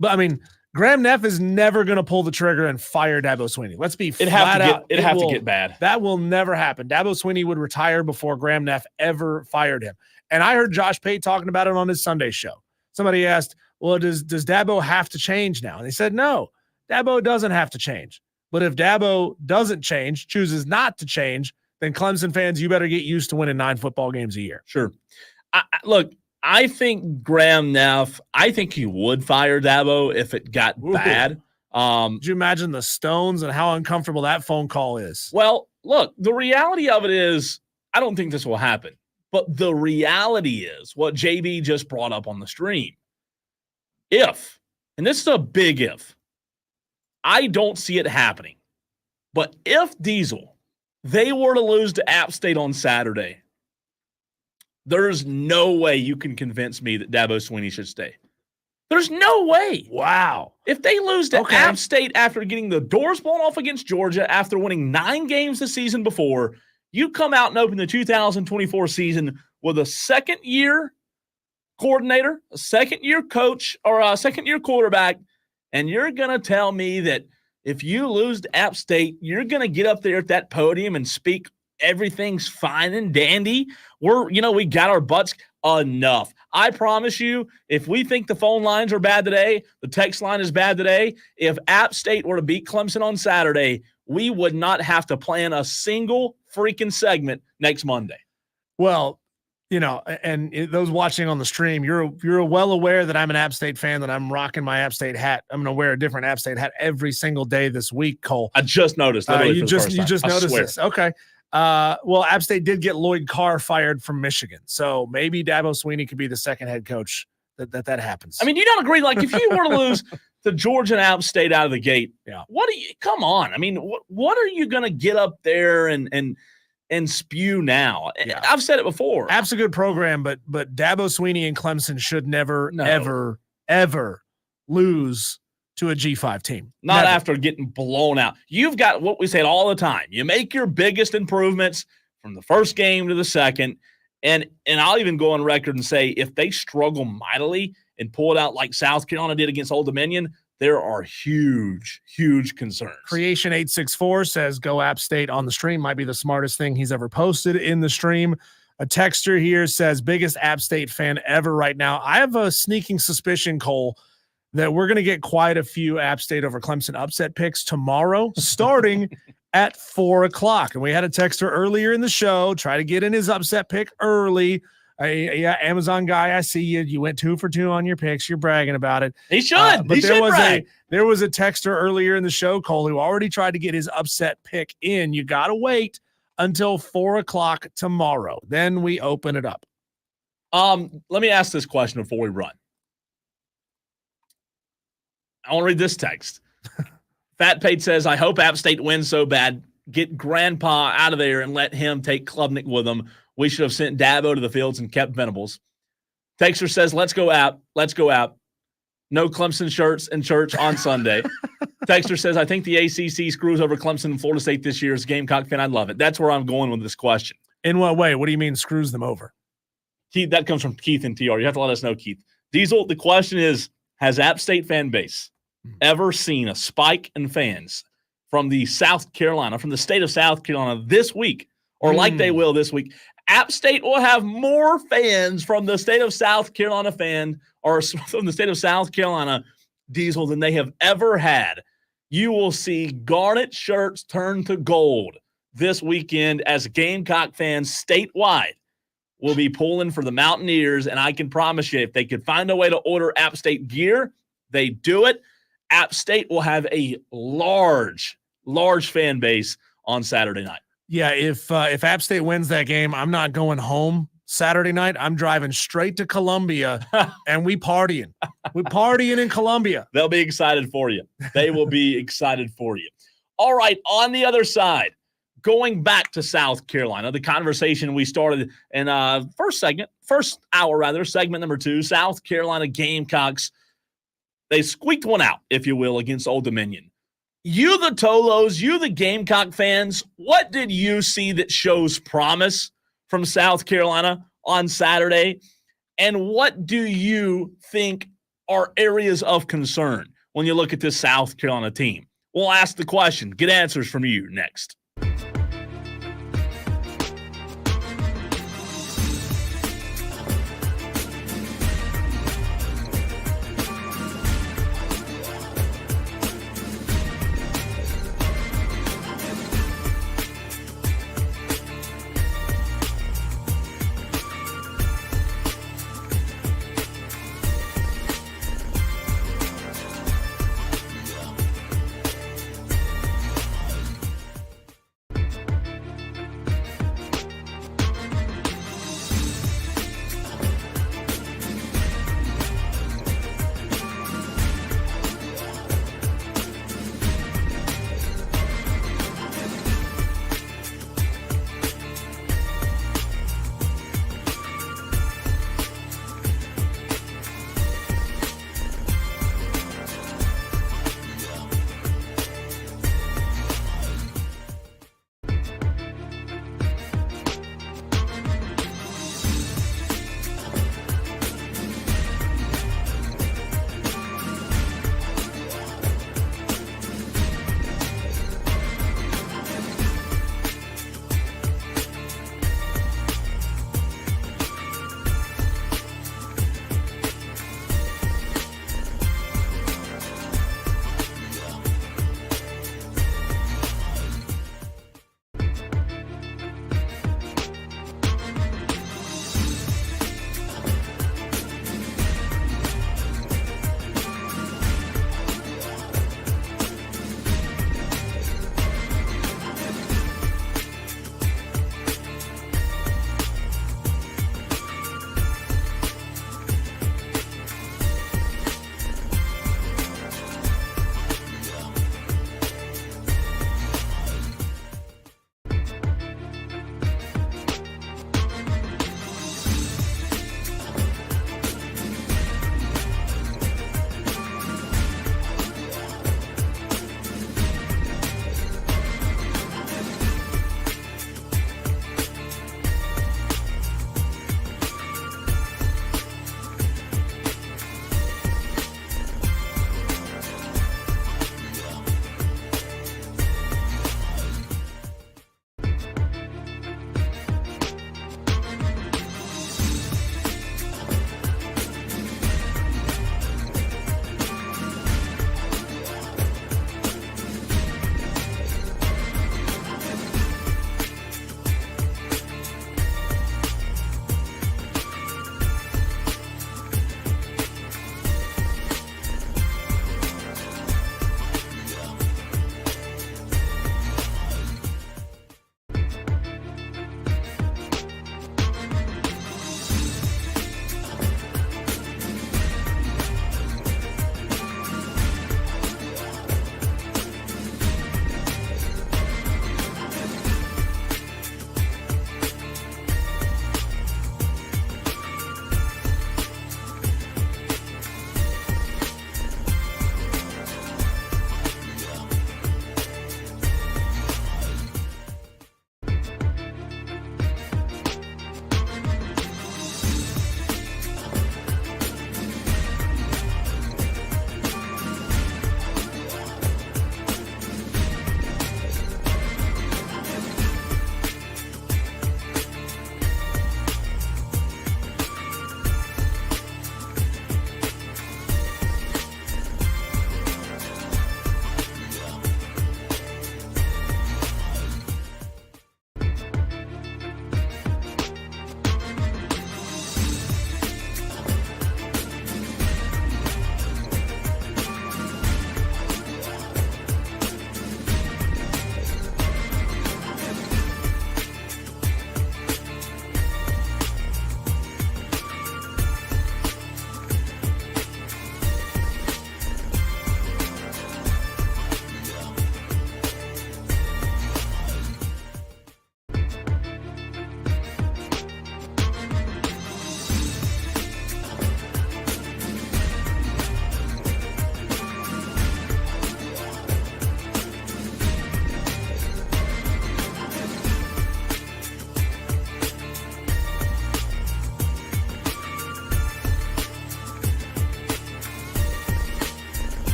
But I mean, Graham Neff is never going to pull the trigger and fire Dabo Swinney. Let's be flat out. It'd have to get bad. That will never happen. Dabo Swinney would retire before Graham Neff ever fired him. And I heard Josh Pate talking about it on his Sunday show. Somebody asked, well, does Dabo have to change now? And they said, no, Dabo doesn't have to change. But if Dabo doesn't change, chooses not to change, then Clemson fans, you better get used to winning 9 football games a year. Sure. Look, I think Graham Neff, I think he would fire Dabo if it got bad. Could you imagine the stones and how uncomfortable that phone call is? Well, look, the reality of it is, I don't think this will happen. But the reality is what JB just brought up on the stream. If, and this is a big if, I don't see it happening. But if Diesel, they were to lose to App State on Saturday, there's no way you can convince me that Dabo Swinney should stay. There's no way. Wow. If they lose to App State after getting the doors blown off against Georgia, after winning 9 games the season before, you come out and open the 2024 season with a second-year coordinator, a second-year coach, or a second-year quarterback, and you're going to tell me that if you lose to App State, you're going to get up there at that podium and speak everything's fine and dandy. We got our butts enough. I promise you, if we think the phone lines are bad today, the text line is bad today, if App State were to beat Clemson on Saturday, we would not have to plan a single freaking segment next Monday. Well, and those watching on the stream, you're well aware that I'm an App State fan, that I'm rocking my App State hat. I'm going to wear a different App State hat every single day this week, Cole. I just noticed. You just noticed this. Okay. Well, App State did get Lloyd Carr fired from Michigan, so maybe Dabo Swinney could be the second head coach that happens. I mean, you don't agree? Like, if you were to lose to Georgia and App State out of the gate, yeah. Come on. I mean, what are you going to get up there and spew now? Yeah. I've said it before. App's a good program, but Dabo Swinney and Clemson should never, ever lose to a G5 team. Not after getting blown out. You've got what we say all the time. You make your biggest improvements from the first game to the second. And I'll even go on record and say if they struggle mightily and pull it out like South Carolina did against Old Dominion, there are huge, huge concerns. Creation 864 says go App State on the stream. Might be the smartest thing he's ever posted in the stream. A texter here says biggest App State fan ever right now. I have a sneaking suspicion, Cole, that we're going to get quite a few App State over Clemson upset picks tomorrow, starting at 4:00. And we had a texter earlier in the show try to get in his upset pick early. Yeah, Amazon guy, I see you. You went 2 for 2 on your picks. You're bragging about it. He should. But brag. There was a texter earlier in the show, Cole, who already tried to get his upset pick in. You got to wait until 4:00 tomorrow. Then we open it up. Let me ask this question before we run. I want to read this text. Fat Pate says, I hope App State wins so bad. Get Grandpa out of there and let him take Klubnik with him. We should have sent Dabo to the fields and kept Venables. Texter says, let's go out. Let's go out. No Clemson shirts in church on Sunday. Texter says, I think the ACC screws over Clemson and Florida State this year. As a Gamecock fan, I love it. That's where I'm going with this question. In what way? What do you mean screws them over? Keith, that comes from Keith and TR. You have to let us know, Keith. Diesel, the question is, has App State fan base ever seen a spike in fans from the South Carolina, from the state of South Carolina this week, or like they will this week? App State will have more fans from the state of South Carolina from the state of South Carolina, Diesel, than they have ever had. You will see garnet shirts turn to gold this weekend as Gamecock fans statewide will be pulling for the Mountaineers, and I can promise you, if they could find a way to order App State gear, they do it. App State will have a large fan base on Saturday night. Yeah, if App State wins that game, I'm not going home Saturday night. I'm driving straight to Columbia, and we partying. We're partying in Columbia. They'll be excited for you. They will be excited for you. All right, on the other side, going back to South Carolina, the conversation we started in first hour, segment number 2, South Carolina Gamecocks. They squeaked one out, if you will, against Old Dominion. You, the Tolos, you, the Gamecock fans, what did you see that shows promise from South Carolina on Saturday? And what do you think are areas of concern when you look at this South Carolina team? We'll ask the question, get answers from you next.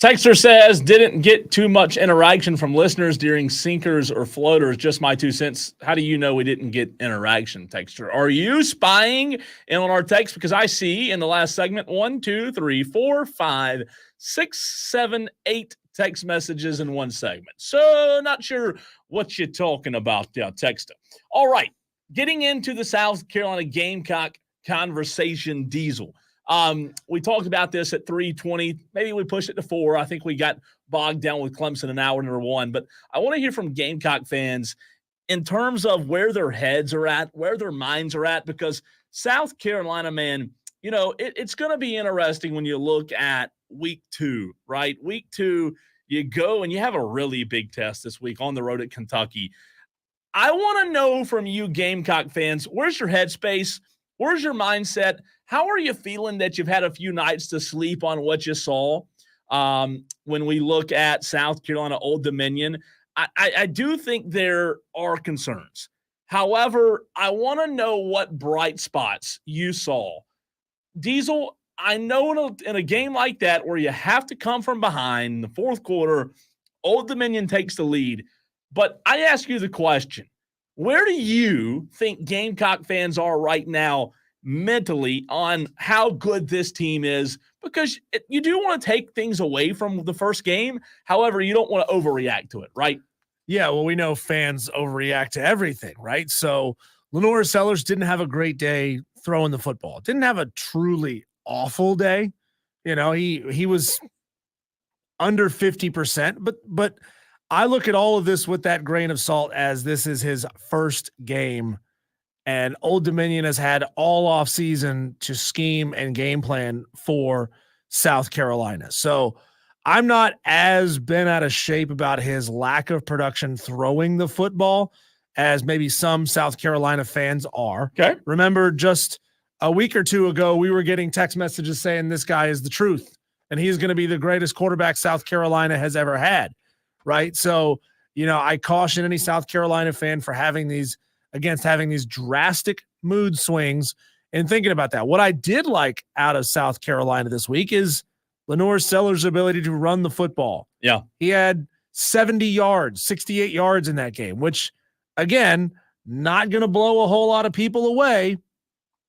Texter says, didn't get too much interaction from listeners during sinkers or floaters. Just my 2 cents. How do you know we didn't get interaction, Texter? Are you spying in on our text? Because I see in the last segment 1, 2, 3, 4, 5, 6, 7, 8 text messages in one segment. So not sure what you're talking about there, Texter. All right, getting into the South Carolina Gamecock conversation, Diesel. We talked about this at 3:20. Maybe we pushed it to 4. I think we got bogged down with Clemson in hour number 1. But I want to hear from Gamecock fans in terms of where their heads are at, where their minds are at, because South Carolina, man, you know, it's going to be interesting when you look at week 2, right? Week 2, you go and you have a really big test this week on the road at Kentucky. I want to know from you Gamecock fans, where's your headspace? Where's your mindset? How are you feeling that you've had a few nights to sleep on what you saw when we look at South Carolina Old Dominion? I do think there are concerns. However, I want to know what bright spots you saw. Diesel, I know in a game like that where you have to come from behind in the fourth quarter, Old Dominion takes the lead. But I ask you the question, where do you think Gamecock fans are right now mentally on how good this team is? Because you do want to take things away from the first game. However, you don't want to overreact to it, right? Yeah, well, we know fans overreact to everything, right? So Lanorris Sellers didn't have a great day throwing the football. Didn't have a truly awful day. You know, he was under 50%, but I look at all of this with that grain of salt as this is his first game, and Old Dominion has had all off season to scheme and game plan for South Carolina. So I'm not as bent out of shape about his lack of production throwing the football as maybe some South Carolina fans are. Okay. Remember just a week or two ago, we were getting text messages saying this guy is the truth and he's going to be the greatest quarterback South Carolina has ever had. Right. So, you know, I caution any South Carolina fan for having these drastic mood swings and thinking about that. What I did like out of South Carolina this week is Lanorris Sellers' ability to run the football. Yeah. He had 70 yards, 68 yards in that game, which, again, not going to blow a whole lot of people away.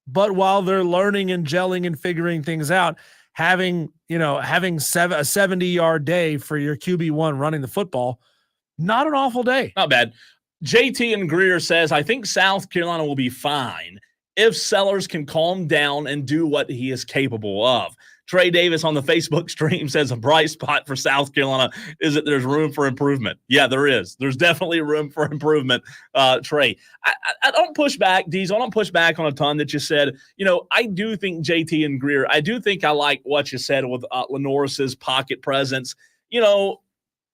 But while they're learning and gelling and figuring things out, having a 70-yard day for your QB1 running the football, not an awful day. Not bad. JT and Greer says, I think South Carolina will be fine if Sellers can calm down and do what he is capable of. Trey Davis on the Facebook stream says a bright spot for South Carolina is that there's room for improvement. Yeah, there is. There's definitely room for improvement, Trey. I don't push back, Diesel. I don't push back on a ton that you said. You know, I do think JT and Greer, I do think I like what you said with Lanorris's pocket presence. You know,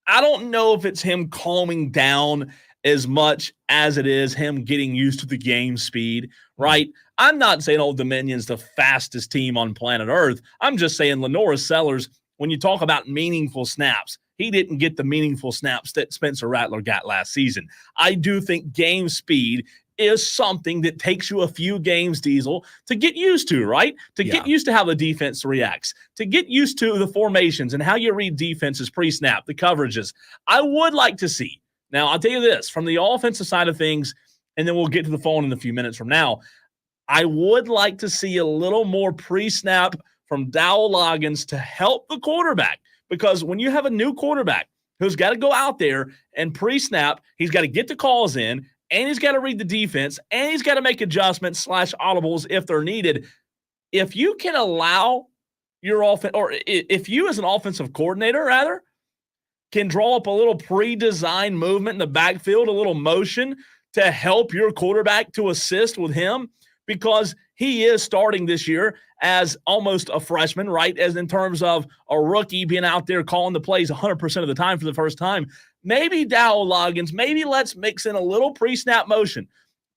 I don't know if it's him calming down as much as it is him getting used to the game speed, right? I'm not saying Old Dominion's the fastest team on planet Earth. I'm just saying Lanorris Sellers, when you talk about meaningful snaps, he didn't get the meaningful snaps that Spencer Rattler got last season. I do think game speed is something that takes you a few games, Diesel, to get used to, right? To get used to how the defense reacts, to get used to the formations and how you read defenses pre-snap, the coverages. I would like to see. Now, I'll tell you this, from the offensive side of things, and then we'll get to the phone in a few minutes from now, I would like to see a little more pre-snap from Dabo Loggins to help the quarterback. Because when you have a new quarterback who's got to go out there and pre-snap, he's got to get the calls in, and he's got to read the defense, and he's got to make adjustments / audibles if they're needed. If you can allow your offense, or if you as an offensive coordinator, rather, can draw up a little pre-designed movement in the backfield, a little motion to help your quarterback to assist with him, because he is starting this year as almost a freshman, right? As in terms of a rookie being out there calling the plays 100% of the time for the first time. Maybe Dabo Loggins, maybe let's mix in a little pre-snap motion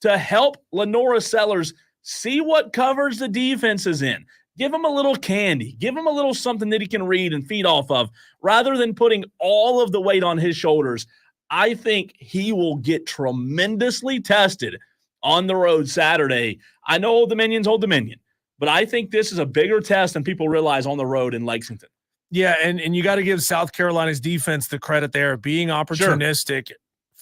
to help Lanorris Sellers see what covers the defense is in. Give him a little candy. Give him a little something that he can read and feed off of, rather than putting all of the weight on his shoulders. I think he will get tremendously tested on the road Saturday. I know Old Dominion's Old Dominion, but I think this is a bigger test than people realize on the road in Lexington. Yeah, and you got to give South Carolina's defense the credit there, being opportunistic,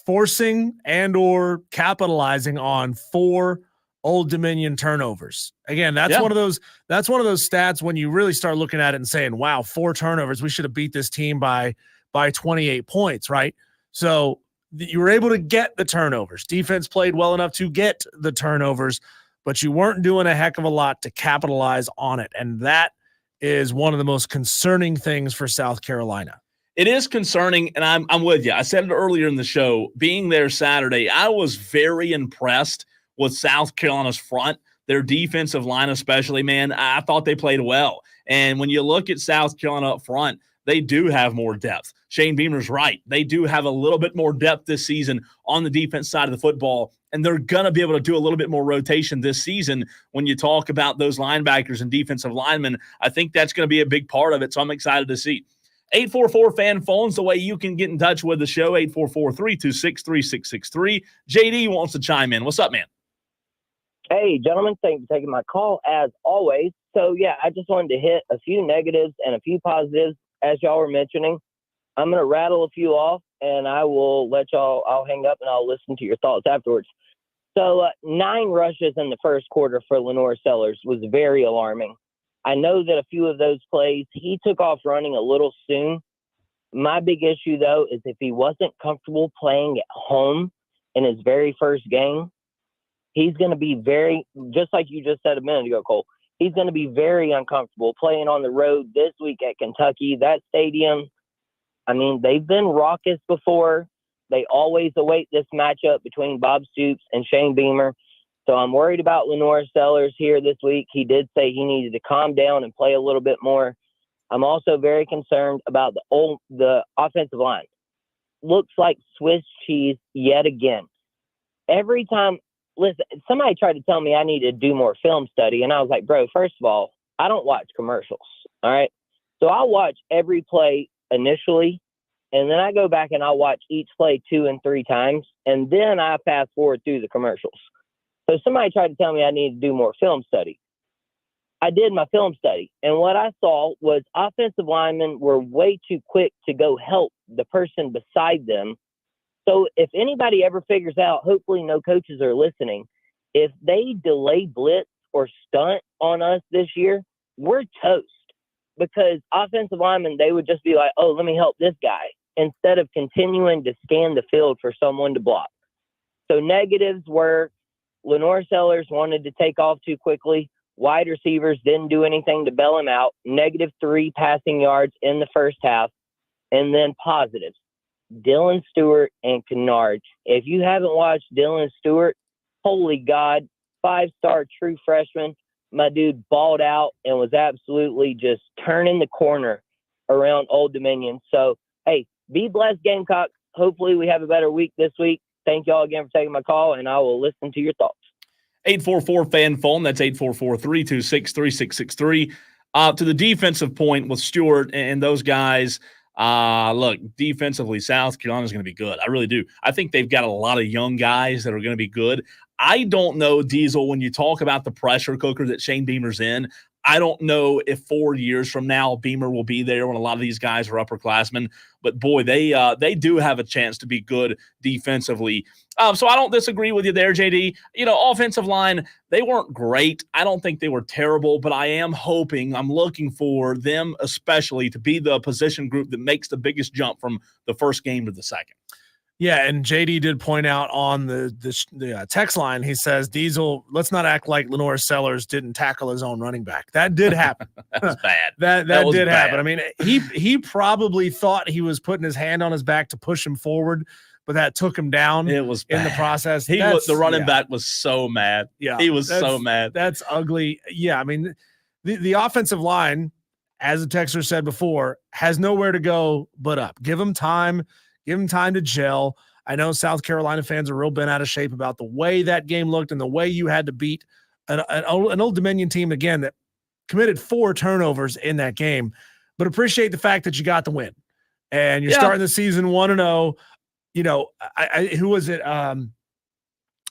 forcing and or capitalizing on 4 Old Dominion turnovers. Again, that's one of those stats when you really start looking at it and saying, wow, 4 turnovers. We should have beat this team by 28 points, right? So you were able to get the turnovers. Defense played well enough to get the turnovers, but you weren't doing a heck of a lot to capitalize on it. And that is one of the most concerning things for South Carolina. It is concerning, and I'm with you. I said it earlier in the show. Being there Saturday, I was very impressed with South Carolina's front, their defensive line especially, man. I thought they played well. And when you look at South Carolina up front, they do have more depth. Shane Beamer's right. They do have a little bit more depth this season on the defense side of the football, and they're going to be able to do a little bit more rotation this season when you talk about those linebackers and defensive linemen. I think that's going to be a big part of it, so I'm excited to see. 844-FAN phone's the way you can get in touch with the show, 844-326-3663. JD wants to chime in. What's up, man? Hey, gentlemen, thanks for taking my call, as always. So, yeah, I just wanted to hit a few negatives and a few positives, as y'all were mentioning. I'm going to rattle a few off, and I'll hang up, and I'll listen to your thoughts afterwards. So, 9 rushes in the first quarter for Lanorris Sellers was very alarming. I know that a few of those plays, he took off running a little soon. My big issue, though, is if he wasn't comfortable playing at home in his very first game, he's going to be just like you just said a minute ago, Cole, he's going to be very uncomfortable playing on the road this week at Kentucky. That stadium, I mean, they've been raucous before. They always await this matchup between Bob Stoops and Shane Beamer. So I'm worried about Lanorris Sellers here this week. He did say he needed to calm down and play a little bit more. I'm also very concerned about the offensive line. Looks like Swiss cheese yet again. Every time, listen, somebody tried to tell me I need to do more film study, and I was like, bro, first of all, I don't watch commercials, all right? So I'll watch every play initially, and then I go back and I'll watch each play 2 and 3 times, and then I fast forward through the commercials. So somebody tried to tell me I need to do more film study. I did my film study, and what I saw was offensive linemen were way too quick to go help the person beside them. So if anybody ever figures out, hopefully no coaches are listening, if they delay blitz or stunt on us this year, we're toast. Because offensive linemen, they would just be like, oh, let me help this guy, instead of continuing to scan the field for someone to block. So negatives were Lanorris Sellers wanted to take off too quickly. Wide receivers didn't do anything to bail him out. -3 passing yards in the first half. And then positives, Dylan Stewart and Kennard. If you haven't watched Dylan Stewart, holy God, 5-star true freshman. My dude balled out and was absolutely just turning the corner around Old Dominion. So, hey, be blessed, Gamecocks. Hopefully we have a better week this week. Thank y'all again for taking my call, and I will listen to your thoughts. 844-FAN phone. That's 844-326-3663. To the defensive point with Stewart and those guys, look, defensively, South Carolina is going to be good. I really do. I think they've got a lot of young guys that are going to be good. I don't know, Diesel, when you talk about the pressure cooker that Shane Beamer's in, I don't know if 4 years from now Beamer will be there when a lot of these guys are upperclassmen. But, boy, they do have a chance to be good defensively. So I don't disagree with you there, JD. You know, offensive line, they weren't great. I don't think they were terrible, but I'm looking for them especially to be the position group that makes the biggest jump from the first game to the second. Yeah, and JD did point out on the text line, he says, Diesel, let's not act like Lanorris Sellers didn't tackle his own running back. That did happen. That was bad. that did happen. I mean, he probably thought he was putting his hand on his back to push him forward, but that took him down. It was bad. In the process. The running back was so mad. Yeah, he was so mad. That's ugly. Yeah, I mean, the offensive line, as the texter said before, has nowhere to go but up. Give them time. Give them time to gel. I know South Carolina fans are real bent out of shape about the way that game looked and the way you had to beat an Old Dominion team, again, that committed 4 turnovers in that game. But appreciate the fact that you got the win. And you're starting the season 1-0. You know, who was it?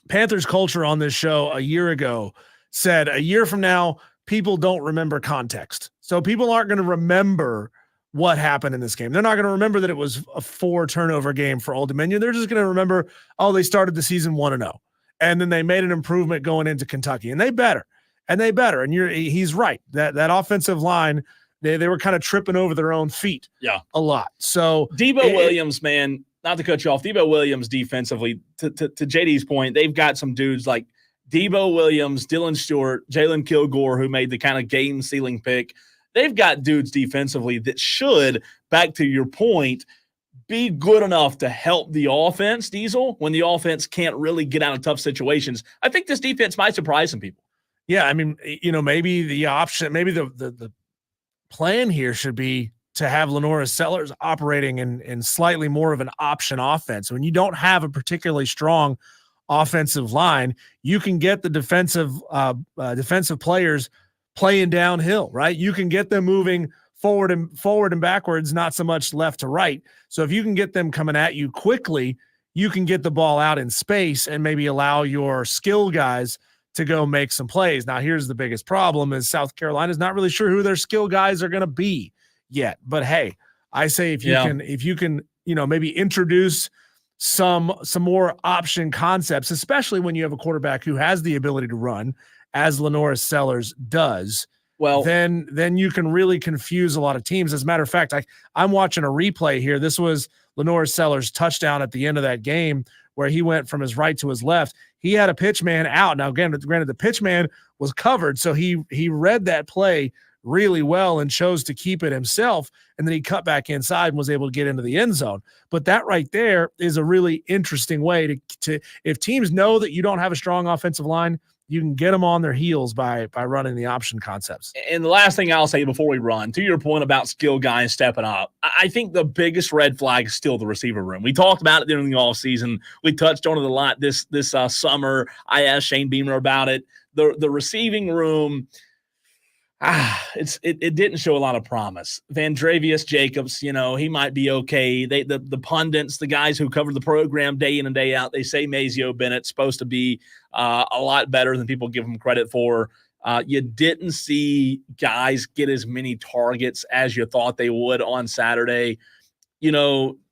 Panthers Culture on this show a year ago said a year from now, people don't remember context. So people aren't going to remember what happened in this game. They're not going to remember that it was a 4-turnover game for Old Dominion. They're just going to remember, oh, they started the season 1-0. And then they made an improvement going into Kentucky. And they better. And he's right. That offensive line, they were kind of tripping over their own feet a lot. So Dabo Williams, man, not to cut you off, Dabo Williams defensively, to JD's point, they've got some dudes like Dabo Williams, Dylan Stewart, Jalen Kilgore, who made the kind of game-sealing pick. They've got dudes defensively that should, back to your point, be good enough to help the offense, Diesel, when the offense can't really get out of tough situations. I think this defense might surprise some people. Yeah, I mean, maybe the option, maybe the plan here should be to have Lanorris Sellers operating in slightly more of an option offense. When you don't have a particularly strong offensive line, you can get the defensive players playing downhill, right? You can get them moving forward and backwards, not so much left to right. So if you can get them coming at you quickly, you can get the ball out in space and maybe allow your skill guys to go make some plays. Now, here's the biggest problem is South Carolina's not really sure who their skill guys are going to be yet. But hey, I say if you can, maybe introduce some more option concepts, especially when you have a quarterback who has the ability to run, as Lanorris Sellers does, well, then you can really confuse a lot of teams. As a matter of fact, I'm watching a replay here. This was Lanorris Sellers' touchdown at the end of that game where he went from his right to his left. He had a pitch man out. Now, again, granted, the pitch man was covered, so he read that play really well and chose to keep it himself, and then he cut back inside and was able to get into the end zone. But that right there is a really interesting way to if teams know that you don't have a strong offensive line, you can get them on their heels by running the option concepts. And the last thing I'll say before we run, to your point about skill guys stepping up, I think the biggest red flag is still the receiver room. We talked about it during the offseason. We touched on it a lot this summer. I asked Shane Beamer about it. The receiving room, it didn't show a lot of promise. Vandrevius Jacobs, he might be okay. The pundits, the guys who cover the program day in and day out, they say Mazio Bennett's supposed to be a lot better than people give him credit for. You didn't see guys get as many targets as you thought they would on Saturday.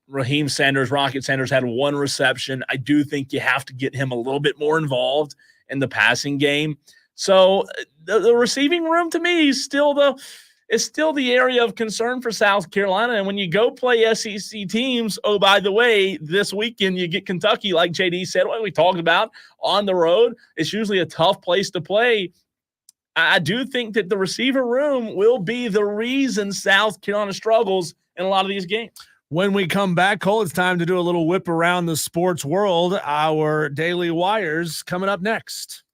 Raheem Sanders, Rocket Sanders had one reception. I do think you have to get him a little bit more involved in the passing game. So the receiving room to me is still the area of concern for South Carolina. And when you go play SEC teams, oh, by the way, this weekend you get Kentucky, like JD said, what we talked about on the road. It's usually a tough place to play. I do think that the receiver room will be the reason South Carolina struggles in a lot of these games. When we come back, Cole, it's time to do a little whip around the sports world. Our Daily Wires coming up next.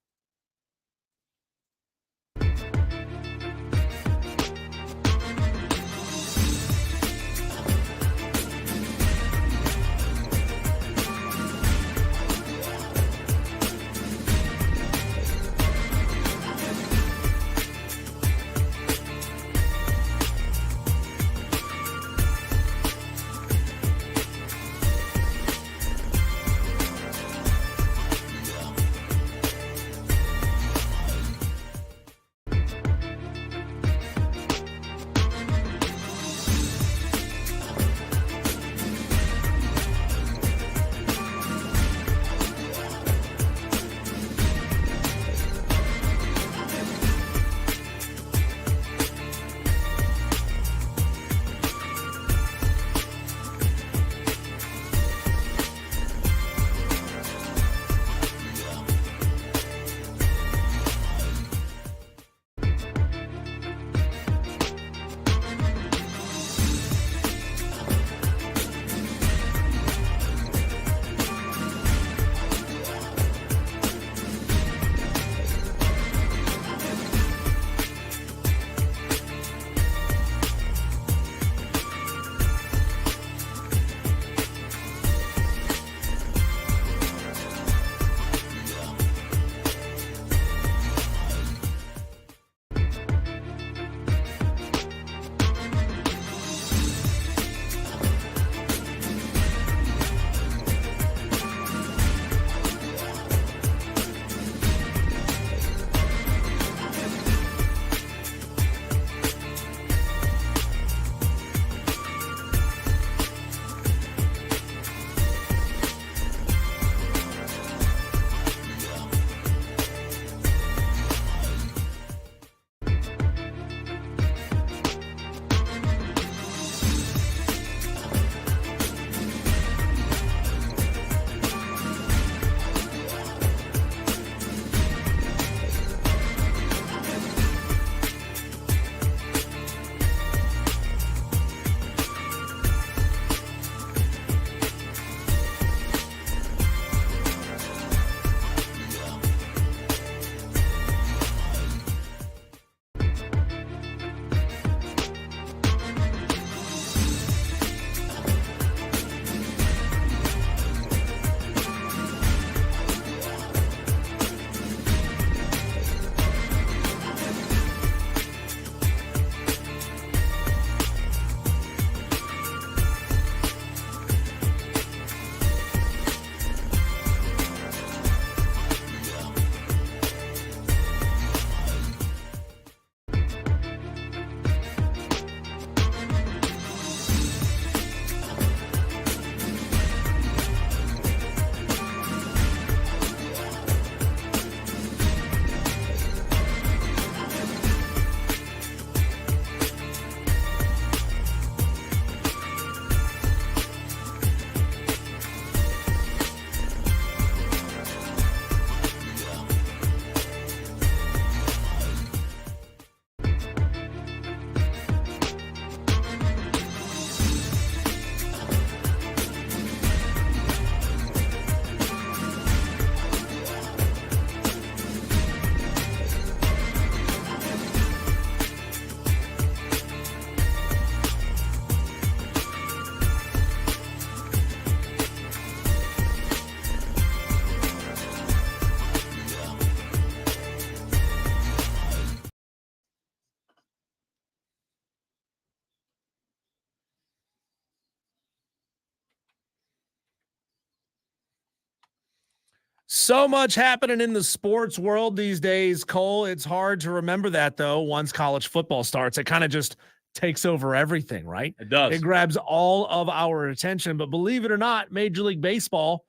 So much happening in the sports world these days, Cole. It's hard to remember that, though, once college football starts. It kind of just takes over everything, right? It does. It grabs all of our attention. But believe it or not, Major League Baseball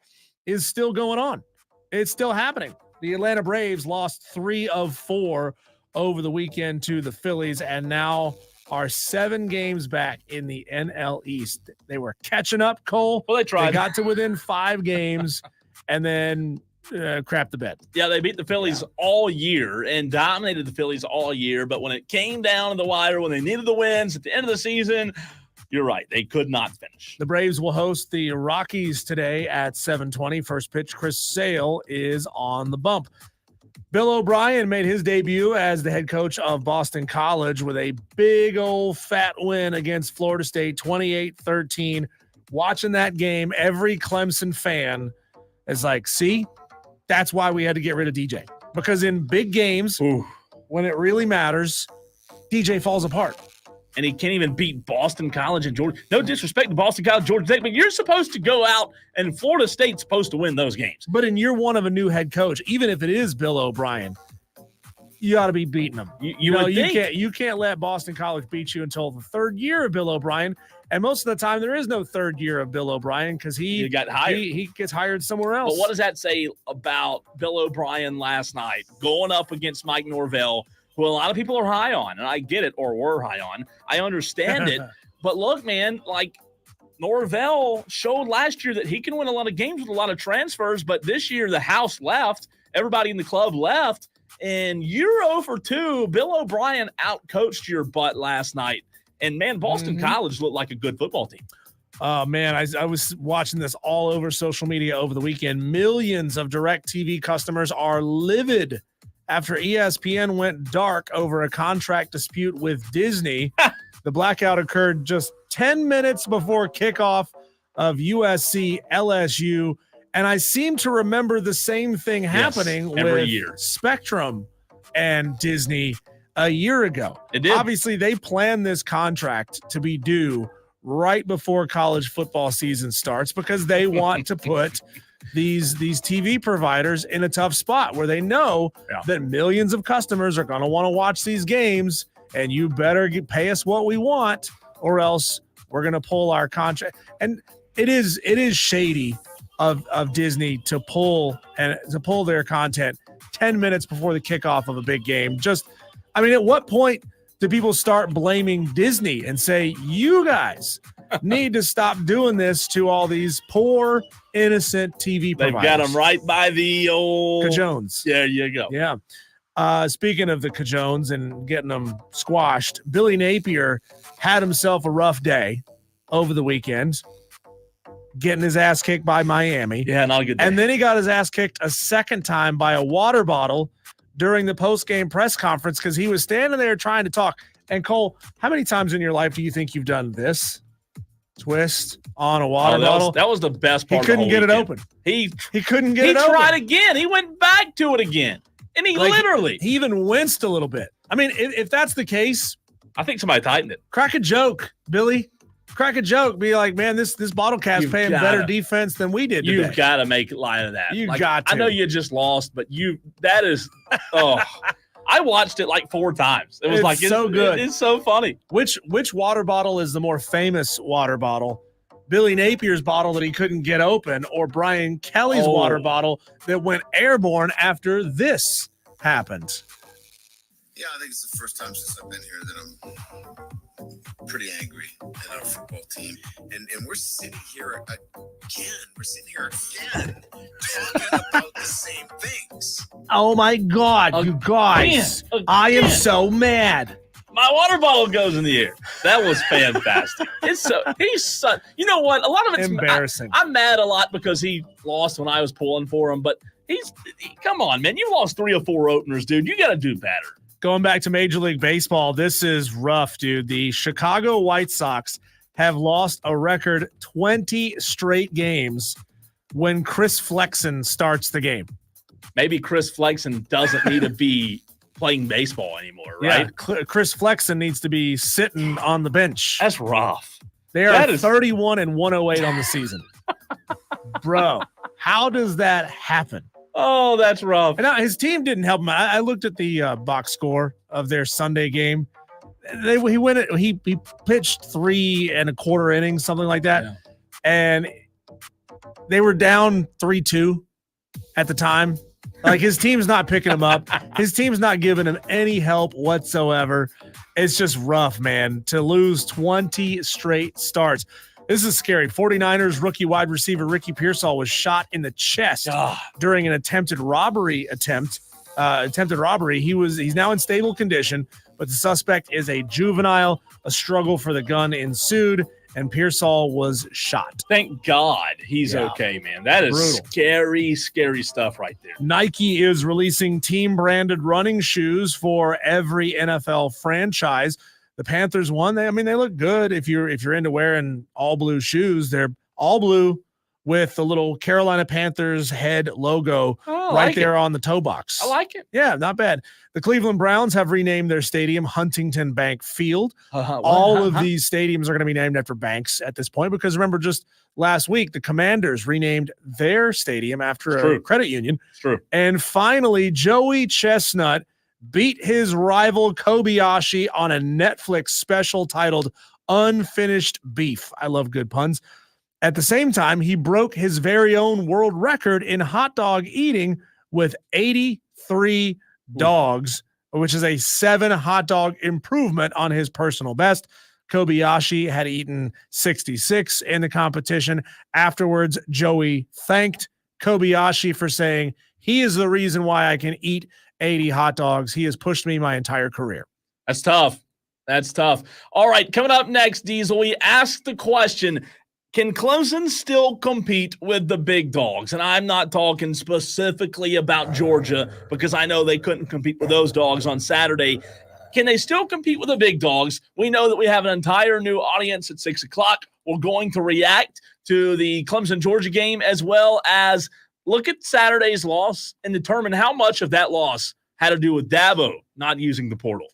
is still going on. It's still happening. The Atlanta Braves lost 3 of 4 over the weekend to the Phillies and now are 7 games back in the NL East. They were catching up, Cole. Well, they tried. They got to within 5 games and then crap the bed. Yeah, they beat the Phillies all year and dominated the Phillies all year. But when it came down to the wire, when they needed the wins at the end of the season, you're right. They could not finish. The Braves will host the Rockies today at 7:20. First pitch, Chris Sale is on the bump. Bill O'Brien made his debut as the head coach of Boston College with a big old fat win against Florida State, 28-13. Watching that game, every Clemson fan is like, see, that's why we had to get rid of DJ. Because in big games, when it really matters, DJ falls apart. And he can't even beat Boston College and Georgia. No disrespect to Boston College, Georgia Tech, but you're supposed to go out and Florida State's supposed to win those games. But in year one of a new head coach, even if it is Bill O'Brien, you ought to be beating them. You can't let Boston College beat you until the 3rd year of Bill O'Brien. And most of the time, there is no 3rd year of Bill O'Brien because he got hired. He gets hired somewhere else. But what does that say about Bill O'Brien last night going up against Mike Norvell, who a lot of people are high on, and I get it, or were high on. I understand it. But look, man, like Norvell showed last year that he can win a lot of games with a lot of transfers, but this year the house left, everybody in the club left, and you're 0 for 2. Bill O'Brien outcoached your butt last night. And, man, Boston College looked like a good football team. Oh, man, I was watching this all over social media over the weekend. Millions of DirecTV customers are livid after ESPN went dark over a contract dispute with Disney. The blackout occurred just 10 minutes before kickoff of USC LSU. And I seem to remember the same thing happening every with year. Spectrum and Disney a year ago. It did. Obviously, they planned this contract to be due right before college football season starts because they want to put these TV providers in a tough spot where they know that millions of customers are going to want to watch these games, and you better pay us what we want or else we're going to pull our contract. And it is shady of Disney to pull their content 10 minutes before the kickoff of a big game. At what point do people start blaming Disney and say, you guys need to stop doing this to all these poor, innocent TV providers? They've got them right by the old Cajones. There you go. Yeah. Speaking of the Cajones and getting them squashed, Billy Napier had himself a rough day over the weekend, getting his ass kicked by Miami. Yeah, not a good day. And then he got his ass kicked a second time by a water bottle during the post-game press conference because he was standing there trying to talk. And Cole, how many times in your life do you think you've done this? Twist on a water bottle? That was the best part. He couldn't get it open. He couldn't get it open. He tried again. He went back to it again. And he even winced a little bit. I mean, if that's the case, I think somebody tightened it. Crack a joke, Billy. Crack a joke. Be like, man, this bottle cap's paying better defense than we did today. You've got to make light of that. Got to. I know you just lost, but that is I watched it like 4 times. It was so good. It's so funny. Which water bottle is the more famous water bottle? Billy Napier's bottle that he couldn't get open, or Brian Kelly's water bottle that went airborne after this happened? Yeah, I think it's the first time since I've been here that I'm pretty angry at our football team. And we're sitting here again talking about the same things. Oh, my God, you guys. I am so mad. My water bottle goes in the air. That was fantastic. You know what? A lot of it's embarrassing. I'm mad a lot because he lost when I was pulling for him, but come on, man. You lost 3 or 4 openers, dude. You got to do better. Going back to Major League Baseball, this is rough, dude. The Chicago White Sox have lost a record 20 straight games when Chris Flexen starts the game. Maybe Chris Flexen doesn't need to be playing baseball anymore, right? Yeah, Chris Flexen needs to be sitting on the bench. That's rough. They are 31-108 on the season. Bro, how does that happen? Oh, that's rough. And his team didn't help him. I looked at the box score of their Sunday game. He pitched 3 1/4 innings, something like that, and they were down 3-2 at the time. Like, his team's not picking him up. His team's not giving him any help whatsoever. It's just rough, man, to lose 20 straight starts. This is scary. 49ers rookie wide receiver Ricky Pearsall was shot in the chest during an attempted robbery. He's now in stable condition, but the suspect is a juvenile. A struggle for the gun ensued, and Pearsall was shot. Thank God he's okay, man. That is brutal. Scary, scary stuff right there. Nike is releasing team-branded running shoes for every NFL franchise. The Panthers won. They look good if you're into wearing all blue shoes. They're all blue with the little Carolina Panthers head logo right there on the toe box. I like it. Yeah, not bad. The Cleveland Browns have renamed their stadium Huntington Bank Field. All of these stadiums are going to be named after banks at this point, because remember, just last week, the Commanders renamed their stadium after a credit union. It's true. And finally, Joey Chestnut beat his rival Kobayashi on a Netflix special titled Unfinished Beef. I love good puns. At the same time, he broke his very own world record in hot dog eating with 83 dogs, which is a 7 hot dog improvement on his personal best. Kobayashi had eaten 66 in the competition. Afterwards, Joey thanked Kobayashi for saying, "He is the reason why I can eat 80 hot dogs. He has pushed me my entire career." That's tough. That's tough. All right, coming up next, Diesel, we asked the question, can Clemson still compete with the big dogs? And I'm not talking specifically about Georgia, because I know they couldn't compete with those dogs on Saturday. Can they still compete with the big dogs? We know that we have an entire new audience at 6 o'clock. We're going to react to the Clemson-Georgia game, as well as look at Saturday's loss and determine how much of that loss had to do with Dabo not using the portal.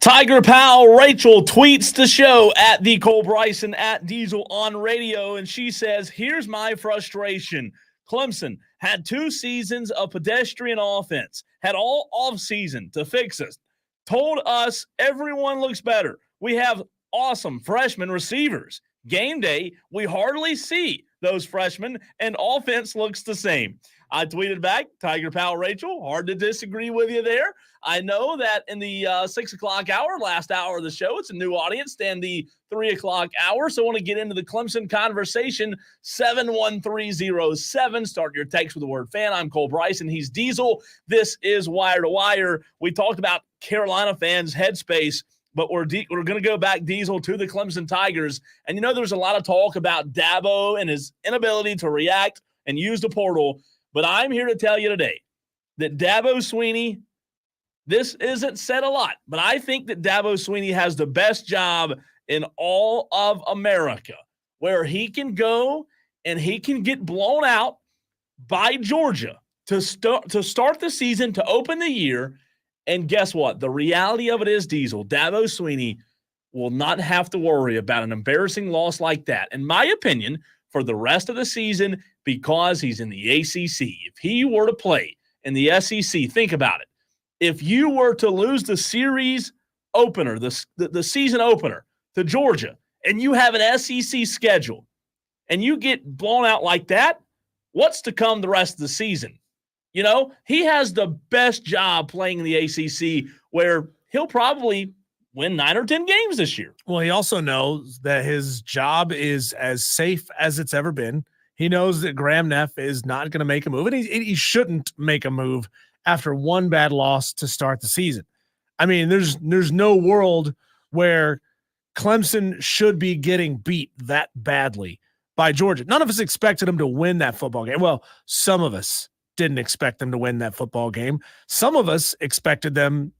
Tiger Pal Rachel tweets the show at the Cole Bryson at Diesel on radio, and she says, here's my frustration. Clemson had 2 seasons of pedestrian offense, had all offseason to fix us, told us everyone looks better. We have awesome freshman receivers. Game day, we hardly see those freshmen, and offense looks the same. I tweeted back, Tiger Pal Rachel, hard to disagree with you there. I know that in the 6 o'clock hour, last hour of the show, it's a new audience than the 3 o'clock hour. So I want to get into the Clemson conversation. 71307. Start your text with the word fan. I'm Cole Bryson. He's Diesel. This is Wire to Wire. We talked about Carolina fans' headspace, but we're going to go back, Diesel, to the Clemson Tigers. And there's a lot of talk about Dabo and his inability to react and use the portal. But I'm here to tell you today that Dabo Swinney, this isn't said a lot, but I think that Dabo Swinney has the best job in all of America, where he can go and he can get blown out by Georgia to start the season, to open the year. And guess what? The reality of it is, Diesel, Dabo Swinney will not have to worry about an embarrassing loss like that, in my opinion, for the rest of the season, because he's in the ACC. If he were to play in the SEC, think about it. If you were to lose the series opener, the season opener to Georgia, and you have an SEC schedule, and you get blown out like that, what's to come the rest of the season? He has the best job playing in the ACC, where he'll probably win 9 or 10 games this year. Well, he also knows that his job is as safe as it's ever been. He knows that Graham Neff is not going to make a move, and he shouldn't make a move after one bad loss to start the season. I mean, there's no world where Clemson should be getting beat that badly by Georgia. None of us expected them to win that football game. Well, some of us didn't expect them to win that football game. Some of us expected them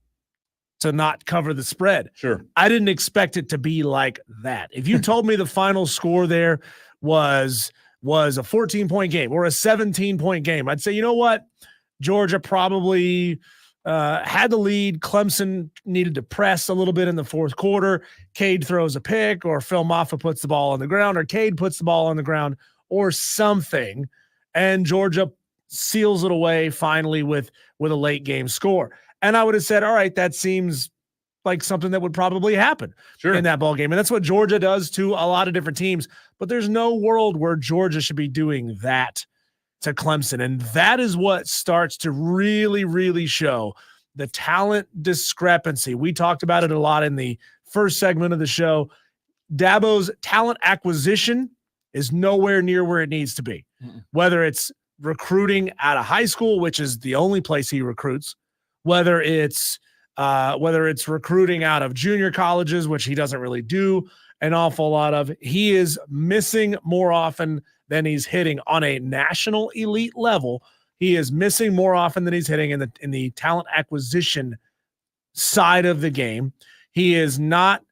to not cover the spread. Sure. I didn't expect it to be like that. If you told me the final score there was a 14-point game or a 17-point game, I'd say, you know what? Georgia probably had the lead. Clemson needed to press a little bit in the fourth quarter. Cade throws a pick, or Phil Maffa puts the ball on the ground, or Cade puts the ball on the ground, or something, and Georgia seals it away finally with a late game score. And I would have said, all right, that seems like something that would probably happen in that ball game. And that's what Georgia does to a lot of different teams. But there's no world where Georgia should be doing that to Clemson. And that is what starts to really, really show the talent discrepancy. We talked about it a lot in the first segment of the show. Dabo's talent acquisition is nowhere near where it needs to be, whether it's recruiting out of high school, which is the only place he recruits, whether it's recruiting out of junior colleges, which he doesn't really do an awful lot of. He is missing more often than he's hitting on a national elite level. He is missing more often than he's hitting in the talent acquisition side of the game. He is not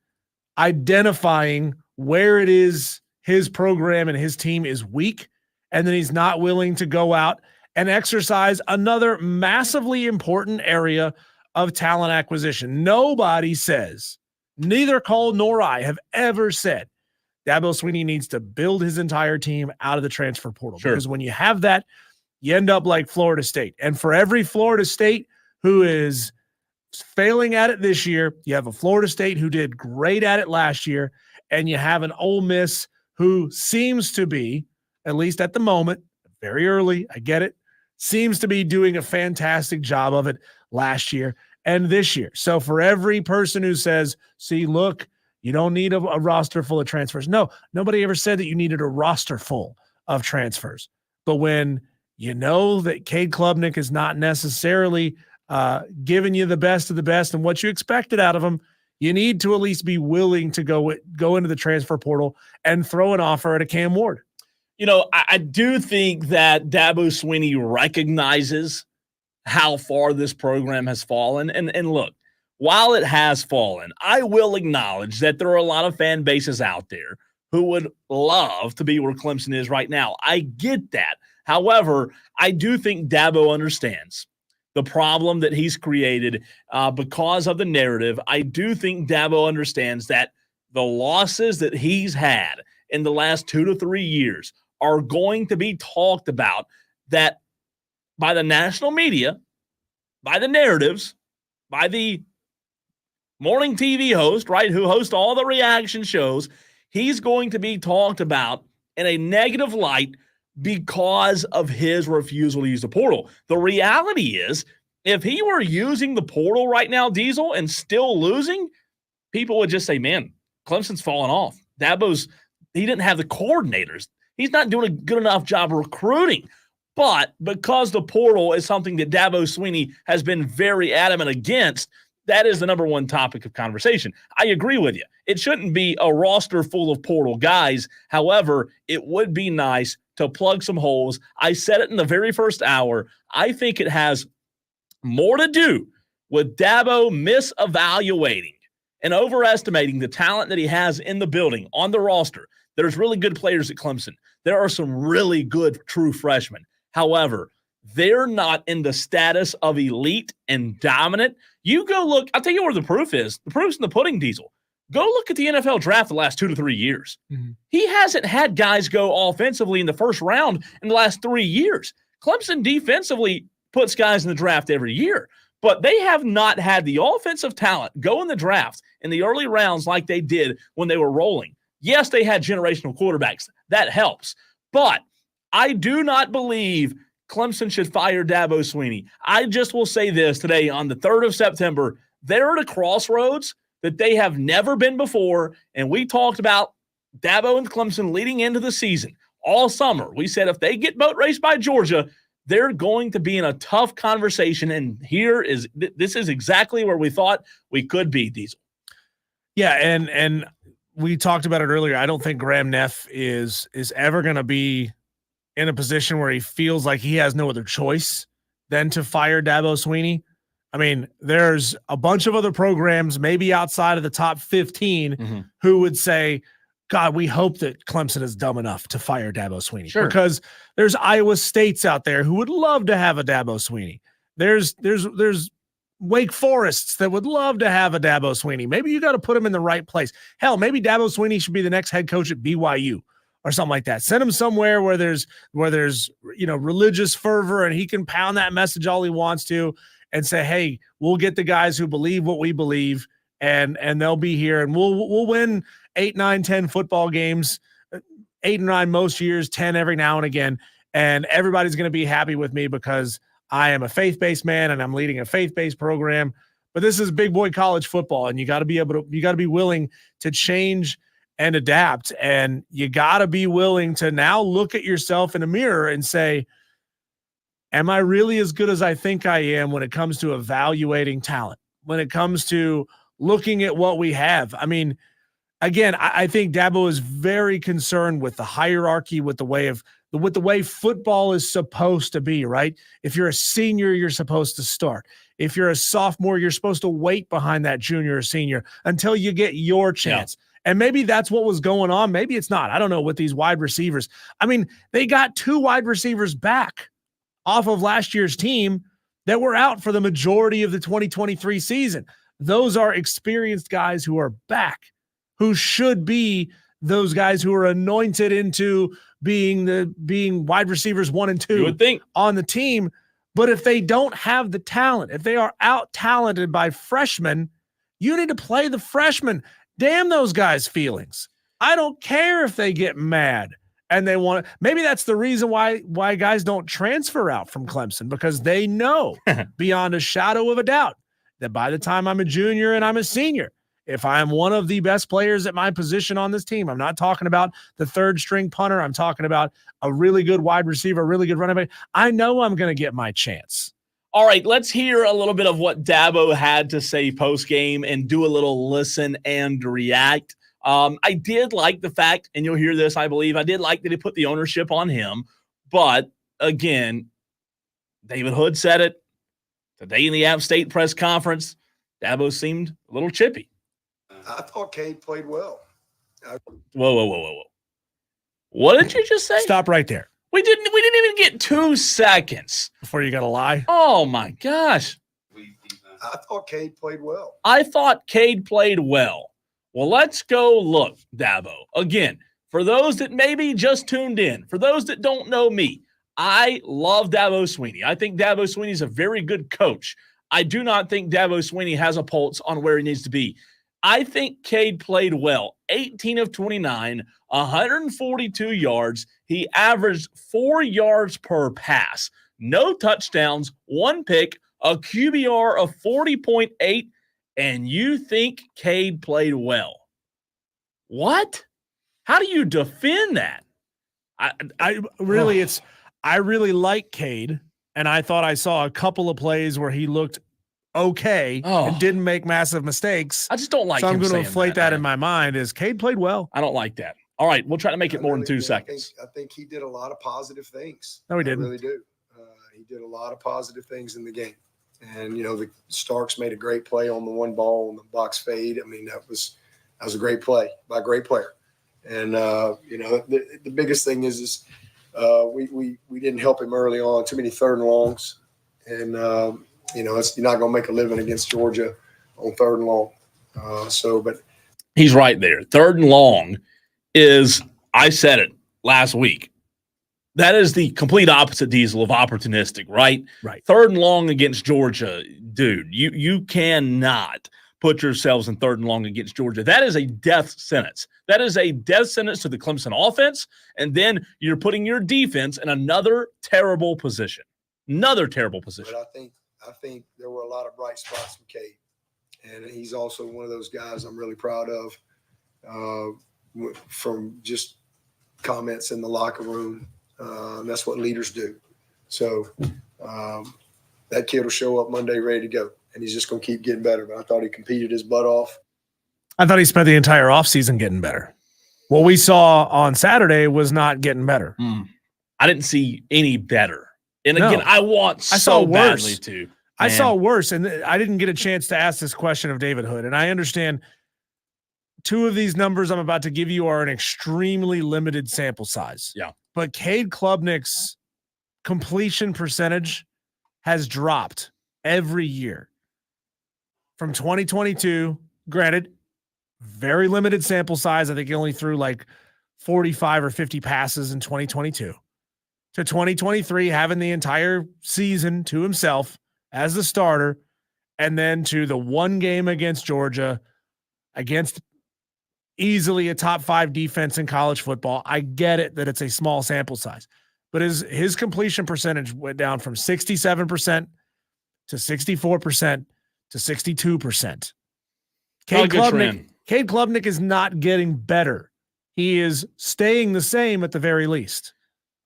identifying where it is his program and his team is weak, and then he's not willing to go out and exercise another massively important area of talent acquisition. Nobody says, neither Cole nor I have ever said, Dabo Swinney needs to build his entire team out of the transfer portal. Sure. Because when you have that, you end up like Florida State. And for every Florida State who is failing at it this year, you have a Florida State who did great at it last year, and you have an Ole Miss who seems to be, at least at the moment, very early, I get it, seems to be doing a fantastic job of it last year and this year. So for every person who says, see, look, you don't need a roster full of transfers. No, nobody ever said that you needed a roster full of transfers. But when you know that Cade Klubnik is not necessarily giving you the best of the best and what you expected out of him, you need to at least be willing to go into the transfer portal and throw an offer at a Cam Ward. I do think that Dabo Swinney recognizes how far this program has fallen. And look, while it has fallen, I will acknowledge that there are a lot of fan bases out there who would love to be where Clemson is right now. I get that. However, I do think Dabo understands the problem that he's created because of the narrative. I do think Dabo understands that the losses that he's had in the last 2 to 3 years are going to be talked about that by the national media, by the narratives, by the morning TV host, right, who hosts all the reaction shows. He's going to be talked about in a negative light because of his refusal to use the portal. The reality is, if he were using the portal right now, Diesel, and still losing, people would just say, man, Clemson's fallen off. He didn't have the coordinators. He's not doing a good enough job of recruiting. But because the portal is something that Dabo Swinney has been very adamant against, that is the number one topic of conversation. I agree with you. It shouldn't be a roster full of portal guys. However, it would be nice to plug some holes. I said it in the very first hour. I think it has more to do with Dabo misevaluating and overestimating the talent that he has in the building, on the roster. There's really good players at Clemson. There are some really good true freshmen. However, they're not in the status of elite and dominant. You go look, I'll tell you where the proof is. The proof's in the pudding, Diesel. Go look at the NFL draft the last 2 to 3 years. Mm-hmm. He hasn't had guys go offensively in the first round in the last 3 years. Clemson defensively puts guys in the draft every year, but they have not had the offensive talent go in the draft in the early rounds like they did when they were rolling. Yes, they had generational quarterbacks. That helps. But I do not believe Clemson should fire Dabo Swinney. I just will say this today on the 3rd of September, they're at a crossroads that they have never been before, and we talked about Dabo and Clemson leading into the season all summer. We said if they get boat raced by Georgia, they're going to be in a tough conversation, and this is exactly where we thought we could be, Diesel. Yeah, and we talked about it earlier. I don't think Graham Neff is ever going to be in a position where he feels like he has no other choice than to fire Dabo Swinney. I mean, there's a bunch of other programs, maybe outside of the top 15, who would say, God, we hope that Clemson is dumb enough to fire Dabo Swinney. Sure. Because there's Iowa States out there who would love to have a Dabo Swinney. There's Wake Forests that would love to have a Dabo Swinney. Maybe you got to put him in the right place. Hell, maybe Dabo Swinney should be the next head coach at BYU or something like that. Send him somewhere where there's religious fervor and he can pound that message all he wants to and say, hey, we'll get the guys who believe what we believe and they'll be here and we'll win 8, 9, 10 football games, 8 and 9 most years, 10 every now and again. And everybody's going to be happy with me because I am a faith-based man and I'm leading a faith-based program. But this is big boy college football, and you got to be willing to change and adapt. And you got to be willing to now look at yourself in a mirror and say, am I really as good as I think I am when it comes to evaluating talent, when it comes to looking at what we have? I mean, again, I think Dabo is very concerned with the hierarchy, with the way football is supposed to be, right? If you're a senior, you're supposed to start. If you're a sophomore, you're supposed to wait behind that junior or senior until you get your chance. Yeah. And maybe that's what was going on. Maybe it's not. I don't know with these wide receivers. I mean, they got 2 wide receivers back off of last year's team that were out for the majority of the 2023 season. Those are experienced guys who are back, who should be those guys who are anointed into being wide receivers 1 and 2 you would think on the team. But if they don't have the talent, if they are out-talented by freshmen, you need to play the freshmen. Damn those guys' feelings. I don't care if they get mad and they want to. Maybe that's the reason why guys don't transfer out from Clemson, because they know beyond a shadow of a doubt that by the time I'm a junior and I'm a senior, if I'm one of the best players at my position on this team, I'm not talking about the 3rd string punter. I'm talking about a really good wide receiver, a really good running back. I know I'm going to get my chance. All right, let's hear a little bit of what Dabo had to say post-game and do a little listen and react. I did like the fact, and you'll hear this, I believe, I did like that he put the ownership on him. But, again, David Hood said it today in the App State press conference. Dabo seemed a little chippy. I thought Cade played well. Whoa. What did you just say? Stop right there. We didn't even get 2 seconds. Before you got to lie. Oh my gosh. I thought Cade played well. I thought Cade played well. Well, let's go look, Dabo. Again, for those that maybe just tuned in, for those that don't know me, I love Dabo Swinney. I think Dabo Swinney is a very good coach. I do not think Dabo Swinney has a pulse on where he needs to be. I think Cade played well. 18 of 29, 142 yards. He averaged 4 yards per pass. No touchdowns, 1 pick, a QBR of 40.8, and you think Cade played well. What? How do you defend that? I really like Cade, and I thought I saw a couple of plays where he looked okay and didn't make massive mistakes. I just don't like so him. I'm going to inflate that man. in my mind is Cade played well. I don't like that. All right, we'll try to make it more than 2 seconds. I think he did a lot of positive things. No, he didn't. I really do. He did a lot of positive things in the game. And, the Starks made a great play on the one ball on the box fade. I mean, that was a great play by a great player. And, the biggest thing is we didn't help him early on, too many 3rd and longs. And, you're not going to make a living against Georgia on 3rd and long. But he's right there. 3rd and long is, I said it last week, that is the complete opposite, Diesel, of opportunistic, right? Right. 3rd and long against Georgia, dude, you cannot put yourselves in 3rd and long against Georgia. That is a death sentence. That is a death sentence to the Clemson offense, and then you're putting your defense in another terrible position. Another terrible position. But I think there were a lot of bright spots from Cade, and he's also one of those guys I'm really proud of from just comments in the locker room. That's what leaders do. So that kid will show up Monday ready to go, and he's just going to keep getting better. But I thought he competed his butt off. I thought he spent the entire offseason getting better. What we saw on Saturday was not getting better. I didn't see any better. And again, I saw worse. Badly too. I saw worse, and I didn't get a chance to ask this question of David Hood. And I understand 2 of these numbers I'm about to give you are an extremely limited sample size. Yeah. But Cade Klubnik's completion percentage has dropped every year from 2022. Granted, very limited sample size. I think he only threw like 45 or 50 passes in 2022 to 2023, having the entire season to himself as the starter, and then to the one game against Georgia, against easily a top 5 defense in college football. I get it that it's a small sample size, but his completion percentage went down from 67% to 64% to 62%. Cade Klubnik is not getting better. He is staying the same at the very least.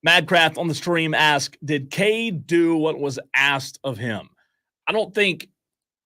Madcraft on the stream asked, did Cade do what was asked of him? I don't think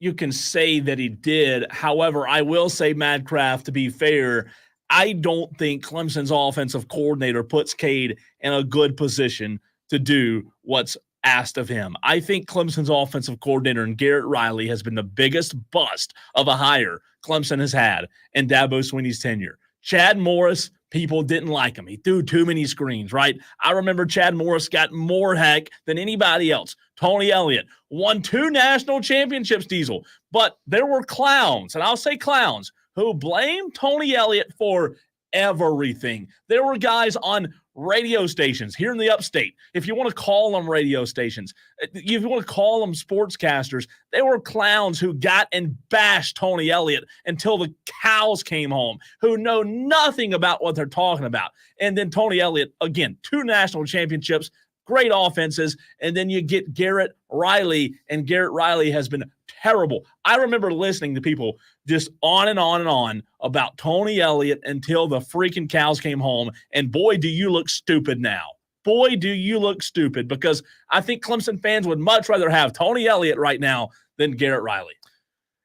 you can say that he did. However, I will say, Madcraft, to be fair, I don't think Clemson's offensive coordinator puts Cade in a good position to do what's asked of him. I think Clemson's offensive coordinator and Garrett Riley has been the biggest bust of a hire Clemson has had in Dabo Swinney's tenure. Chad Morris, people didn't like him. He threw too many screens, right? I remember Chad Morris got more heck than anybody else. Tony Elliott won 2 national championships, Diesel. But there were clowns, and I'll say clowns, who blamed Tony Elliott for everything. There were guys on radio stations here in the upstate, if you want to call them radio stations, if you want to call them sportscasters, they were clowns who got and bashed Tony Elliott until the cows came home, who know nothing about what they're talking about. And then Tony Elliott, again, 2 national championships, great offenses, and then you get Garrett Riley, and Garrett Riley has been terrible. I remember listening to people just on and on and on about Tony Elliott until the freaking cows came home, and boy, do you look stupid now. Boy, do you look stupid, because I think Clemson fans would much rather have Tony Elliott right now than Garrett Riley.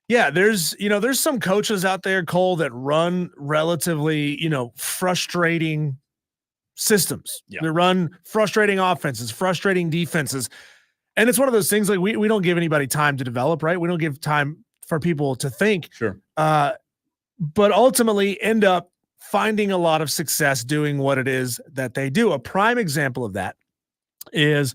Yeah, there's some coaches out there, Cole, that run relatively, frustrating systems. Yeah. They run frustrating offenses, frustrating defenses. And it's one of those things, like we don't give anybody time to develop, right? We don't give time for people to think. Sure. But ultimately end up finding a lot of success doing what it is that they do. A prime example of that is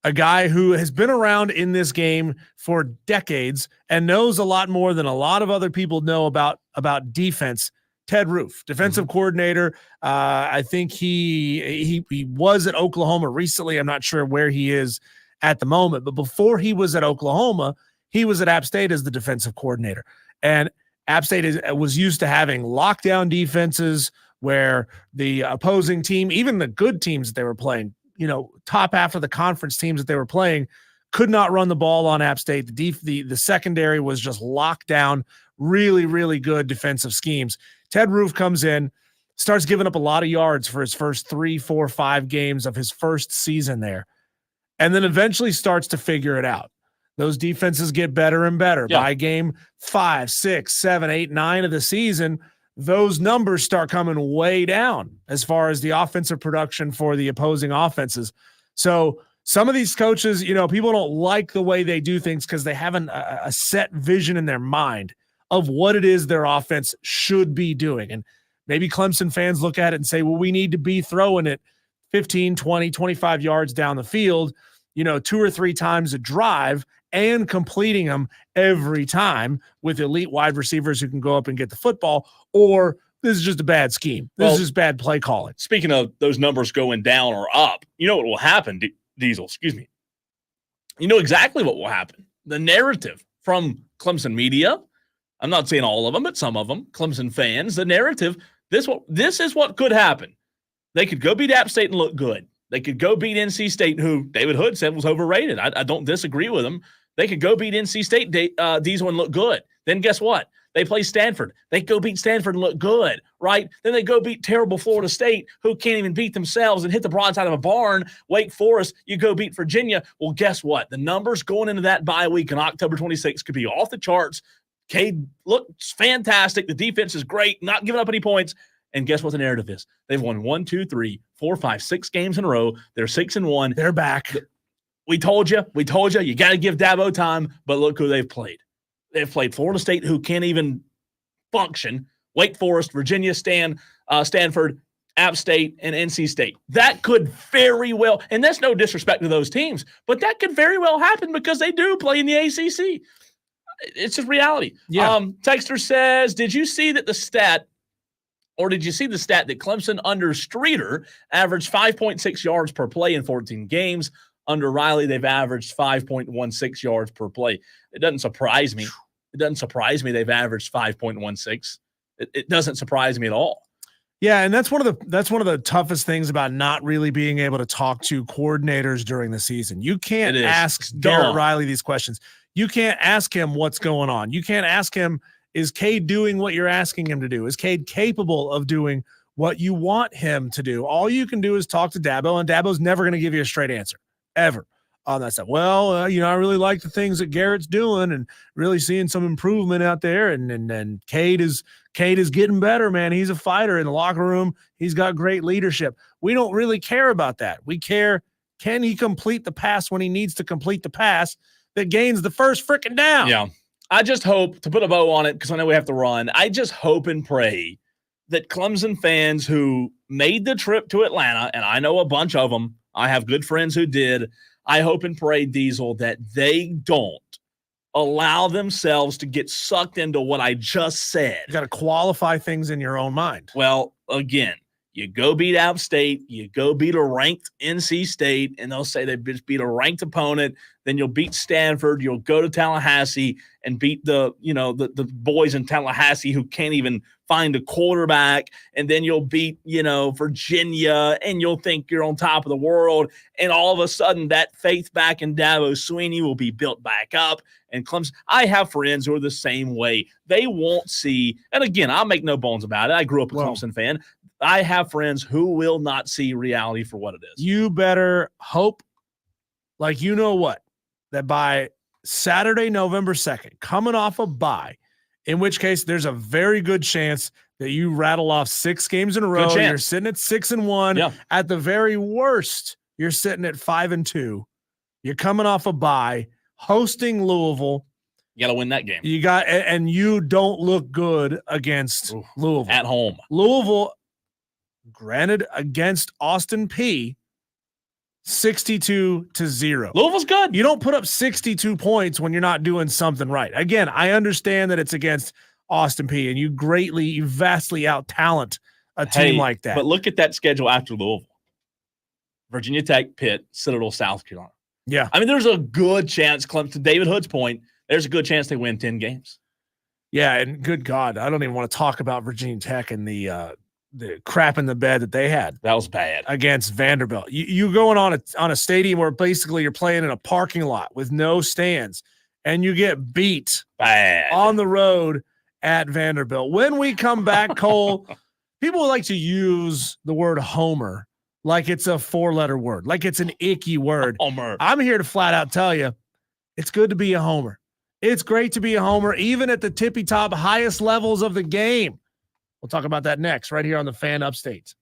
a guy who has been around in this game for decades and knows a lot more than a lot of other people know about defense. Ted Roof, defensive coordinator. I think he was at Oklahoma recently. I'm not sure where he is at the moment, but before he was at Oklahoma, he was at App State as the defensive coordinator. And App State was used to having lockdown defenses where the opposing team, even the good teams that they were playing, top half of the conference teams that they were playing, could not run the ball on App State. The secondary was just locked down. Really, really good defensive schemes. Ted Roof comes in, starts giving up a lot of yards for his first 3, 4, 5 games of his first season there, and then eventually starts to figure it out. Those defenses get better and better. Yeah. By game 5, 6, 7, 8, 9 of the season, those numbers start coming way down as far as the offensive production for the opposing offenses. So some of these coaches, people don't like the way they do things because they have a set vision in their mind of what it is their offense should be doing. And maybe Clemson fans look at it and say, well, we need to be throwing it 15, 20, 25 yards down the field, 2 or 3 times a drive and completing them every time with elite wide receivers who can go up and get the football, or this is just a bad scheme. This is just bad play calling. Speaking of those numbers going down or up, you know what will happen, Diesel, excuse me. You know exactly what will happen. The narrative from Clemson media, I'm not saying all of them, but some of them, Clemson fans, the narrative, this is what could happen. They could go beat App State and look good. They could go beat NC State, who David Hood said was overrated. I don't disagree with him. They could go beat NC State, Diesel, and look good. Then guess what? They play Stanford. They go beat Stanford and look good, right? Then they go beat terrible Florida State, who can't even beat themselves and hit the broadside of a barn. Wake Forest, you go beat Virginia. Well, guess what? The numbers going into that bye week on October 26th could be off the charts. Cade looks fantastic. The defense is great, not giving up any points. And guess what the narrative is? They've won 1, 2, 3, 4, 5, 6 games in a row. They're 6-1. They're back. We told you. You got to give Dabo time, but look who they've played. They've played Florida State, who can't even function, Wake Forest, Virginia, Stanford, App State, and NC State. That could very well, and that's no disrespect to those teams, but that could very well happen because they do play in the ACC. It's just reality. Yeah. Texter says, did you see the stat that Clemson under Streeter averaged 5.6 yards per play in 14 games? Under Riley, they've averaged 5.16 yards per play. It doesn't surprise me. They've averaged 5.16. It doesn't surprise me at all. Yeah, and that's one of the toughest things about not really being able to talk to coordinators during the season. You can't ask Garrett Riley these questions. You can't ask him what's going on. You can't ask him, is Cade doing what you're asking him to do? Is Cade capable of doing what you want him to do? All you can do is talk to Dabo, and Dabo's never going to give you a straight answer, ever, on that stuff. Well, I really like the things that Garrett's doing and really seeing some improvement out there. And Cade is getting better, man. He's a fighter in the locker room. He's got great leadership. We don't really care about that. We care, can he complete the pass when he needs to complete the pass that gains the first freaking down? Yeah. I just hope, to put a bow on it, because I know we have to run, I just hope and pray that Clemson fans who made the trip to Atlanta, and I know a bunch of them, I have good friends who did, I hope and pray, Diesel, that they don't allow themselves to get sucked into what I just said. You got to qualify things in your own mind. Well, again, you go beat App State, you go beat a ranked NC State, and they'll say they just beat a ranked opponent. Then you'll beat Stanford. You'll go to Tallahassee and beat the boys in Tallahassee who can't even find a quarterback. And then you'll beat, Virginia, and you'll think you're on top of the world. And all of a sudden, that faith back in Dabo Swinney will be built back up. And Clemson, I have friends who are the same way. They won't see, and again, I'll make no bones about it. I grew up a Clemson fan. I have friends who will not see reality for what it is. You better hope, like that by Saturday, November 2nd, coming off a bye, in which case there's a very good chance that you rattle off 6 games in a row. You're sitting at 6-1. Yeah. At the very worst, you're sitting at 5-2. You're coming off a bye, hosting Louisville. You got to win that game. And you don't look good against Louisville. At home. Louisville, granted, against Austin Peay, 62-0. Louisville's good. You don't put up 62 points when you're not doing something right. Again, I understand that it's against Austin Peay, and you vastly out-talent a team like that. But look at that schedule after Louisville. Virginia Tech, Pitt, Citadel, South Carolina. Yeah. I mean, there's a good chance, to David Hood's point, there's a good chance they win 10 games. Yeah, and good God, I don't even want to talk about Virginia Tech and the crap in the bed that they had. That was bad. Against Vanderbilt. You going on a stadium where basically you're playing in a parking lot with no stands, and you get beat Bad. on the road at Vanderbilt. When we come back, Cole, people like to use the word homer like it's a 4-letter word, like it's an icky word. Homer. I'm here to flat out tell you, it's good to be a homer. It's great to be a homer, even at the tippy top, highest levels of the game. We'll talk about that next, right here on the Fan Upstate.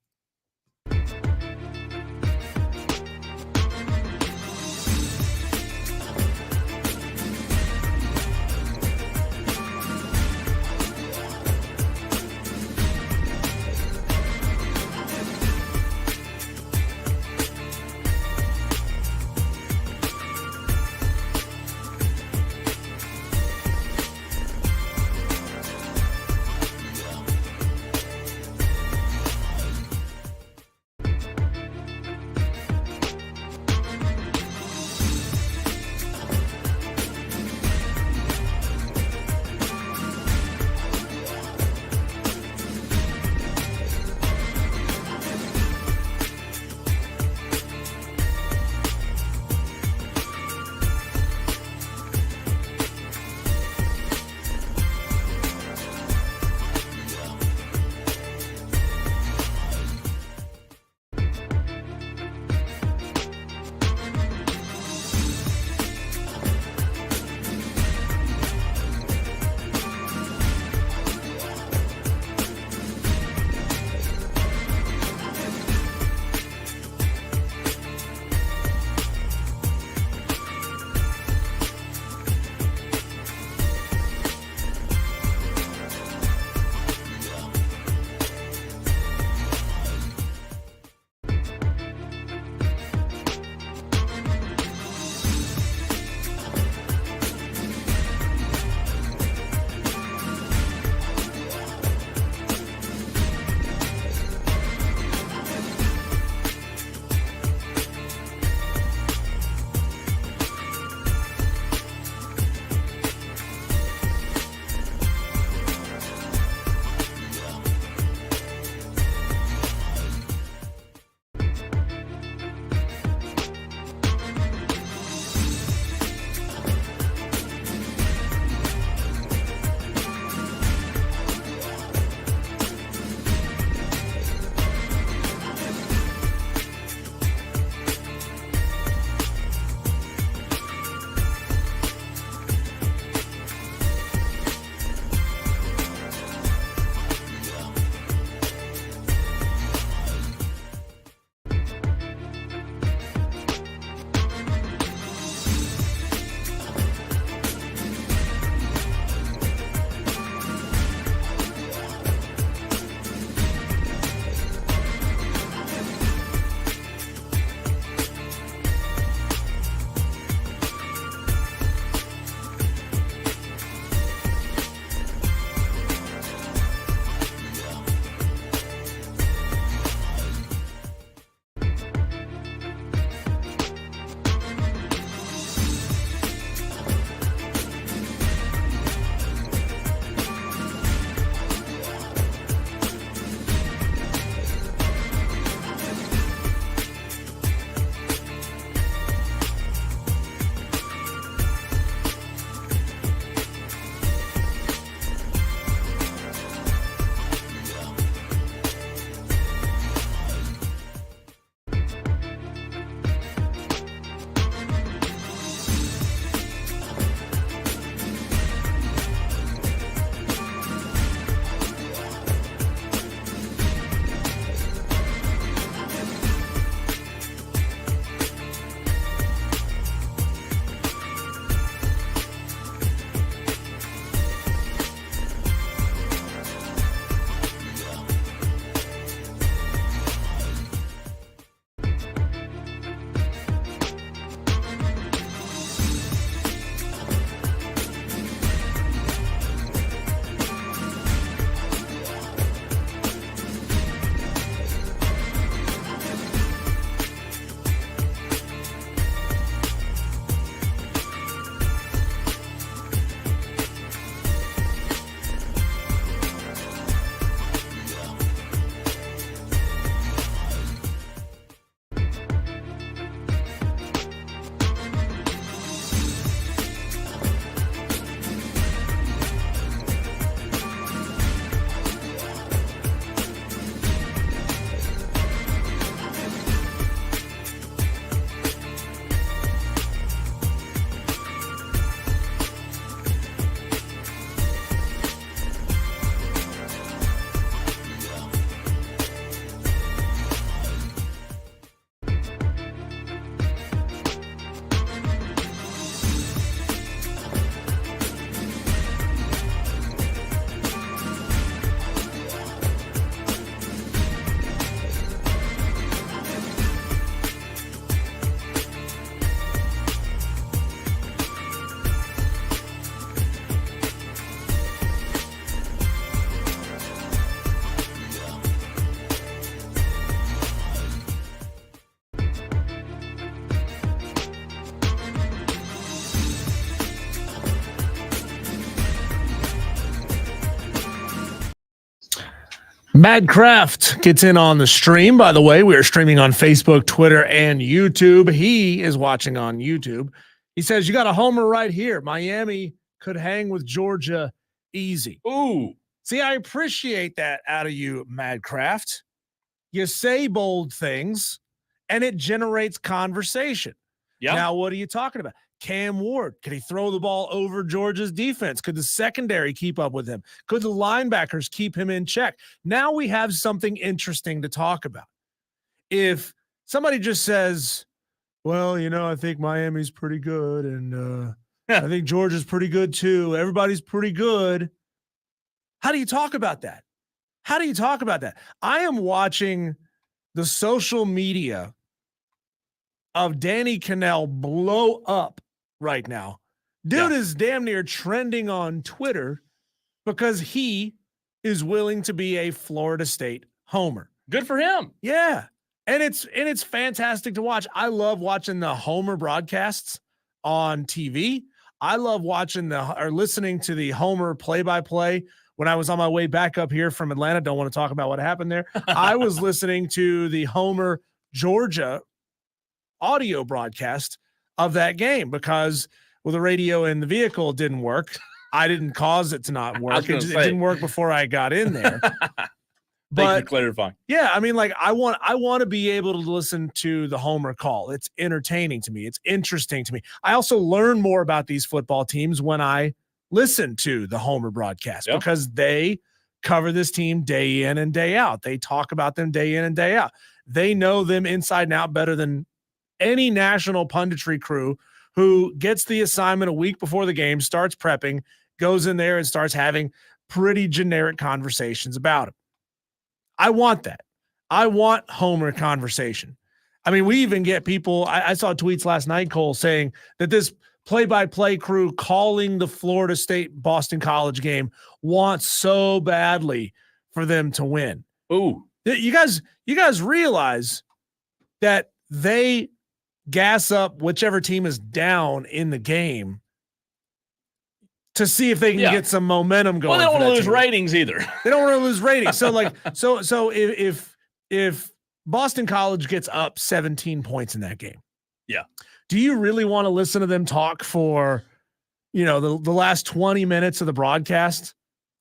Madcraft gets in on the stream. By the way, we are streaming on Facebook, Twitter, and YouTube. He is watching on YouTube. He says, you got a homer right here. Miami could hang with Georgia easy. Ooh. See, I appreciate that out of you, Madcraft. You say bold things, and it generates conversation. Yeah. Now, what are you talking about? Cam Ward, could he throw the ball over Georgia's defense? Could the secondary keep up with him? Could the linebackers keep him in check? Now we have something interesting to talk about. If somebody just says, well, I think Miami's pretty good, and I think Georgia's pretty good too. Everybody's pretty good. How do you talk about that? How do you talk about that? I am watching the social media of Danny Cannell blow up right now. Dude is damn near trending on Twitter because he is willing to be a Florida State homer. Good for him. Yeah. And it's fantastic to watch. I love watching the homer broadcasts on TV. I love watching listening to the homer play-by-play. When I was on my way back up here from Atlanta, don't want to talk about what happened there. I was listening to the homer Georgia audio broadcast of that game because the radio in the vehicle didn't work. I didn't cause it to not work. It didn't work before I got in there. Thank you for clarifying. Yeah, I mean, I want to be able to listen to the homer call. It's entertaining to me. It's interesting to me. I also learn more about these football teams when I listen to the homer broadcast because they cover this team day in and day out. They talk about them day in and day out. They know them inside and out better than any national punditry crew who gets the assignment a week before the game, starts prepping, goes in there and starts having pretty generic conversations about it. I want that. I want homer conversation. I mean, we even get people, I saw tweets last night, Cole, saying that this play-by-play crew calling the Florida State Boston College game wants so badly for them to win. Ooh. You guys realize that they gas up whichever team is down in the game to see if they can get some momentum going. Well, they don't want to lose ratings either. They don't want to lose ratings. So so if Boston College gets up 17 points in that game, do you really want to listen to them talk for, the last 20 minutes of the broadcast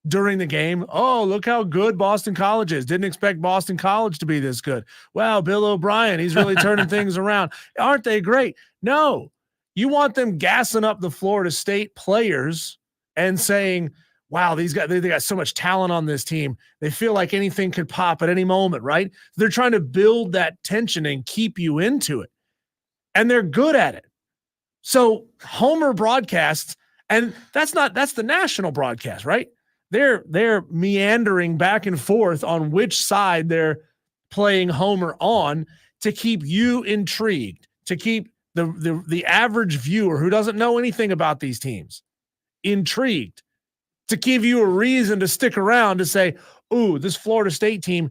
during the game? Oh, look how good Boston College is. Didn't expect Boston College to be this good. Wow, Bill O'Brien, he's really turning things around. Aren't they great? No, you want them gassing up the Florida State players and saying, wow, these guys, they got so much talent on this team. They feel like anything could pop at any moment, right? They're trying to build that tension and keep you into it. And they're good at it. So homer broadcasts, and that's the national broadcast, right? They're meandering back and forth on which side they're playing homer on to keep you intrigued, to keep the average viewer who doesn't know anything about these teams intrigued, to give you a reason to stick around to say, ooh, this Florida State team,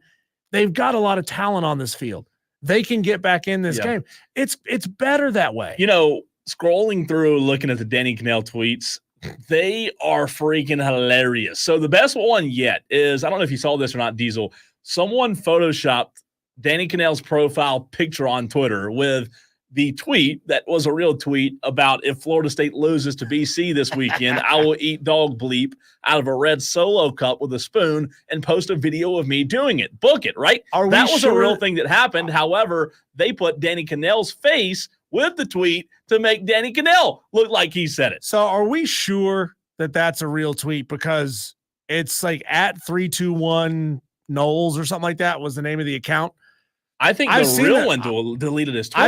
they've got a lot of talent on this field. They can get back in this game. It's better that way. Scrolling through, looking at the Danny Cannell tweets, they are freaking hilarious. So the best one yet is, I don't know if you saw this or not, Diesel, someone photoshopped Danny Cannell's profile picture on Twitter with the tweet that was a real tweet about if Florida State loses to BC this weekend, I will eat dog bleep out of a red Solo cup with a spoon and post a video of me doing it. Book it, right? That was a real thing that happened. However, they put Danny Cannell's face with the tweet to make Danny Cannell look like he said it. So are we sure that that's a real tweet? Because it's like at 321 Knowles or something like that was the name of the account. I think the real one deleted his Twitter.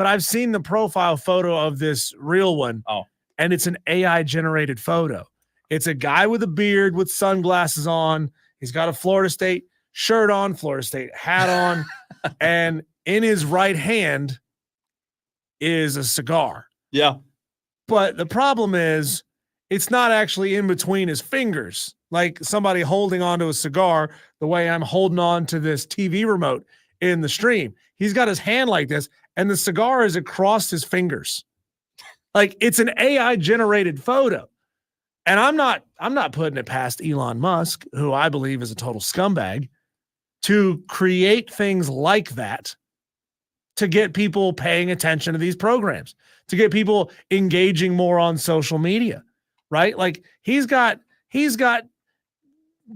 I've seen the profile photo of this real one. Oh, and it's an AI generated photo. It's a guy with a beard with sunglasses on. He's got a Florida State shirt on, Florida State hat on, and in his right hand is a cigar. Yeah. But the problem is it's not actually in between his fingers, like somebody holding onto a cigar the way I'm holding on to this TV remote in the stream. He's got his hand like this, and the cigar is across his fingers. Like it's an AI generated photo. And I'm not putting it past Elon Musk, who I believe is a total scumbag, to create things like that to get people paying attention to these programs, to get people engaging more on social media, right? Like he's got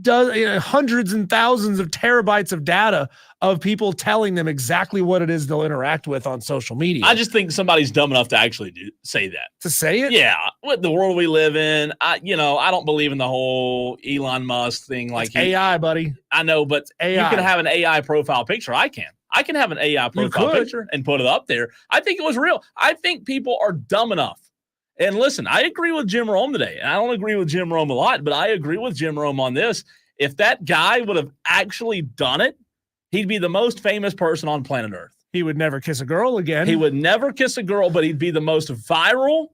hundreds and thousands of terabytes of data of people telling them exactly what it is they'll interact with on social media. I just think somebody's dumb enough to actually say that. To say it? Yeah. With the world we live in, I don't believe in the whole Elon Musk thing. Like AI, buddy. I know, but AI. you can have an AI profile picture. I can have an AI profile picture and put it up there. I think it was real. I think people are dumb enough. And listen, I agree with Jim Rome today. And I don't agree with Jim Rome a lot, but I agree with Jim Rome on this. If that guy would have actually done it, he'd be the most famous person on planet Earth. He would never kiss a girl again. He would never kiss a girl, but he'd be the most viral,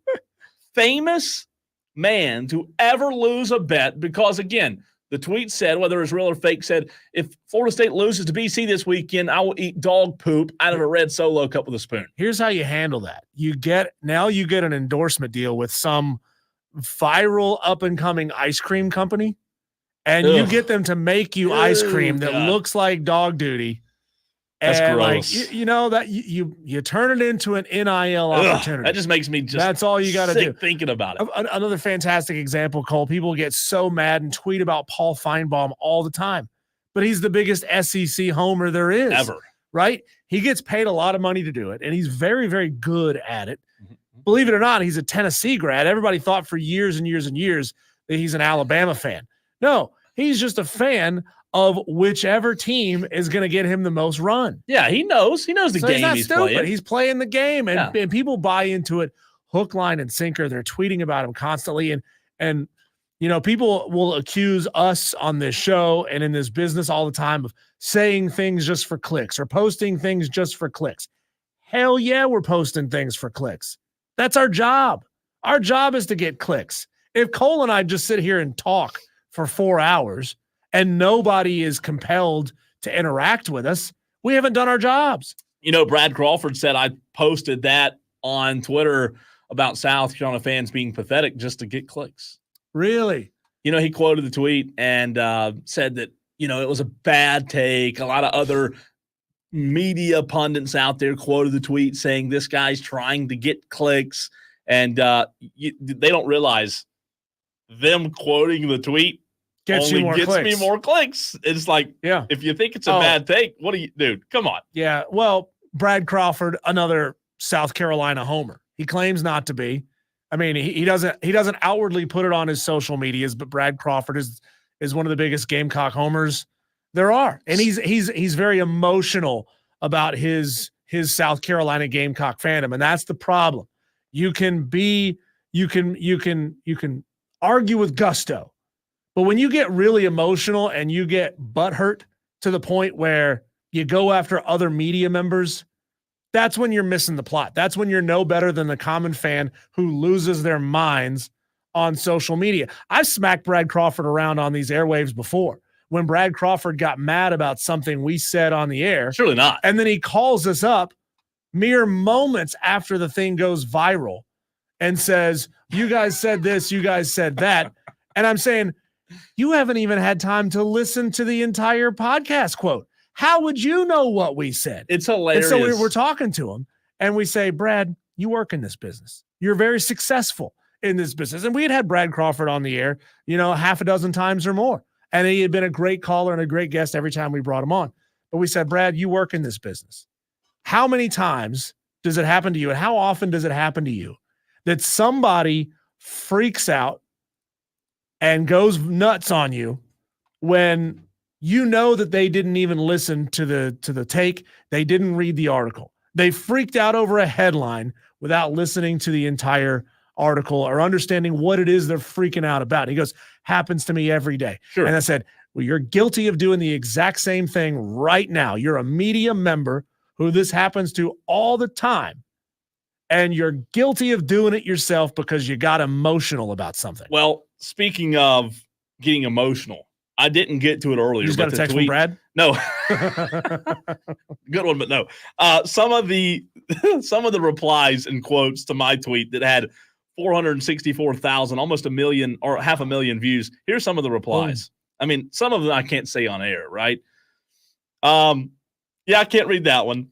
famous man to ever lose a bet because, again, the tweet said, whether it's real or fake, said, if Florida State loses to BC this weekend, I will eat dog poop out of a red Solo cup with a spoon. Here's how you handle that. You get an endorsement deal with some viral up-and-coming ice cream company, and you get them to make you ice cream that looks like dog duty. That's and gross. Like, that you turn it into an NIL opportunity. That just makes me just that's all you got to do. Thinking about it. Another fantastic example, Cole. People get so mad and tweet about Paul Feinbaum all the time, but he's the biggest SEC homer there is ever. Right? He gets paid a lot of money to do it, and he's very, very good at it. Believe it or not, he's a Tennessee grad. Everybody thought for years and years and years that he's an Alabama fan. No, he's just a fan of whichever team is going to get him the most run. Yeah, he knows. He knows the game he's playing. He's playing the game, and people buy into it hook, line, and sinker. They're tweeting about him constantly, and people will accuse us on this show and in this business all the time of saying things just for clicks or posting things just for clicks. Hell yeah, we're posting things for clicks. That's our job. Our job is to get clicks. If Cole and I just sit here and talk for 4 hours and nobody is compelled to interact with us, we haven't done our jobs. Brad Crawford said I posted that on Twitter about South Carolina fans being pathetic just to get clicks. Really? He quoted the tweet and said that, it was a bad take. A lot of other media pundits out there quoted the tweet saying this guy's trying to get clicks. And they don't realize them quoting the tweet gets me more clicks. It's like, if you think it's a bad take, what do you do? Come on. Yeah. Well, Brad Crawford, another South Carolina homer. He claims not to be. I mean, he doesn't outwardly put it on his social medias, but Brad Crawford is one of the biggest Gamecock homers there are. And he's very emotional about his South Carolina Gamecock fandom. And that's the problem. You can argue with gusto. But when you get really emotional and you get butthurt to the point where you go after other media members, that's when you're missing the plot. That's when you're no better than the common fan who loses their minds on social media. I've smacked Brad Crawford around on these airwaves before when Brad Crawford got mad about something we said on the air. Surely not. And then he calls us up mere moments after the thing goes viral and says, you guys said this, you guys said that. And I'm saying, you haven't even had time to listen to the entire podcast quote. How would you know what we said? It's hilarious. And so we're talking to him and we say, Brad, you work in this business. You're very successful in this business. And we had Brad Crawford on the air, half a dozen times or more. And he had been a great caller and a great guest every time we brought him on. But we said, Brad, you work in this business. How many times does it happen to you? And how often does it happen to you that somebody freaks out and goes nuts on you when you know that they didn't even listen to the take, they didn't read the article. They freaked out over a headline without listening to the entire article or understanding what it is they're freaking out about. He goes, happens to me every day. Sure. And I said, well, you're guilty of doing the exact same thing right now. You're a media member who this happens to all the time. And you're guilty of doing it yourself because you got emotional about something. Well, speaking of getting emotional, I didn't get to it earlier. You just got a text from Brad? No. Good one, but no. Some of the replies and quotes to my tweet that had 464,000, almost 1 million or 500,000 views. Here's some of the replies. I mean, some of them I can't say on air, right? Yeah, I can't read that one.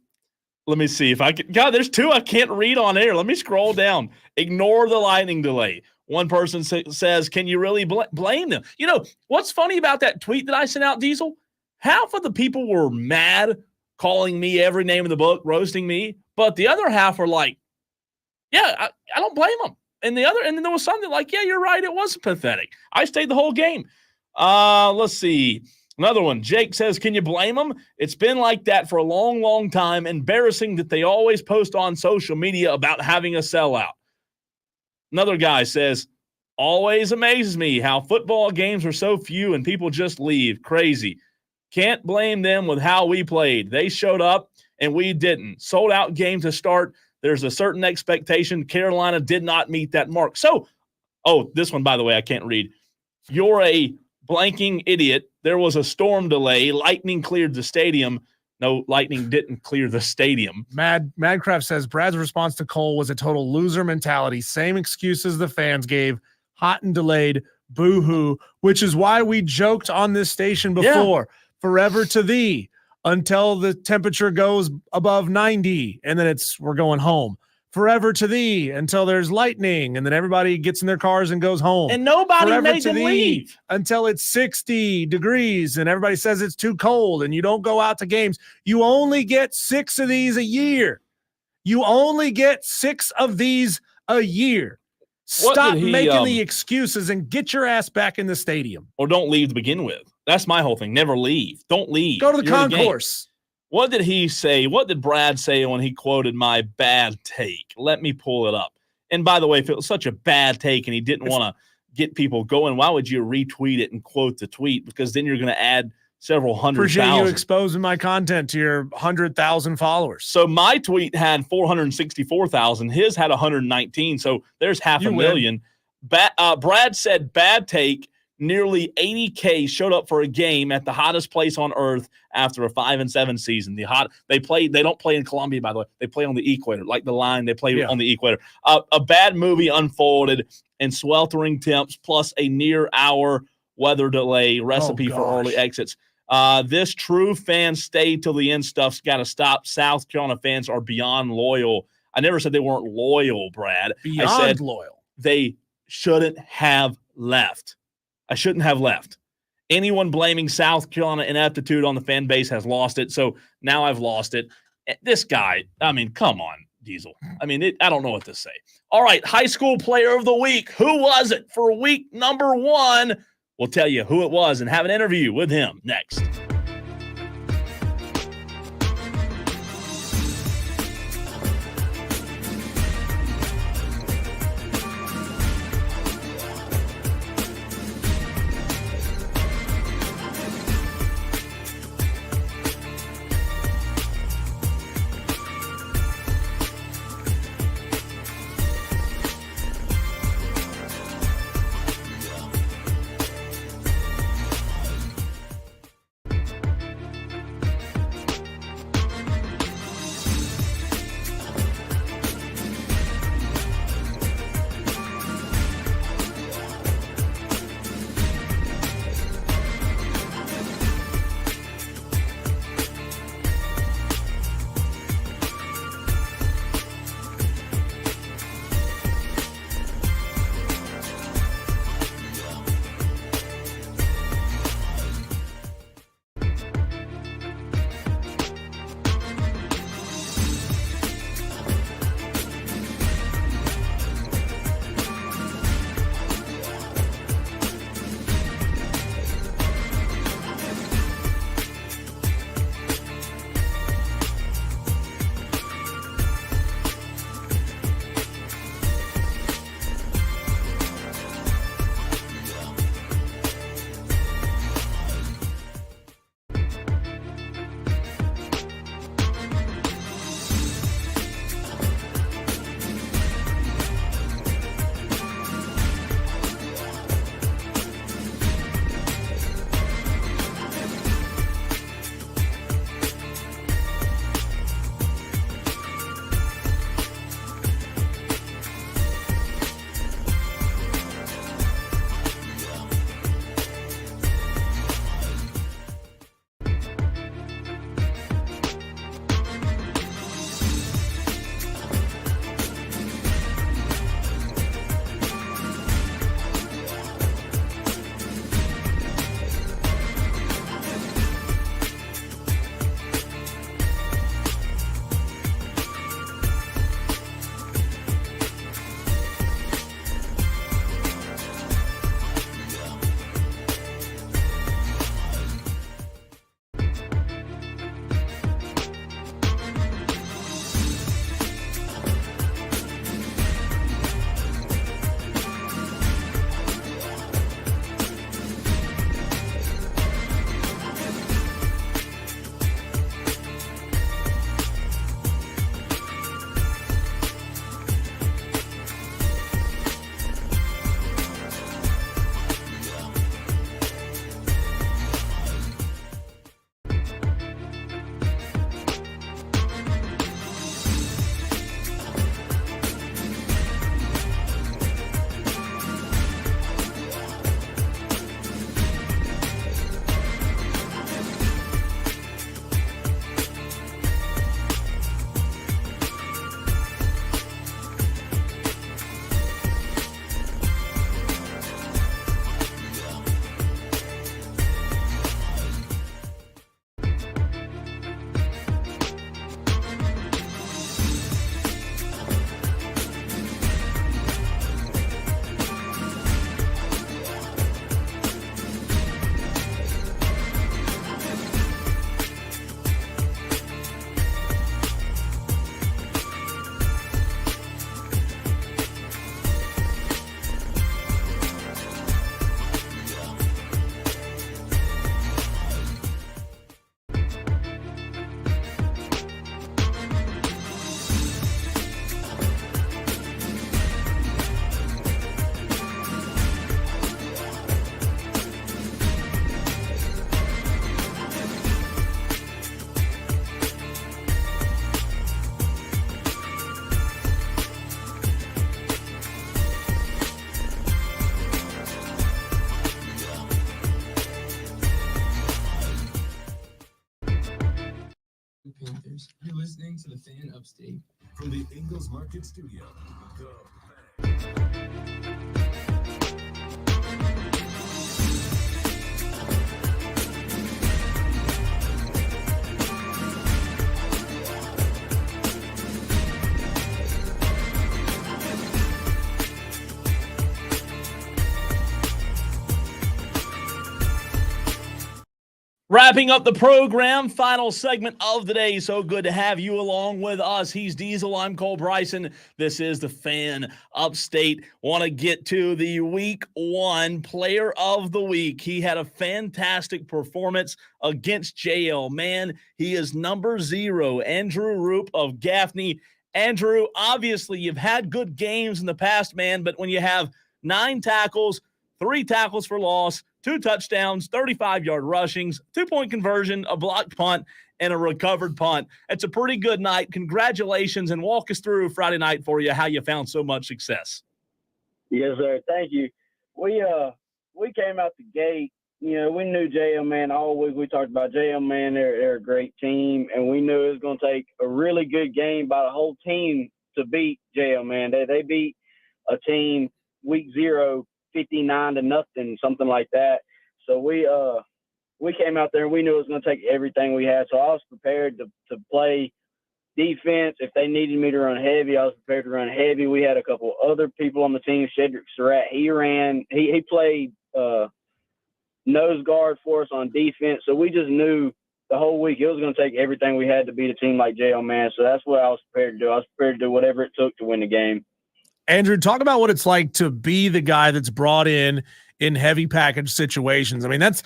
Let me see if I can. God, there's two I can't read on air. Let me scroll down. Ignore the lightning delay. One person says, can you really blame them? You know, what's funny about that tweet that I sent out, Diesel? Half of the people were mad, calling me every name in the book, roasting me. But the other half were like, yeah, I don't blame them. And then there was something like, yeah, you're right. It was pathetic. I stayed the whole game. Let's see. Another one. Jake says, can you blame them? It's been like that for a long, long time. Embarrassing that they always post on social media about having a sellout. Another guy says, always amazes me how football games are so few and people just leave. Crazy. Can't blame them with how we played. They showed up and we didn't. Sold out game to start. There's a certain expectation. Carolina did not meet that mark. So, this one, by the way, I can't read. You're a blanking idiot. There was a storm delay. Lightning cleared the stadium. No, lightning didn't clear the stadium. Madcraft says Brad's response to Cole was a total loser mentality. Same excuses the fans gave. Hot and delayed. Boo-hoo. Which is why we joked on this station before. Yeah. Forever to thee. Until the temperature goes above 90. And then we're going home. Forever to thee until there's lightning, and then everybody gets in their cars and goes home. And nobody made them leave until it's 60 degrees, and everybody says it's too cold, and you don't go out to games. You only get 6 of these a year. Stop making the excuses and get your ass back in the stadium. Or don't leave to begin with. That's my whole thing. Never leave. Don't leave. Go to the concourse. What did he say? What did Brad say when he quoted my bad take? Let me pull it up. And by the way, if it was such a bad take and he didn't want to get people going, why would you retweet it and quote the tweet? Because then you're going to add several hundred thousand. Appreciate you exposing my content to your 100,000 followers. So my tweet had 464,000. His had 119. So there's half a million. Brad said bad take. Nearly 80K showed up for a game at the hottest place on earth after a 5-7 season. They don't play in Colombia, by the way. They play on the equator, like the line. They play on the equator. A bad movie unfolded in sweltering temps plus a near-hour weather delay recipe for early exits. This true fan stay till the end stuff's got to stop. South Carolina fans are beyond loyal. I never said they weren't loyal, Brad. Beyond I said loyal. They shouldn't have left. I shouldn't have left. Anyone blaming South Carolina ineptitude on the fan base has lost it. So now I've lost it. This guy, I mean, come on, Diesel. I mean, I don't know what to say. All right, high school player of the week. Who was it for week number 1? We'll tell you who it was and have an interview with him next. listening to the Fan Upstate from the Ingalls Market Studio. The Fan. Wrapping up the program, final segment of the day. So good to have you along with us. He's Diesel. I'm Cole Bryson. This is the Fan Upstate. Want to get to the Week 1 Player of the Week. He had a fantastic performance against JL. Man, he is number 0, Andrew Roop of Gaffney. Andrew, obviously you've had good games in the past, man, but when you have 9 tackles, 3 tackles for loss, 2 touchdowns, 35-yard rushings, 2-point conversion, a blocked punt, and a recovered punt. It's a pretty good night. Congratulations, and walk us through Friday night for you, how you found so much success. Yes, sir. Thank you. We came out the gate. You know, we knew JL Man all week. We talked about JL Man. They're a great team, and we knew it was going to take a really good game by the whole team to beat JL Man. They beat a team week 0 59-0, something like that. So we came out there and we knew it was going to take everything we had. So I was prepared to play defense. If they needed me to run heavy, I was prepared to run heavy. We had a couple other people on the team. Cedric Surratt, he played nose guard for us on defense. So we just knew the whole week it was going to take everything we had to beat a team like JL Man. So that's what I was prepared to do. I was prepared to do whatever it took to win the game. Andrew, talk about what it's like to be the guy that's brought in heavy package situations. I mean, that's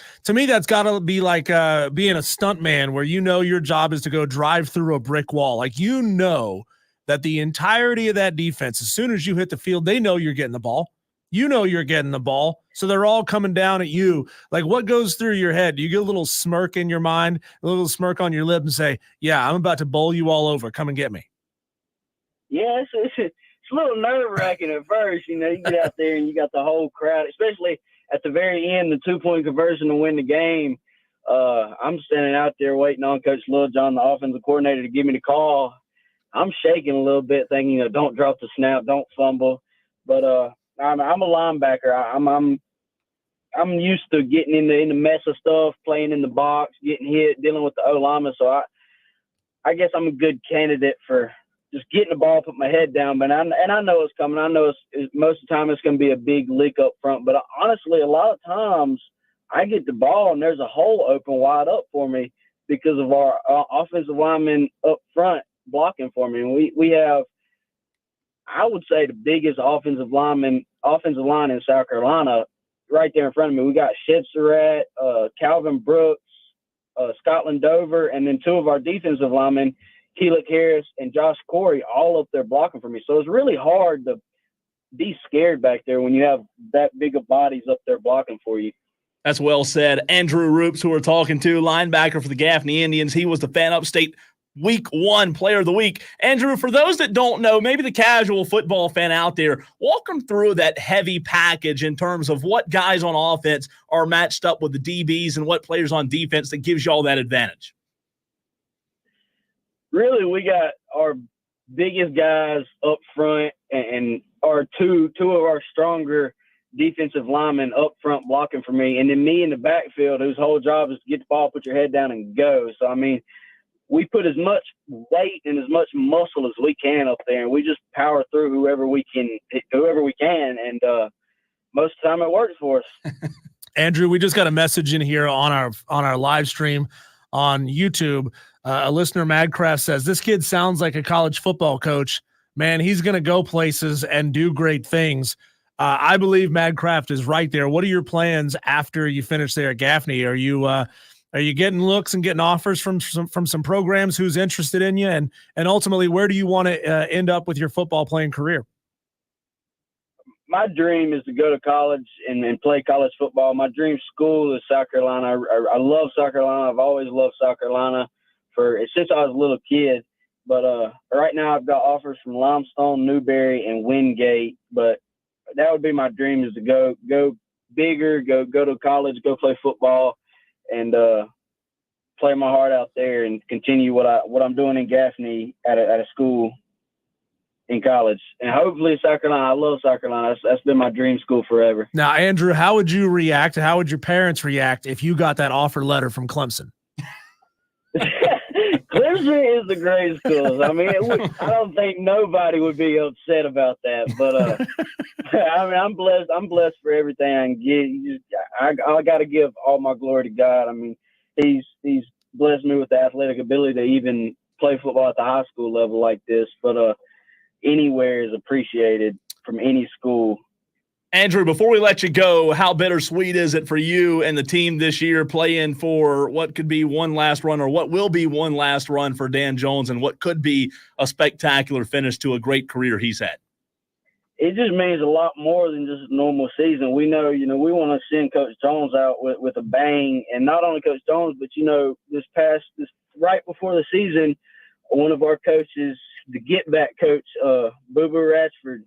got to be like being a stunt man where you know your job is to go drive through a brick wall. Like, you know that the entirety of that defense, as soon as you hit the field, they know you're getting the ball. You know you're getting the ball. So they're all coming down at you. Like, what goes through your head? Do you get a little smirk in your mind, a little smirk on your lip and say, yeah, I'm about to bowl you all over. Come and get me. Yeah, it's a little nerve-wracking at first. You know, you get out there and you got the whole crowd, especially at the very end, the 2-point conversion to win the game. I'm standing out there waiting on Coach Littlejohn, the offensive coordinator, to give me the call. I'm shaking a little bit, thinking, you know, don't drop the snap, don't fumble. But I'm a linebacker. I'm used to getting in the mess of stuff, playing in the box, getting hit, dealing with the O-lineman. So I guess I'm a good candidate for just getting the ball, put my head down, but I know it's coming. I know it's most of the time it's going to be a big lick up front. But honestly, a lot of times I get the ball and there's a hole open wide up for me because of our offensive linemen up front blocking for me. And we have, I would say, the biggest offensive line in South Carolina right there in front of me. We got Shed Surratt, Calvin Brooks, Scotland Dover, and then 2 of our defensive linemen, Keelik Harris and Josh Corey, all up there blocking for me. So it's really hard to be scared back there when you have that big of bodies up there blocking for you. That's well said. Andrew Roops, who we're talking to, linebacker for the Gaffney Indians. He was the Fan Upstate Week 1 Player of the Week. Andrew, for those that don't know, maybe the casual football fan out there, walk them through that heavy package in terms of what guys on offense are matched up with the DBs and what players on defense that gives you all that advantage. Really, we got our biggest guys up front and our two of our stronger defensive linemen up front blocking for me, and then me in the backfield whose whole job is to get the ball, put your head down, and go. So, I mean, we put as much weight and as much muscle as we can up there, and we just power through whoever we can, and most of the time it works for us. Andrew, we just got a message in here on our live stream on YouTube. A listener, Madcraft, says, this kid sounds like a college football coach. Man, he's going to go places and do great things. I believe Madcraft is right there. What are your plans after you finish there at Gaffney? Are you getting looks and getting offers from some programs who's interested in you? And ultimately, where do you want to end up with your football playing career? My dream is to go to college and play college football. My dream school is South Carolina. I love South Carolina. I've always loved South Carolina since I was a little kid. But right now I've got offers from Limestone, Newberry, and Wingate. But that would be my dream, is to go bigger, go to college, go play football, and play my heart out there and continue what I'm doing in Gaffney at a school in college. And hopefully South Carolina. I love South Carolina. That's been my dream school forever. Now, Andrew, how would you react? How would your parents react if you got that offer letter from Clemson? Clemson is the great school. I mean, I don't think nobody would be upset about that. But I mean, I'm blessed. I'm blessed for everything I can get. I got to give all my glory to God. I mean, He's blessed me with the athletic ability to even play football at the high school level like this. But anywhere is appreciated from any school. Andrew, before we let you go, how bittersweet is it for you and the team this year playing for what could be one last run or what will be one last run for Dan Jones and what could be a spectacular finish to a great career he's had? It just means a lot more than just a normal season. We know, we want to send Coach Jones out with a bang, and not only Coach Jones, but, this right before the season, one of our coaches, the get-back coach, Boo Boo Ratchford,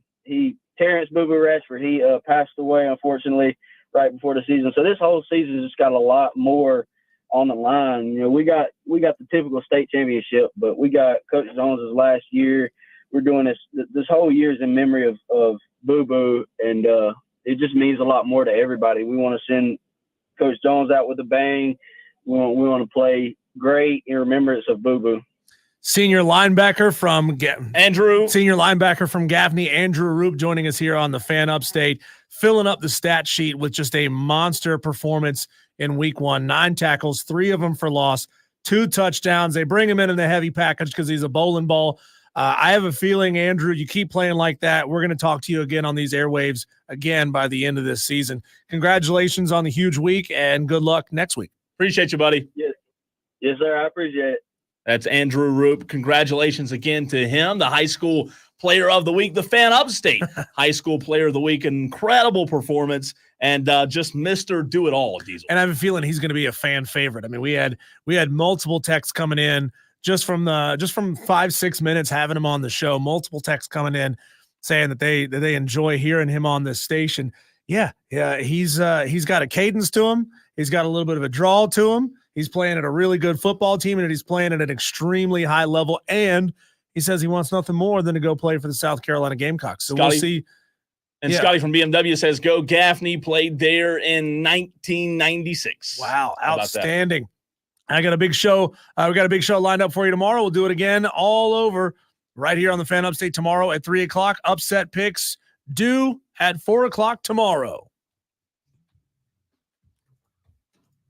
Terrence Boo Boo Ratchford, he passed away, unfortunately, right before the season. So this whole season just got a lot more on the line. We got the typical state championship, but we got Coach Jones's last year. We're doing this whole year's in memory of Boo Boo, and it just means a lot more to everybody. We want to send Coach Jones out with a bang. We want to play great in remembrance of Boo Boo. Senior linebacker from Gaffney, Andrew Roop, joining us here on the Fan Upstate, filling up the stat sheet with just a monster performance in week 1. 9 tackles, 3 of them for loss, 2 touchdowns. They bring him in the heavy package because he's a bowling ball. I have a feeling, Andrew, you keep playing like that, we're going to talk to you again on these airwaves again by the end of this season. Congratulations on the huge week, and good luck next week. Appreciate you, buddy. Yes, sir. I appreciate it. That's Andrew Roop. Congratulations again to him, the high school player of the week, the Fan Upstate high school player of the week. Incredible performance, and just Mr. Do-It-All, Diesel. And I have a feeling he's going to be a fan favorite. I mean, we had multiple texts coming in just from 5-6 minutes having him on the show. Multiple texts coming in saying that they enjoy hearing him on this station. Yeah, he's got a cadence to him. He's got a little bit of a drawl to him. He's playing at a really good football team, and he's playing at an extremely high level. And he says he wants nothing more than to go play for the South Carolina Gamecocks. So Scotty, we'll see. And Scotty from BMW says, go Gaffney, played there in 1996. Wow, outstanding. I got a big show. We got a big show lined up for you tomorrow. We'll do it again all over right here on the Fan Upstate tomorrow at 3 o'clock. Upset picks due at 4 o'clock tomorrow.